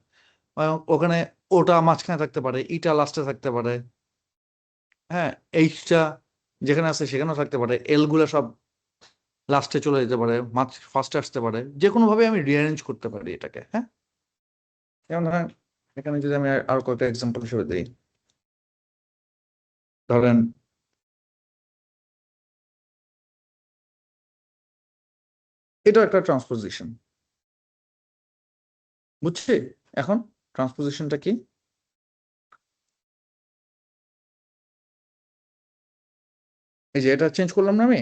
ওখানে ওটা মাঝখানে থাকতে পারে, ইটা লাস্টে থাকতে পারে, হ্যাঁ, এইচটা যেখানে আছে সেখানেও থাকতে পারে, এল গুলা সব লাস্টে চলে যেতে পারে, ফার্স্টে আসতে পারে, যে কোনো ভাবে আমি রিঅ্যারেঞ্জ করতে পারি এটাকে। হ্যাঁ, যেমন ধরেন এখানে যদি আমি আরো কয়েকটা এক্সাম্পল হিসেবে দিই, ধরেন এটা একটা ট্রান্সপোজিশন, বুঝছি? এখন ট্রান্সপোজিশনটা কি, এই যে এটা চেঞ্জ করলাম না আমি,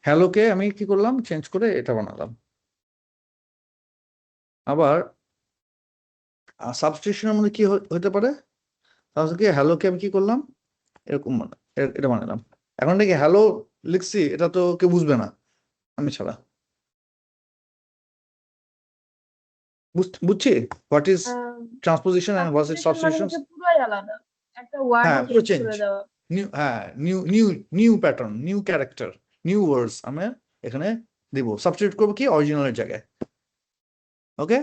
হ্যালোকে আমি কি করলাম, চেঞ্জ করে এটা বানালাম। আবার সাবস্টিটিউশনের মধ্যে কি হতে পারে, তাহলে কি হ্যালোকে আমি কি করলাম, এরকম এটা বানালাম। এখন দেখি হ্যালো লিখছি, এটা তো কেউ বুঝবে না আমি ছাড়া। বুঝছি what is transposition and what is substitution? পুরোই আলাদা, একটা ওয়ার্ড হ্যাঁ, পুরো চেঞ্জ চেঞ্জ। করে দেওয়া। New pattern, new character, new words আমি এখানে দিব, সাবস্টিটিউট করবো কি অরিজিনালের জায়গায়। ওকে,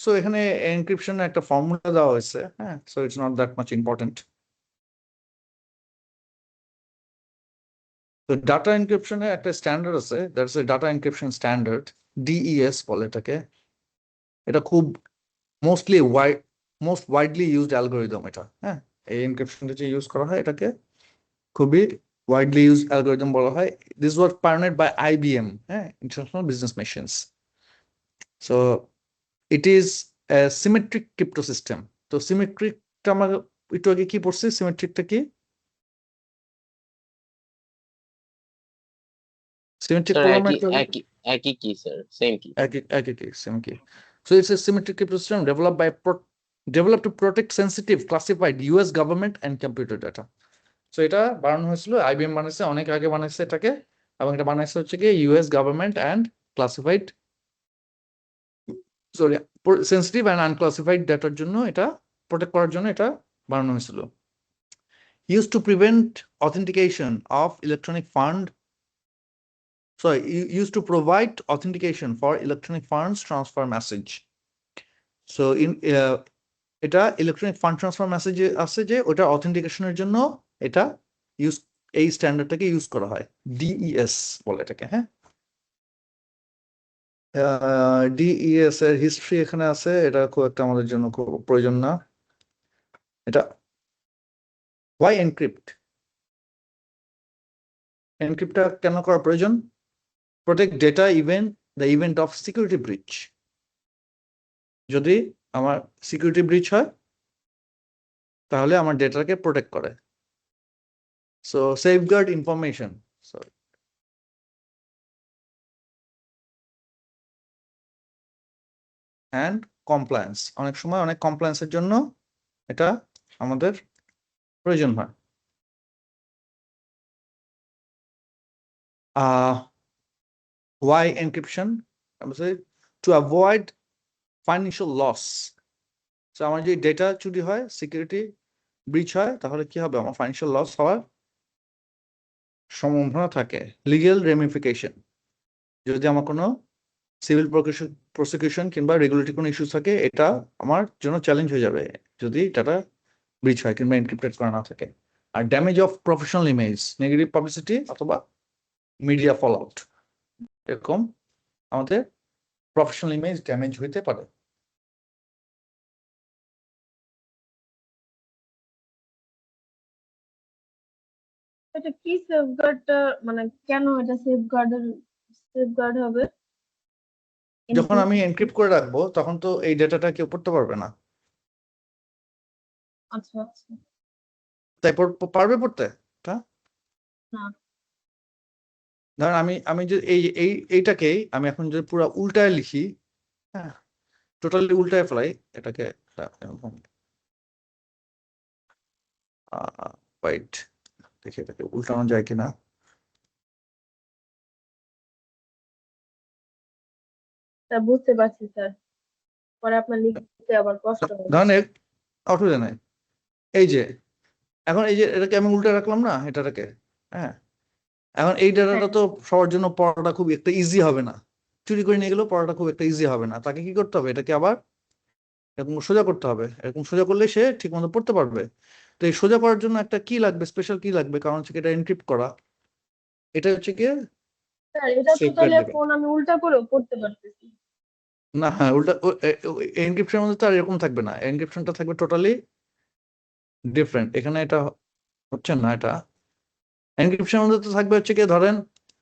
সো এখানে এনক্রিপশন একটা ফর্মুলা দেওয়া হয়েছে। হ্যাঁ, so it's not that much important. তো ডাটা এনক্রিপশনের একটা স্ট্যান্ডার্ড আছে, that's a data encryption standard, DES বলে এটাকে। এটা খুব মোস্ট ওয়াইডলি ইউজড অ্যালগোরিদম এটা। হ্যাঁ, এই এনক্রিপশনটা যে ইউজ করা হয় এটাকে খুবই widely used algorithm বলা হয়। This was pioneered by IBM, International Business Machines. So it is a symmetric crypto system. তো সিমেট্রিকটা আমরা একটু আগে কি পড়ছি, সিমেট্রিকটা কি? সিমেট্রিক স্যার পড়লাম একটু আগে। একই কি স্যার, সেম কি? একই কি সেম কি? So it's a symmetric crypto system developed to protect sensitive classified US government and computer data. So এটা বানানো হয়েছিল, IBM বানাইছে, অনেক আগে বানাইছে এটাকে, এবং এটা বানাইছে হচ্ছে কি US government and classified sensitive and unclassified ডাটার জন্য, এটা প্রোটেক্ট করার জন্য এটা বানানো হয়েছিল। Used to prevent authentication of electronic fund, used to provide authentication for electronic funds transfer message. So in এটা ইলেকট্রনিক ফান্ড ট্রান্সফার মেসেজ আছে যে ওটা অথেন্টিকেশনের জন্য এটা এই স্ট্যান্ডার্ডটাকে ইউজ করা হয়, DES বলে এটাকে। হ্যাঁ, DES এর হিস্ট্রি এখানে আছে, এটা খুব একটা আমাদের জন্য খুব প্রয়োজন না। এটা why encrypt? এনক্রিপ্টটা কেন করা প্রয়োজন? Protect data the event of security breach. যদি আমার সিকিউরিটি ব্রিচ হয় তাহলে আমার ডেটাকে প্রোটেক্ট করে। So safeguard information, and compliance, অনেক সময় অনেক কমপ্লায়েন্সের জন্য এটা আমাদের প্রয়োজন হয়। Why encryption? To avoid financial loss. So আমার যদি ডেটা চুরি হয়, সিকিউরিটি ব্রিচ হয়, তাহলে কি হবে? আমার ফাইন্যান্সিয়াল লস হওয়ার সম্ভাবনা থাকে। লিগ্যাল রেমিফিকেশন, যদি আমার কোনো সিভিল প্রসিকিউশন কিংবা রেগুলেটরি কোনো ইস্যু থাকে, এটা আমার জন্য চ্যালেঞ্জ হয়ে যাবে যদি ডাটা ব্রিচ হয় কিংবা এনক্রিপ্টেড করা না থাকে। আর damage of professional image, negative publicity অথবা মিডিয়া ফল আউট, এরকম আমাদের প্রফেশনাল ইমেজ ড্যামেজ হইতে পারে। এটা কি সেফগার্ডটা, মানে কেন এটা সেফগার্ড হবে? যখন আমি এনক্রিপ্ট করে রাখবো তখন তো এই ডেটাটা কেউ পড়তে পারবে না, আচ্ছা আচ্ছা, তাই পারবে পড়তে? না ধরেন আমি যে এইটাকেই আমি এখন যদি পুরো উল্টায় লিখি, হ্যাঁ, টোটালি উল্টায় ফেলাই এটাকে, ওয়েট দেখি এটাকে উল্টানো যায় কিনা। তা বুঝতে পারছি স্যার, পরে আপনার লিখতে আবার কষ্ট হবে। ধরেন অসুবিধা নাই, এই যে এখন এই যে এটাকে আমি উল্টে রাখলাম না এটাকে, হ্যাঁ, এখন এই ডাটাটা তো সবার জন্য পড়াটা খুব একটা ইজি হবে না, চুরি করে নিয়ে গেলেও পড়াটা খুব একটা ইজি হবে না, তাকে কি করতে হবে? এটাকে আবার এরকম সোজা করতে হবে, এরকম সোজা করলে সে ঠিক মতো পড়তে পারবে। তো এই সোজা করার জন্য একটা কি লাগবে, স্পেশাল কি লাগবে, কারণ হচ্ছে এটা এনক্রিপ্ট করা, এটা হচ্ছে কি স্যার এটা তো তাহলে ফোন আমি উল্টা করেও পড়তে পারতেছি না। হ্যাঁ, উল্টা এনক্রিপশনের মধ্যে তো আর এরকম থাকবে না, এনক্রিপশনটা থাকবে টোটালি ডিফারেন্ট। এখানে এটা হচ্ছে না, এটা এনক্রিপশনের মধ্যে তো থাকবে হচ্ছে কি, ধরেন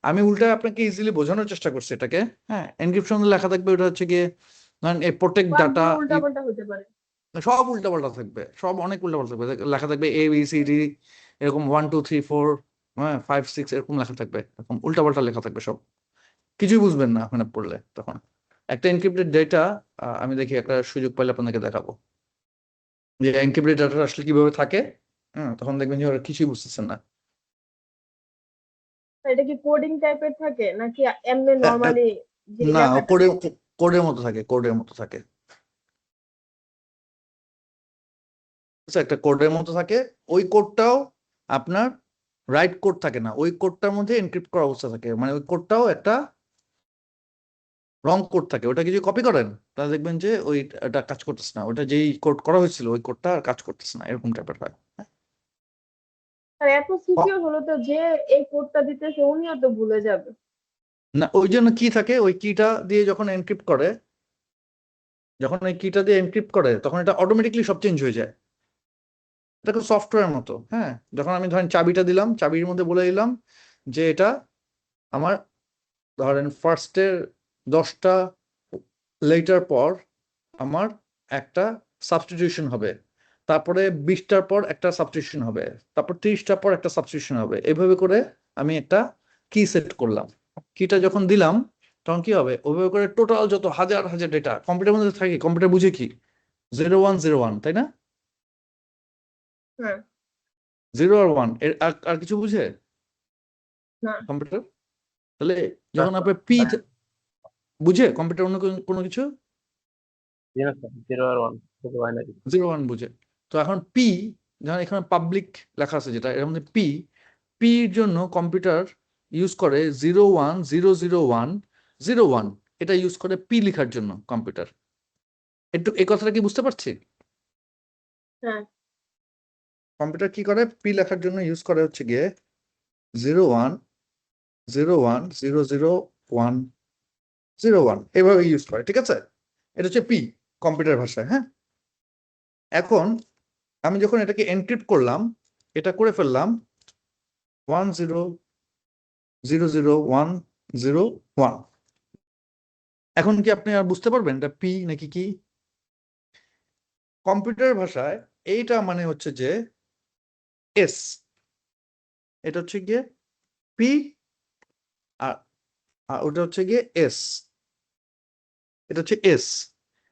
আমি উল্টা আপনাকে ইজিলি বোঝানোর চেষ্টা করছি এটাকে, হ্যাঁ, এনক্রিপশন লেখা থাকবে ওটা হচ্ছে কি, ধরেন এই প্রোটেক্ট ডাটা, উল্টাপাল্টা হতে পারে, সব উল্টাপাল্টা থাকবে, সব অনেক উল্টাপাল্টা থাকবে, লেখা থাকবে ABCD এরকম 1 2 3 4 হ্যাঁ 5 6 এরকম লেখা থাকবে, এরকম উল্টাপাল্টা লেখা থাকবে, সব কিছুই বুঝবেন না ওখানে পড়লে। তখন একটা এনক্রিপ্টেড ডেটা, আমি দেখি একটা সুযোগ পাইলে আপনাদেরকে দেখাবো যে এনক্রিপ্টেড ডাটা আসলে কিভাবে থাকে, তখন দেখবেন যে ওরা কিছুই বুঝতেছেন না। এটা কি কোডিং টাইপের থাকে নাকি এমনি নরমালি? না, কোডের মতো থাকে, কোডের মতো থাকে, একটা কোডের মতো থাকে। ওই কোডটাও আপনার রাইট কোড থাকে না, ওই কোডটার মধ্যে এনক্রিপ্ট করা অবস্থা থাকে, মানে ওই কোডটাও একটা রং কোড থাকে, ওটা যদি কপি করেন তাহলে দেখবেন যে ওইটা কাজ করতেছে না, ওটা যেই কোড করা হয়েছিল ওই কোডটা আর কাজ করতেছে না, এরকম টাইপের হয়। আর এত সিকিউর হলো তো যে এই কোডটা দিতেছে উনিও তো ভুলে যাবে না, ওই জন্য কি থাকে, ওই কিটা দিয়ে যখন এনক্রিপ্ট করে, যখন ওই কিটা দিয়ে এনক্রিপ্ট করে তখন এটা অটোমেটিকলি সব চেঞ্জ হয়ে যায়, এটা সফটওয়্যার মতো। হ্যাঁ, যখন আমি ধরেন চাবিটা দিলাম, চাবির মধ্যে বলে দিলাম যে এটা আমার ধরেন ফার্স্টের 10টা লেটার পর আমার একটা সাবস্টিটিউশন হবে, তারপরে 20টার পর একটা সাবস্টিটিউশন হবে, তারপর 30টার পর একটা সাবস্টিটিউশন হবে, এইভাবে করে আমি একটা কি সেট করলাম। কিটা যখন দিলাম তখন কি হবে, ওভাবে করে টোটাল যত হাজার হাজার ডেটা কম্পিউটার মধ্যে থাকে, কম্পিউটার বুঝে কি 0101, তাই না? হ্যাঁ। 0 আর 1 এর আর কিছু বুঝে না। কম্পিউটার? তাহলে যখন আপনি পি বুঝে কম্পিউটার অন্য কোনো কিছু জি না স্যার, 0 আর 1 শুধু বাইনারি। 01 বুঝে। তো এখন পি, যখন এখানে পাবলিক লেখা আছে যেটা, এর মধ্যে পি এর জন্য কম্পিউটার ইউজ করে 01000101, এটা ইউজ করে পি লেখার জন্য কম্পিউটার। একটু এই কথাটা কি বুঝতে পারছি? হ্যাঁ। কম্পিউটার কি করে, পি লেখার জন্য ইউজ করে হচ্ছে গিয়ে 0101000101, এভাবে ইউজ করে, ঠিক আছে? এটা হচ্ছে পি কম্পিউটার ভাষায়। হ্যাঁ, এখন আমি যখন এটাকে এনক্রিপ্ট করলাম, এটা করে ফেললাম 1000100101, এখন কি আপনি আর বুঝতে পারবেন এটা পি নাকি কি? কম্পিউটার ভাষায় এইটা মানে হচ্ছে যে এস, এটা হচ্ছে গিয়ে পি, আর ওটা হচ্ছে গিয়ে এস, এটা হচ্ছে এস।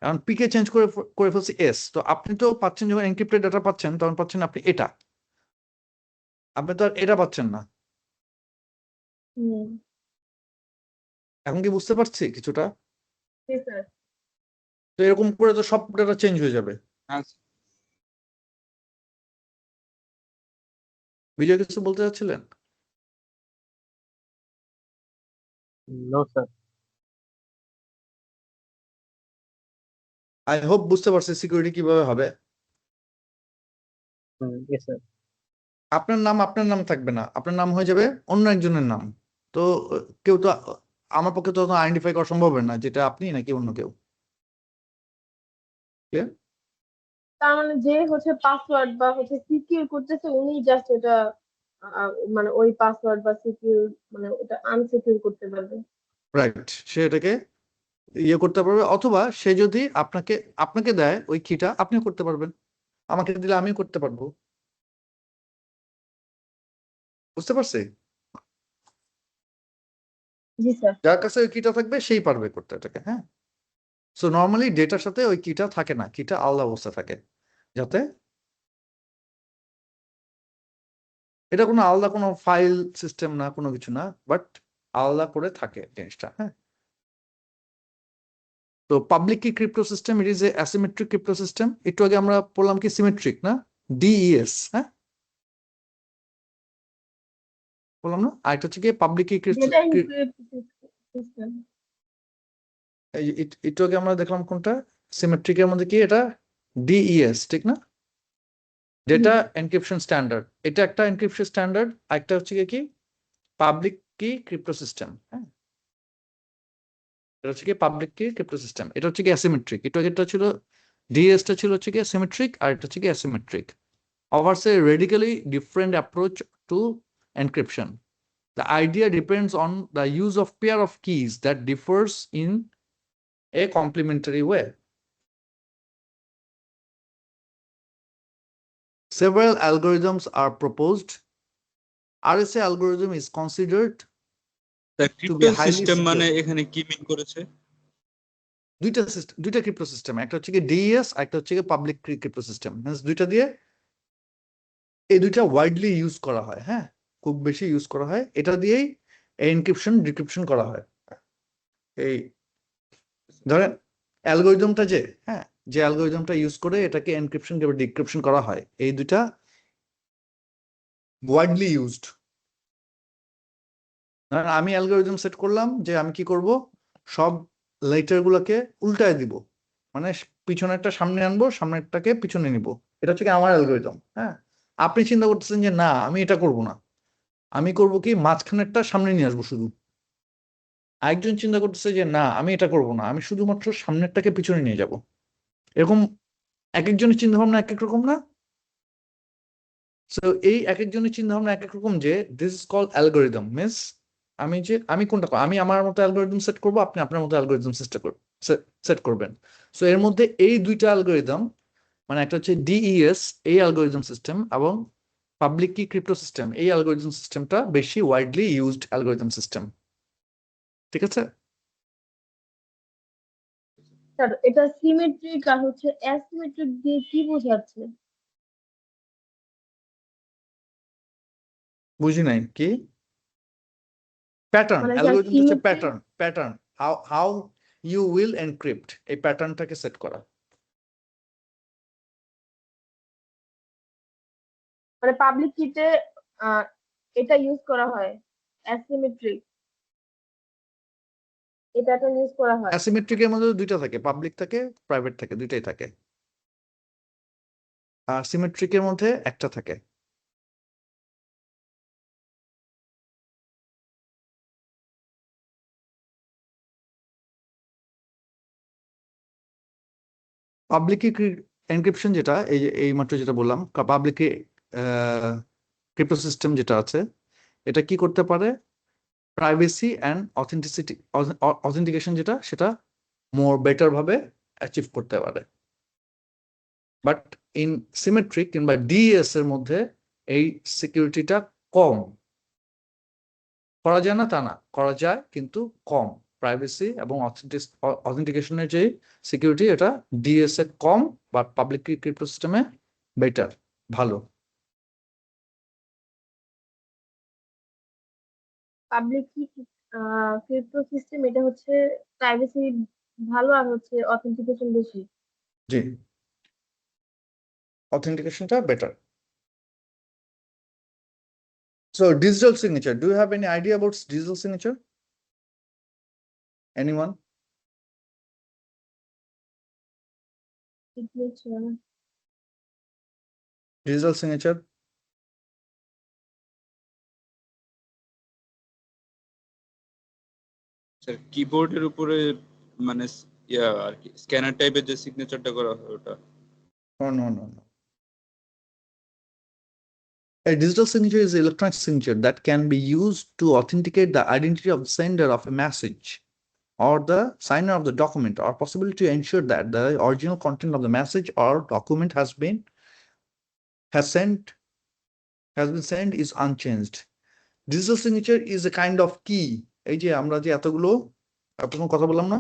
এখন পি কে চেঞ্জ করে ফেলছি এস। তো আপনি তো পাচ্ছেন, যখন এনক্রিপ্টেড ডাটা পাচ্ছেন তখন পাচ্ছেন আপনি এটা, আপনি তো আর এটা পাচ্ছেন না। হুম। এখন কি বুঝতে পারছি কিছুটা? জি স্যার। তো এরকম করে তো সব ডাটা চেঞ্জ হয়ে যাবে। বিজয় কিছু বলতে চাচ্ছিলেন? No sir. আই হোপ বুঝতে পারছি সিকিউরিটি কিভাবে হবে। Yes sir. আপনার নাম থাকবে না, আপনার নাম হয়ে যাবে অন্য একজনের নাম। তো কেউ তো, আমার পক্ষে তো আইডেন্টিফাই করা সম্ভব না যেটা আপনি নাকি অন্য কেউ। Clear? তার মানে যে হচ্ছে পাসওয়ার্ড বা হচ্ছে সিকিউর করতেছে উনি জাস্ট এটা মানে ওই পাসওয়ার্ড বা সিকিউর মানে ওটা আনসিকিউর করতে পারবে। রাইট, সে এটাকে ইয়ে করতে পারবে, অথবা সে যদি আপনাকে দেয় ওই কিটা, আপনিও করতে পারবেন। আমাকে দিলে আমিও করতে পারবো। বুঝতে পারছি? জি স্যার। যার কাছে ওই কিটা থাকবে সেই পারবে করতে এটাকে। হ্যাঁ, সো নর্মালি ডেটার সাথে ওই কিটা থাকে না, কিটা আলাদা অবস্থা থাকে, যাতে এটা কোনো আলাদা কোনো ফাইল সিস্টেম না, কোনো কিছু না, বাট আলাদা করে থাকে জিনিসটা। হ্যাঁ, তো পাবলিক কি crypto system, it is a asymmetric crypto system. একটু আগে আমরা বললাম কি সিমেট্রিক না, ডিইএস। হ্যাঁ, বললাম না? আর এটা হচ্ছে কি পাবলিক কি যেটা এনক্রিপ্ট সিস্টেম। একটু আগে আমরা দেখলাম কোনটা, সিমেট্রিকের মধ্যে কি এটা ডিইএস, ঠিক না? ডেটা এনক্রিপশন স্ট্যান্ডার্ড, এটা একটা এনক্রিপশন স্ট্যান্ডার্ড। আরেকটা হচ্ছে কি পাবলিক কি ক্রিপ্টো সিস্টেম। হ্যাঁ, এটা হচ্ছে কি পাবলিক কি ক্রিপ্টো সিস্টেম, এটা হচ্ছে কি অ্যাসিমেট্রিক। এটা ছিল ডিএস টা ছিল হচ্ছে কি সিমেট্রিক, আর এটা হচ্ছে কি asymmetric. offers a radically different approach to encryption. The idea depends on the use of pair of keys that differs in a complementary way. Several algorithms are proposed. RSA algorithm is considered to be crypto highly system মানে secure. এখানে কি মিন করেছে? দুইটা crypto system, একটা হচ্ছে কি DS, একটা হচ্ছে কি পাবলিক ক্রিপ্টো সিস্টেম। দুইটা দিয়ে, এই দুইটা ওয়াইডলি ইউজ করা হয়। হ্যাঁ, খুব বেশি ইউজ করা হয়, এটা দিয়েই এনক্রিপশন ডিক্রিপশন করা হয়। এই ধরেন অ্যালগোরিদমটা যে অ্যালগোরিদমটা ইউজ করে এটাকে এনক্রিপশন কিংবা ডিক্রিপশন করা হয়, এই দুইটা ওয়াইডলি ইউজড। আমি অ্যালগোরিদম সেট করলাম যে আমি কি করব, সব লেটার গুলোকে উল্টায় দিব, মানে পিছনেরটা সামনে আনবো, সামনেরটাকে পিছনে নিব। এটা হচ্ছে কি আমার অ্যালগোরিদম। হ্যাঁ, আপনি চিন্তা করতেছেন যে না আমি এটা করব না, আমি করব কি মাঝখানেরটা সামনে নিয়ে আসবো শুধু। আরেকজন চিন্তা করতেছে যে না আমি এটা করব না, আমি শুধুমাত্র সামনেরটাকে পিছনে নিয়ে যাব। এরকম এক একজনের চিন্তা ভাবনা এক এক রকম না? সো এই এক একজনের চিন্তা ভাবনা এক এক রকম, যে this is called algorithm. Means আমি কোনটা আমি আমার মতো অ্যালগোরিদম সেট করব, আপনি আপনার মতো অ্যালগোরিদম সেট করবেন। সো এর মধ্যে এই দুইটা অ্যালগোরিদম, মানে একটা হচ্ছে ডিইএস এই অ্যালগোরিদম সিস্টেম, এবং পাবলিক কি ক্রিপ্টো সিস্টেম এই অ্যালগোরিদম সিস্টেমটা বেশি ওয়াইডলি ইউজড অ্যালগোরিদম সিস্টেম। ঠিক আছে? স্যার এটা সিমেট্রিক আর হচ্ছে অ্যাসিমেট্রিক দিয়ে কি বোঝাচ্ছে? বুঝি নাই কি প্যাটার্ন, মানে স্যার অ্যালগরিদম হচ্ছে symmetric pattern how how you will encrypt এই প্যাটার্নটাকে সেট করা। মানে পাবলিক কিতে এটা ইউজ করা হয়, অ্যাসিমেট্রিক এটা ইউজ করা হয়। অ্যাসিমেট্রিকের মধ্যে দুইটা থাকে, পাবলিক থাকে, প্রাইভেট থাকে, দুইটাই থাকে। আর সিমেট্রিকের মধ্যে একটা থাকে। পাবলিক এনক্রিপশন যেটা এই যে এই মাত্র যেটা বললাম, পাবলিক ক্রিপ্টো সিস্টেম যেটা আছে, এটা কি করতে পারে, প্রাইভেসি অ্যান্ড অথেন্টিকেশন যেটা সেটা মোর বেটার ভাবে অ্যাচিভ করতে পারে। বাট ইন সিমেট্রিক কিংবা ডিএস এর মধ্যে এই সিকিউরিটিটা কম। করা যায় না তা না, করা যায় কিন্তু কম। প্রাইভেসি এবং অথেন্টিকেশনের যে সিকিউরিটি এটা ডিএস এ কম, বা পাবলিক ক্রিপ্টো সিস্টেমে বেটার, ভালো। পাবলিক ক্রিপ্টো সিস্টেম এটা হচ্ছে প্রাইভেসি ভালো আর হচ্ছে অথেন্টিকেশন বেশি। জি, অথেন্টিকেশনটা better. So digital signature, do you have any idea about digital signature? Anyone? Signature Digital signature? Sir কিবোর্ডের উপরে মানে ইয়া আর কি স্ক্যানার টাইপের যে সিগনেচারটা করা হয় ওটা। No, no, no, no. A digital signature is an electronic signature that can be used to authenticate the identity of the sender of a message or the signer of the document, or possibly to ensure that the original content of the message or document has been sent is unchanged. Digital signature is a kind of key. এই যে আমরা যে এতক্ষণ কথা বললাম না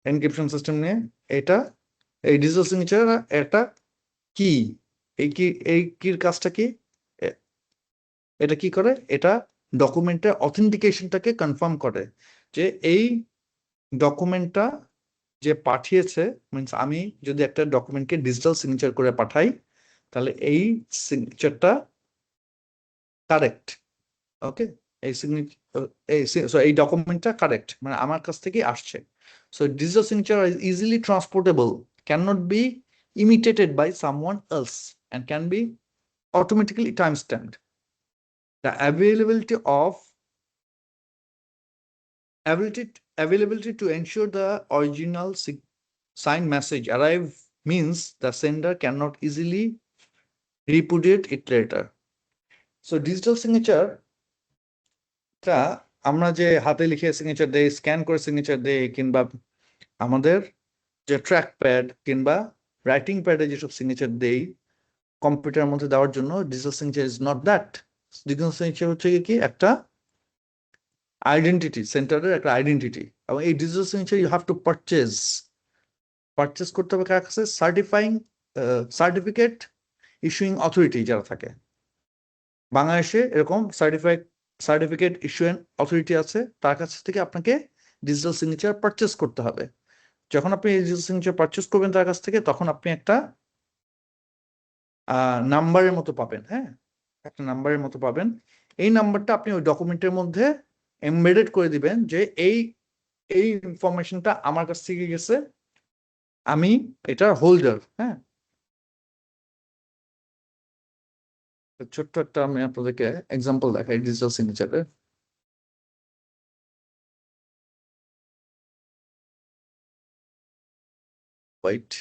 encryption system নিয়ে, এটা এই ডিজিটাল সিগনেচার একটা কি, এই কির কাজটা কি, এটা কি করে, এটা ডকুমেন্টের অথেন্টিকেশনটাকে কনফার্ম করে যে এই ডকুমেন্টটা যে পাঠিয়েছে, মিনস আমি যদি একটা ডকুমেন্টকে ডিজিটাল সিগনেচার করে পাঠাই তাহলে এই সিগনেচারটা কারেক্ট। ওকে, এই সিগনেচার এই ডকুমেন্টটা কারেক্ট, মানে আমার কাছ থেকে আসছে। So digital signature is easily ট্রান্সপোর্টেবল, cannot be imitated by someone else, and can be automatically time-stamped. The availability to ensure the original signed message arrive means the sender cannot easily repudiate it later. So digital signature টা আমরা যে হাতে লিখে signature দেই, scan করে signature দেই, কিংবা আমাদের যে ট্র্যাক প্যাড কিংবা রাইটিং প্যাডে যেসব সিগনেচার দেই কম্পিউটারের মধ্যে দেওয়ার জন্য, digital signature is not that. Digital signature হচ্ছে কি একটা আইডেন্টিটি, সেন্টারের একটা আইডেন্টিটি, এবং এই digital signature you have to purchase করতে হবে কার কাছে, সার্টিফিকেট ইস্যুইং অথরিটি যারা থাকে বাংলাদেশে, এরকম সার্টিফিকেট ইস্যুইং অথরিটি আছে, তার কাছ থেকে আপনাকে ডিজিটাল সিগনেচার পারচেজ করতে হবে। যখন আপনি এই ডিজিটাল সিগনেচার পারচেজ করবেন তার কাছ থেকে, তখন আপনি একটা নাম্বারের মতো পাবেন। হ্যাঁ, একটা নাম্বারের মতো পাবেন। এই নাম্বারটা আপনি ওই ডকুমেন্টের মধ্যে এমবেডেড করে দিবেন যে এই ইনফরমেশনটা আমার কাছ থেকে গেছে, আমি এটা হোল্ডার। হ্যাঁ, ছোট্ট একটা আমি আপনাদেরকে এক্সাম্পল দেখাই ডিজিটাল সিগনেচারের। ওয়েট,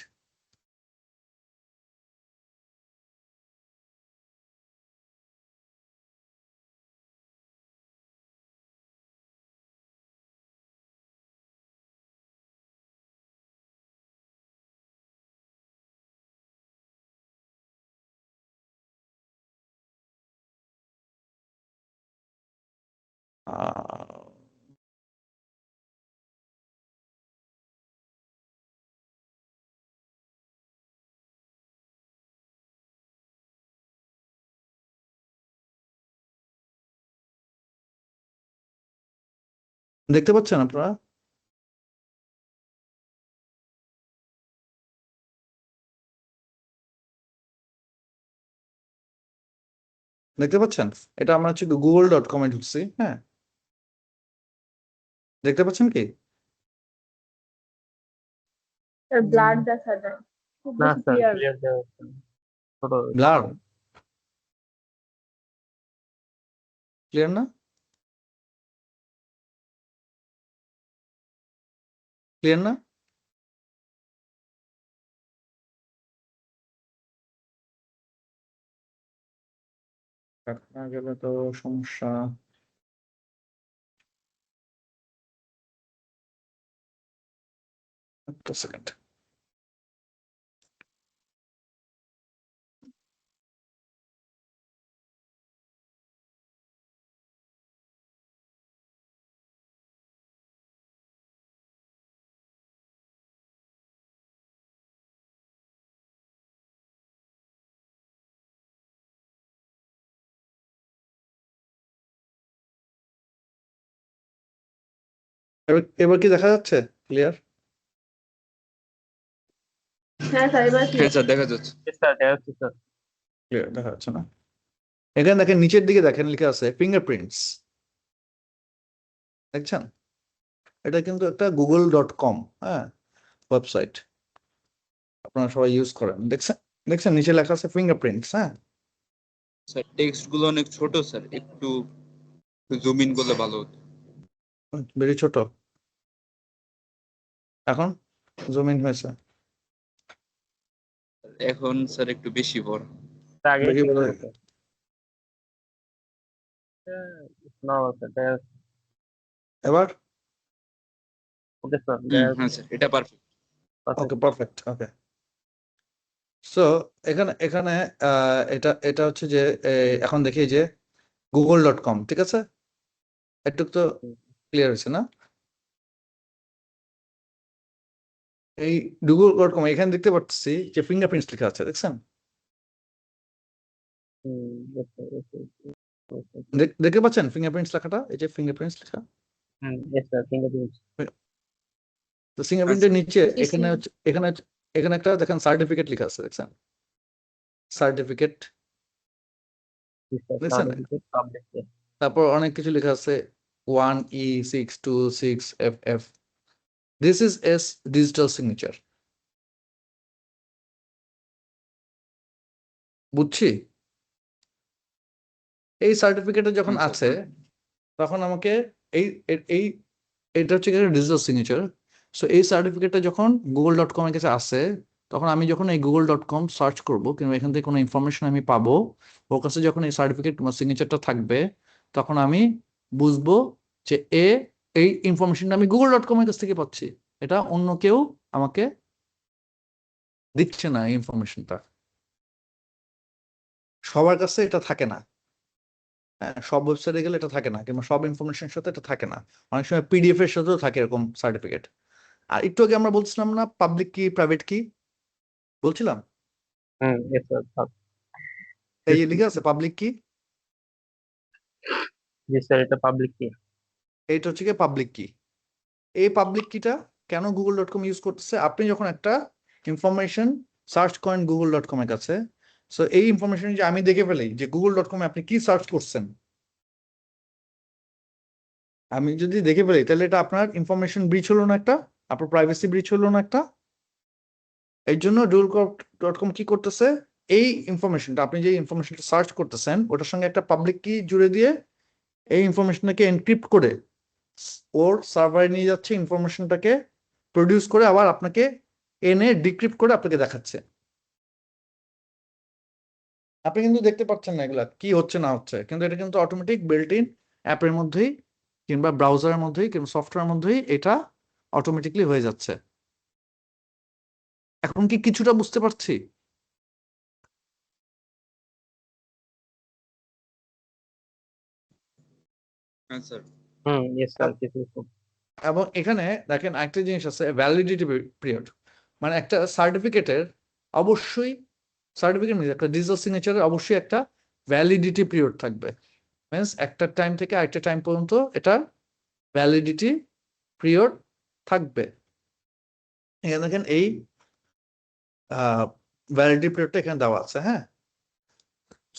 দেখতে পাচ্ছেন আপনারা? দেখতে পাচ্ছেন? এটা আমরা হচ্ছে google.com এ ঢুকছি, হ্যাঁ? দেখতে পাচ্ছেন কি? স্যার ব্লাড দেখা যায়, খুব না বেশি স্যার, ক্লিয়ার। ক্লিয়ার দেওয়া যাচ্ছে না। ছোট ব্লার ক্লিয়ার না? ক্লিয়ার না? না গেলে তো সমস্যা। একটা সেকেন্ড। এবার কি দেখা যাচ্ছে ক্লিয়ার? হ্যাঁ স্যার, এবার হ্যাঁ ক্লিয়ার। স্যার দেখা যাচ্ছে। স্যার দেখা যাচ্ছে স্যার। ক্লিয়ার দেখা যাচ্ছে না? এখানে দেখেন নিচের দিকে দেখেন লেখা আছে ফিঙ্গারপ্রিন্টস, দেখছেন? এটা কিন্তু একটা google.com, হ্যাঁ, ওয়েবসাইট আপনারা সবাই ইউজ করেন। দেখছেন? দেখছেন নিচে লেখা আছে ফিঙ্গারপ্রিন্টস, হ্যাঁ? স্যার টেক্সট গুলো অনেক ছোট স্যার, একটু জুম ইন করলে ভালো হতো। বেরি ছোট। এখন জুম ইন হয়েছে। এখন স্যার একটু বেশি বড়। স্যার আগে বেশি থেকে বড়। ছোট। না স্যার দেখা যাচ্ছে। এবার ওকে স্যার দেখা যাচ্ছে। হ্যাঁ স্যার এটা perfect. Okay perfect. Okay, so এখানে এখানে এটা হচ্ছে যে এখন দেখি যে google.com, ঠিক আছে? একটু তো ক্লিয়ার হয়েছে না? এই google.com এখানে দেখতে পাচ্ছি যে ফিঙ্গারপ্রিন্টস লেখা আছে, দেখছেন? yes sir, yes sir, yes sir. দেখতে পাচ্ছেন ফিঙ্গারপ্রিন্টস লেখাটা? এই যে ফিঙ্গারপ্রিন্টস লেখা, Yes sir, fingerprints. তো ফিঙ্গারপ্রিন্টের নিচে Yes, এখানে sir. এখানে একটা দেখেন সার্টিফিকেট লেখা আছে, দেখছেন? সার্টিফিকেট, Yes sir, দেখছেন? certificate public. Yes. তারপর অনেক কিছু লেখা আছে 1E626FF, this is S digital signature. বুঝছি? এই সার্টিফিকেটে যখন আচ্ছা, আছে তখন আমাকে এই এই এটা হচ্ছে ডিজিটাল সিগনেচার। সো এই সার্টিফিকেটটা যখন google.com এর কাছে আসে, তখন আমি যখন এই google.com সার্চ করব কিংবা এখান থেকে কোনো ইনফরমেশন আমি পাবো, ওর কাছে যখন এই সার্টিফিকেট কিংবা সিগনেচারটা থাকবে, তখন আমি বুঝবো যে এই ইনফরমেশনটা আমি google.com এর কাছ থেকে পাচ্ছি, এটা অন্য কেউ আমাকে দিচ্ছে না। এই ইনফরমেশনটা সবার কাছে এটা থাকে না, হ্যাঁ, সব ওয়েবসাইটে গেলে এটা থাকে না, কিংবা সব ইনফরমেশনের সাথে এটা থাকে না। অনেক সময় পিডিএফ এর সাথেও থাকে এরকম সার্টিফিকেট। আর একটু আগে আমরা বলছিলাম না পাবলিক কি প্রাইভেট কি বলছিলাম? Yes sir. এই যে লিখে আছে পাবলিক কি, Yes sir, এটা public key. এইটা হচ্ছে কি পাবলিক কি। এই পাবলিক কিটা কেন google.com ইউজ করতেছে? আপনি যখন একটা ইনফরমেশন সার্চ করেন google.com এর কাছে, সো এই ইনফরমেশন যে আমি দেখে ফেলি যে google.com এ আপনি কি সার্চ করছেন, আমি যদি দেখে ফেলি, তাহলে এটা আপনার ইনফরমেশন ব্রিচ হলো না একটা, আপনার প্রাইভেসি ব্রিচ হলো না একটা। এই জন্য google.com কি করতেছে, এই ইনফরমেশনটা আপনি যে ইনফরমেশনটা সার্চ করতেছেন ওটার সঙ্গে একটা পাবলিক কি জুড়ে দিয়ে এই ইনফরমেশনটাকে এনক্রিপ্ট করে ওর সার্ভারে নিয়ে যাচ্ছে, ইনফরমেশনটাকে প্রডিউস করে আবার আপনাকে এনে ডিক্রিপ্ট করে আপনাকে দেখাচ্ছে। আপনি কিন্তু দেখতে পাচ্ছেন না এগুলা কি হচ্ছে না হচ্ছে, কিন্তু এটা কিন্তু অটোমেটিক বিল্ট ইন অ্যাপের মধ্যেই কিংবা ব্রাউজারের মধ্যেই কিংবা সফটওয়্যারের মধ্যেই এটা অটোমেটিকলি হয়ে যাচ্ছে। এখন কি কিছুটা বুঝতে পারছি? হ্যাঁ স্যার। Yes sir, কিছু কিছু। এবং এখানে দেখেন একটা জিনিস আছে ভ্যালিডিটি পিরিয়ড, মানে একটা সার্টিফিকেটের অবশ্যই সার্টিফিকেট একটা ডিজিটাল সিগনেচারের অবশ্যই একটা ভ্যালিডিটি পিরিয়ড থাকবে। মিনস একটা টাইম থেকে আরেকটা টাইম পর্যন্ত এটা ভ্যালিডিটি পিরিয়ড থাকবে। এখানে দেখেন এই ভ্যালিডিটি পিরিয়ডটা এখানে দেওয়া আছে। হ্যাঁ,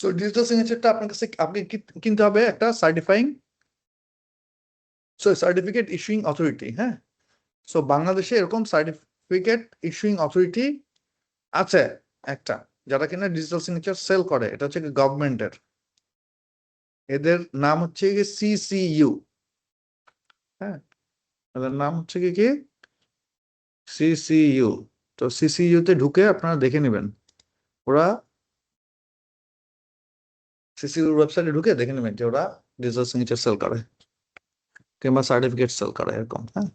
সো ডিজিটাল সিগনেচারটা আপনার কাছে আপনি কিনতে হবে একটা সার্টিফিকেট ইস্যুইং অথরিটি। হ্যাঁ, সো বাংলাদেশে এরকম সার্টিফিকেট ইস্যুইং অথরিটি আছে একটা, যারা কিনা ডিজিটাল সিগনেচার সেল করে। এটা হচ্ছে গভর্নমেন্টের, এদের নাম হচ্ছে কি সিসিইউ। হ্যাঁ, এদের নাম হচ্ছে কি সিসিইউ। তো সিসিইউ তে ঢুকে আপনারা দেখে নেবেন, ওরা সিসিইউ ওয়েবসাইটে ঢুকে দেখে নেবেন যে ওরা ডিজিটাল সিগনেচার সেল করে কিংবা সার্টিফিকেট সেল করে এরকম। হ্যাঁ,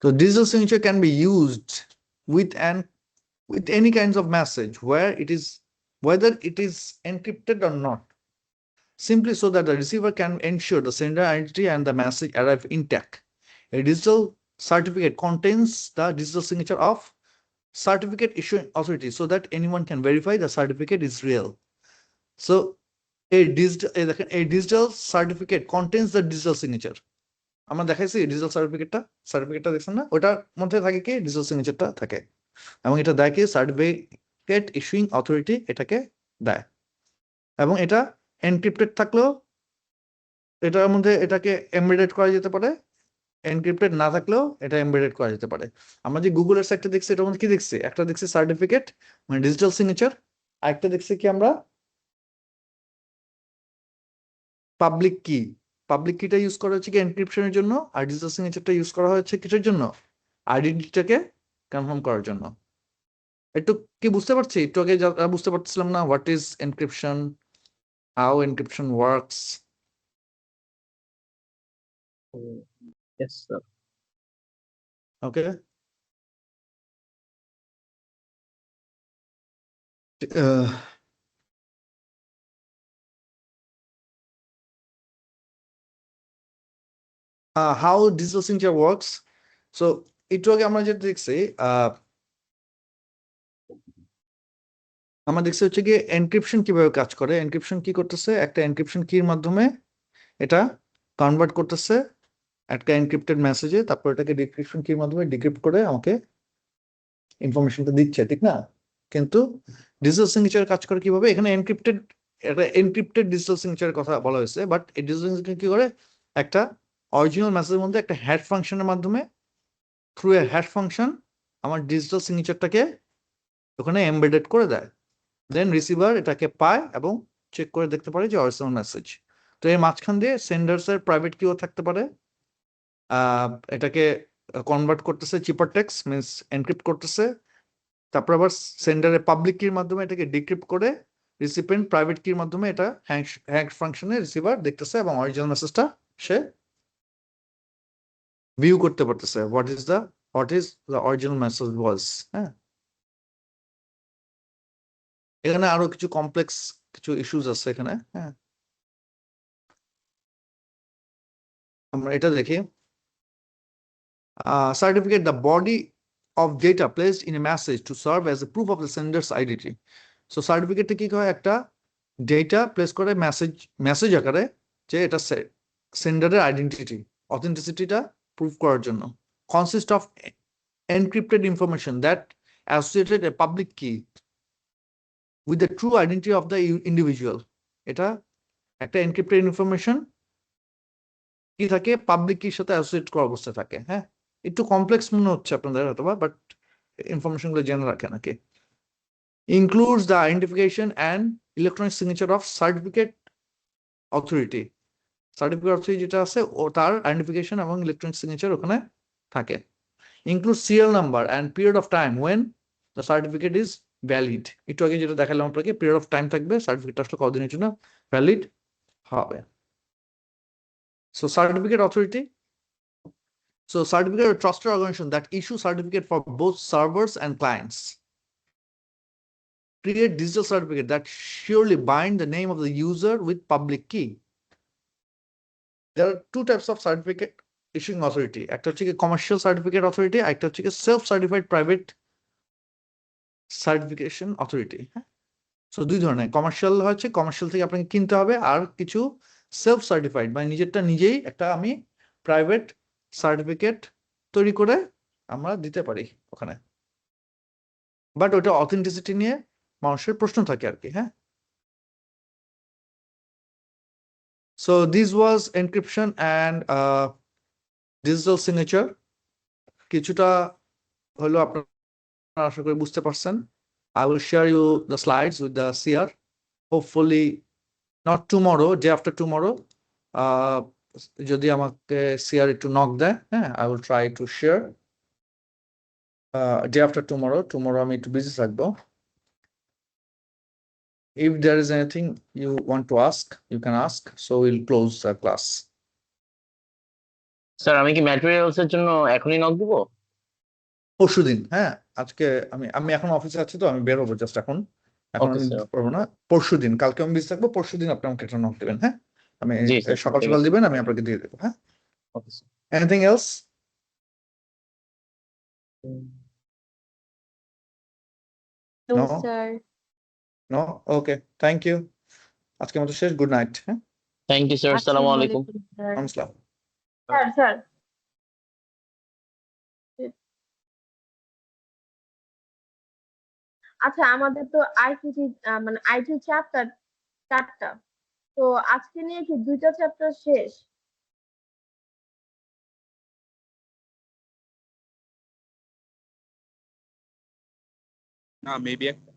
so digital signature can be used with any kinds of message whether it is encrypted or not, simply so that the receiver can ensure the sender identity and the message arrive intact. A digital certificate contains the digital signature of certificate issuing authority so that anyone can verify the certificate is real. So a digital certificate contains the digital signature. আমরা দেখাইছি digital সার্টিফিকেটটা দেখছেন না, ওটার মধ্যে থাকে কি digital সিগনেচারটা থাকে, এবং এটা দেয় কি সার্টিফিকেট ইস্যুইং অথরিটি এটাকে দেয়। এবং এটা এনক্রিপ্টেড থাকলেও এটার মধ্যে এটাকে এমবেডেড করা যেতে পারে, এনক্রিপ্টেড না থাকলেও এটা এমবেডেড করা যেতে পারে। আমরা যে গুগলের সাইটটা দেখছি এটার মধ্যে কি দেখছি, একটা দেখছি সার্টিফিকেট মানে ডিজিটাল সিগনেচার, আরেকটা দেখছি কি আমরা পাবলিক কিটা ইউজ করা হচ্ছে কি এনক্রিপশনের জন্য, আর ডিজিটাল সিগনেচারটা ইউজ করা হচ্ছে কিসের জন্য, আইডেন্টিটিটাকে কনফার্ম করার জন্য। একটু কি বুঝতে পারছি? একটু আগে বুঝতে পারছিলাম না what is encryption, how encryption works. Yes, sir. Okay, how digital signature works. So একটু আগে আমরা যেটা দেখছি আমরা দেখছি হচ্ছে গিয়ে এনক্রিপশন কিভাবে কাজ করে। এনক্রিপশন কি করতেছে, একটা এনক্রিপশন কির মাধ্যমে এটা কনভার্ট করতেছে একটা এনক্রিপ্টেড মেসেজে, তারপর এটাকে ডিক্রিপশন কির মাধ্যমে ডিক্রিপ্ট করে আমাকে ইনফরমেশনটা দিচ্ছে, ঠিক না? কিন্তু ডিজিটাল সিগনেচার কাজ করে কিভাবে, এখানে এনক্রিপ্টেড ডিজিটাল সিগনেচারের কথা বলা হয়েছে, বাট এই ডিজিটাল সিগনেচার কি করে, একটা অরিজিনাল মেসেজের মধ্যে একটা হ্যাশ ফাংশনের মাধ্যমে থ্রু এ হ্যাশ ফাংশন আমার ডিজিটাল সিগনেচারটাকে ওখানে এমবেডেড করে দেয়। দেন রিসিভার এটাকে পায় এবং চেক করে দেখতে পারে যে অরিজিনাল মেসেজ। তো এর মাঝখান দিয়ে সেন্ডার্সের প্রাইভেট কিও থাকতে পারে, এটাকে কনভার্ট করতেছে চিপার টেক্সট মিনস এনক্রিপ্ট করতেছে, তারপর আবার সেন্ডারের পাবলিক কির মাধ্যমে এটাকে ডিক্রিপ্ট করে রিসিপিয়েন্ট প্রাইভেট কির মাধ্যমে এটা হ্যাশ ফাংশনে রিসিভার দেখতেছে এবং অরিজিনাল মেসেজটা সে ভিউ করতে পারতেছে what is the original message ওয়াজ। হ্যাঁ, এখানে আরো কিছু কমপ্লেক্স কিছু ইস্যুস আছে এখানে। হ্যাঁ, আমরা এটা দেখি। Certificate, the body of data placed in a message to serve as a proof of the sender's identity. So certificate কি হয়, একটা ডেটা প্লেস করে মেসেজ আকারে যে এটা সেন্ডারের আইডেন্টিটি অথেন্টিসিটিটা প্রুফ করার জন্য। Consist of encrypted information that associated a public key with the true identity of the individual. এটা একটা এনক্রিপ্টেড ইনফরমেশন কি থাকে, পাবলিক কির সাথে অ্যাসোসিয়েট করা অবস্থায় থাকে। হ্যাঁ, একটু কমপ্লেক্স মনে হচ্ছে আপনাদের হয়তোবা, বাট ইনফরমেশন গুলো জেনে রাখেন নাকি। Includes the identification and electronic signature of certificate authority. Certificate authority যেটা আছে ও তার আইডেন্টিফিকেশন এবং ইলেকট্রনিক সিগনেচার ওখানে থাকে। Include serial number and period of time when the certificate is valid. একটু আগে যেটা দেখালাম আপনাকে, পিরিয়ড অফ টাইম থাকবে সার্টিফিকেট আসলে কতদিনের জন্য ভ্যালিড হবে। So certificate authority. So certificate or trusted organization that issue certificate for both servers and clients. Create digital certificate that surely bind the name of the user with public key. There are two types of certificate issuing authority. একটা হচ্ছে commercial certificate authority, একটা হচ্ছে self-certified private certification authority. So দুই ধরনের commercial হচ্ছে commercial থেকে আপনাকে কিনতে হবে, আর কিছু সেলফ সার্টিফাইড মানে নিজেরটা নিজেই একটা আমি প্রাইভেট সার্টিফিকেট তৈরি করে আমরা দিতে পারি ওখানে, বাট ওটা অথেন্টিসিটি নিয়ে মানুষের প্রশ্ন থাকে আর কি। হ্যাঁ, so this was encryption and digital signature. কিছুটা হলো আপনারা আশা করি বুঝতে পারছেন। I will share you the slides with the CR. Hopefully not tomorrow, day after tomorrow. যদি আমাকে CR একটু নক দেয়, হ্যাঁ, I will try to share. Day after tomorrow আমি একটু বিজি থাকবো। If there is anything you want to ask, you can ask. So we'll close the class. Sir আমি কি ম্যাটেরিয়ালস এর জন্য এখনই নক দিব? পরশুদিন, হ্যাঁ, আজকে আমি এখন অফিসে আছি, তো আমি বের হবো জাস্ট এখন ওকে আমি স্যার। দিতে পারবো না। পরশুদিন, কালকে আমি বিজি থাকবো, পরশুদিন আপনি আমাকে একটা নক দেবেন। হ্যাঁ, আমি জি স্যার, সকাল ঠিক সকাল আছে। দিবেন, আমি আপনাকে দিয়ে দেবো। হ্যাঁ, okay sir. Anything else? No, No, sir. no, okay, thank you. আজকের মতো শেষ, গুড নাইট। হ্যাঁ, থ্যাংক ইউ স্যার, আসসালামু আলাইকুম। আসসালাম। স্যার আচ্ছা, আমাদের তো আইসিটি মানে আইটি চ্যাপ্টার 4টা, তো আজকে নিয়ে কি 2টা চ্যাপ্টার শেষ? না, মেবি একটা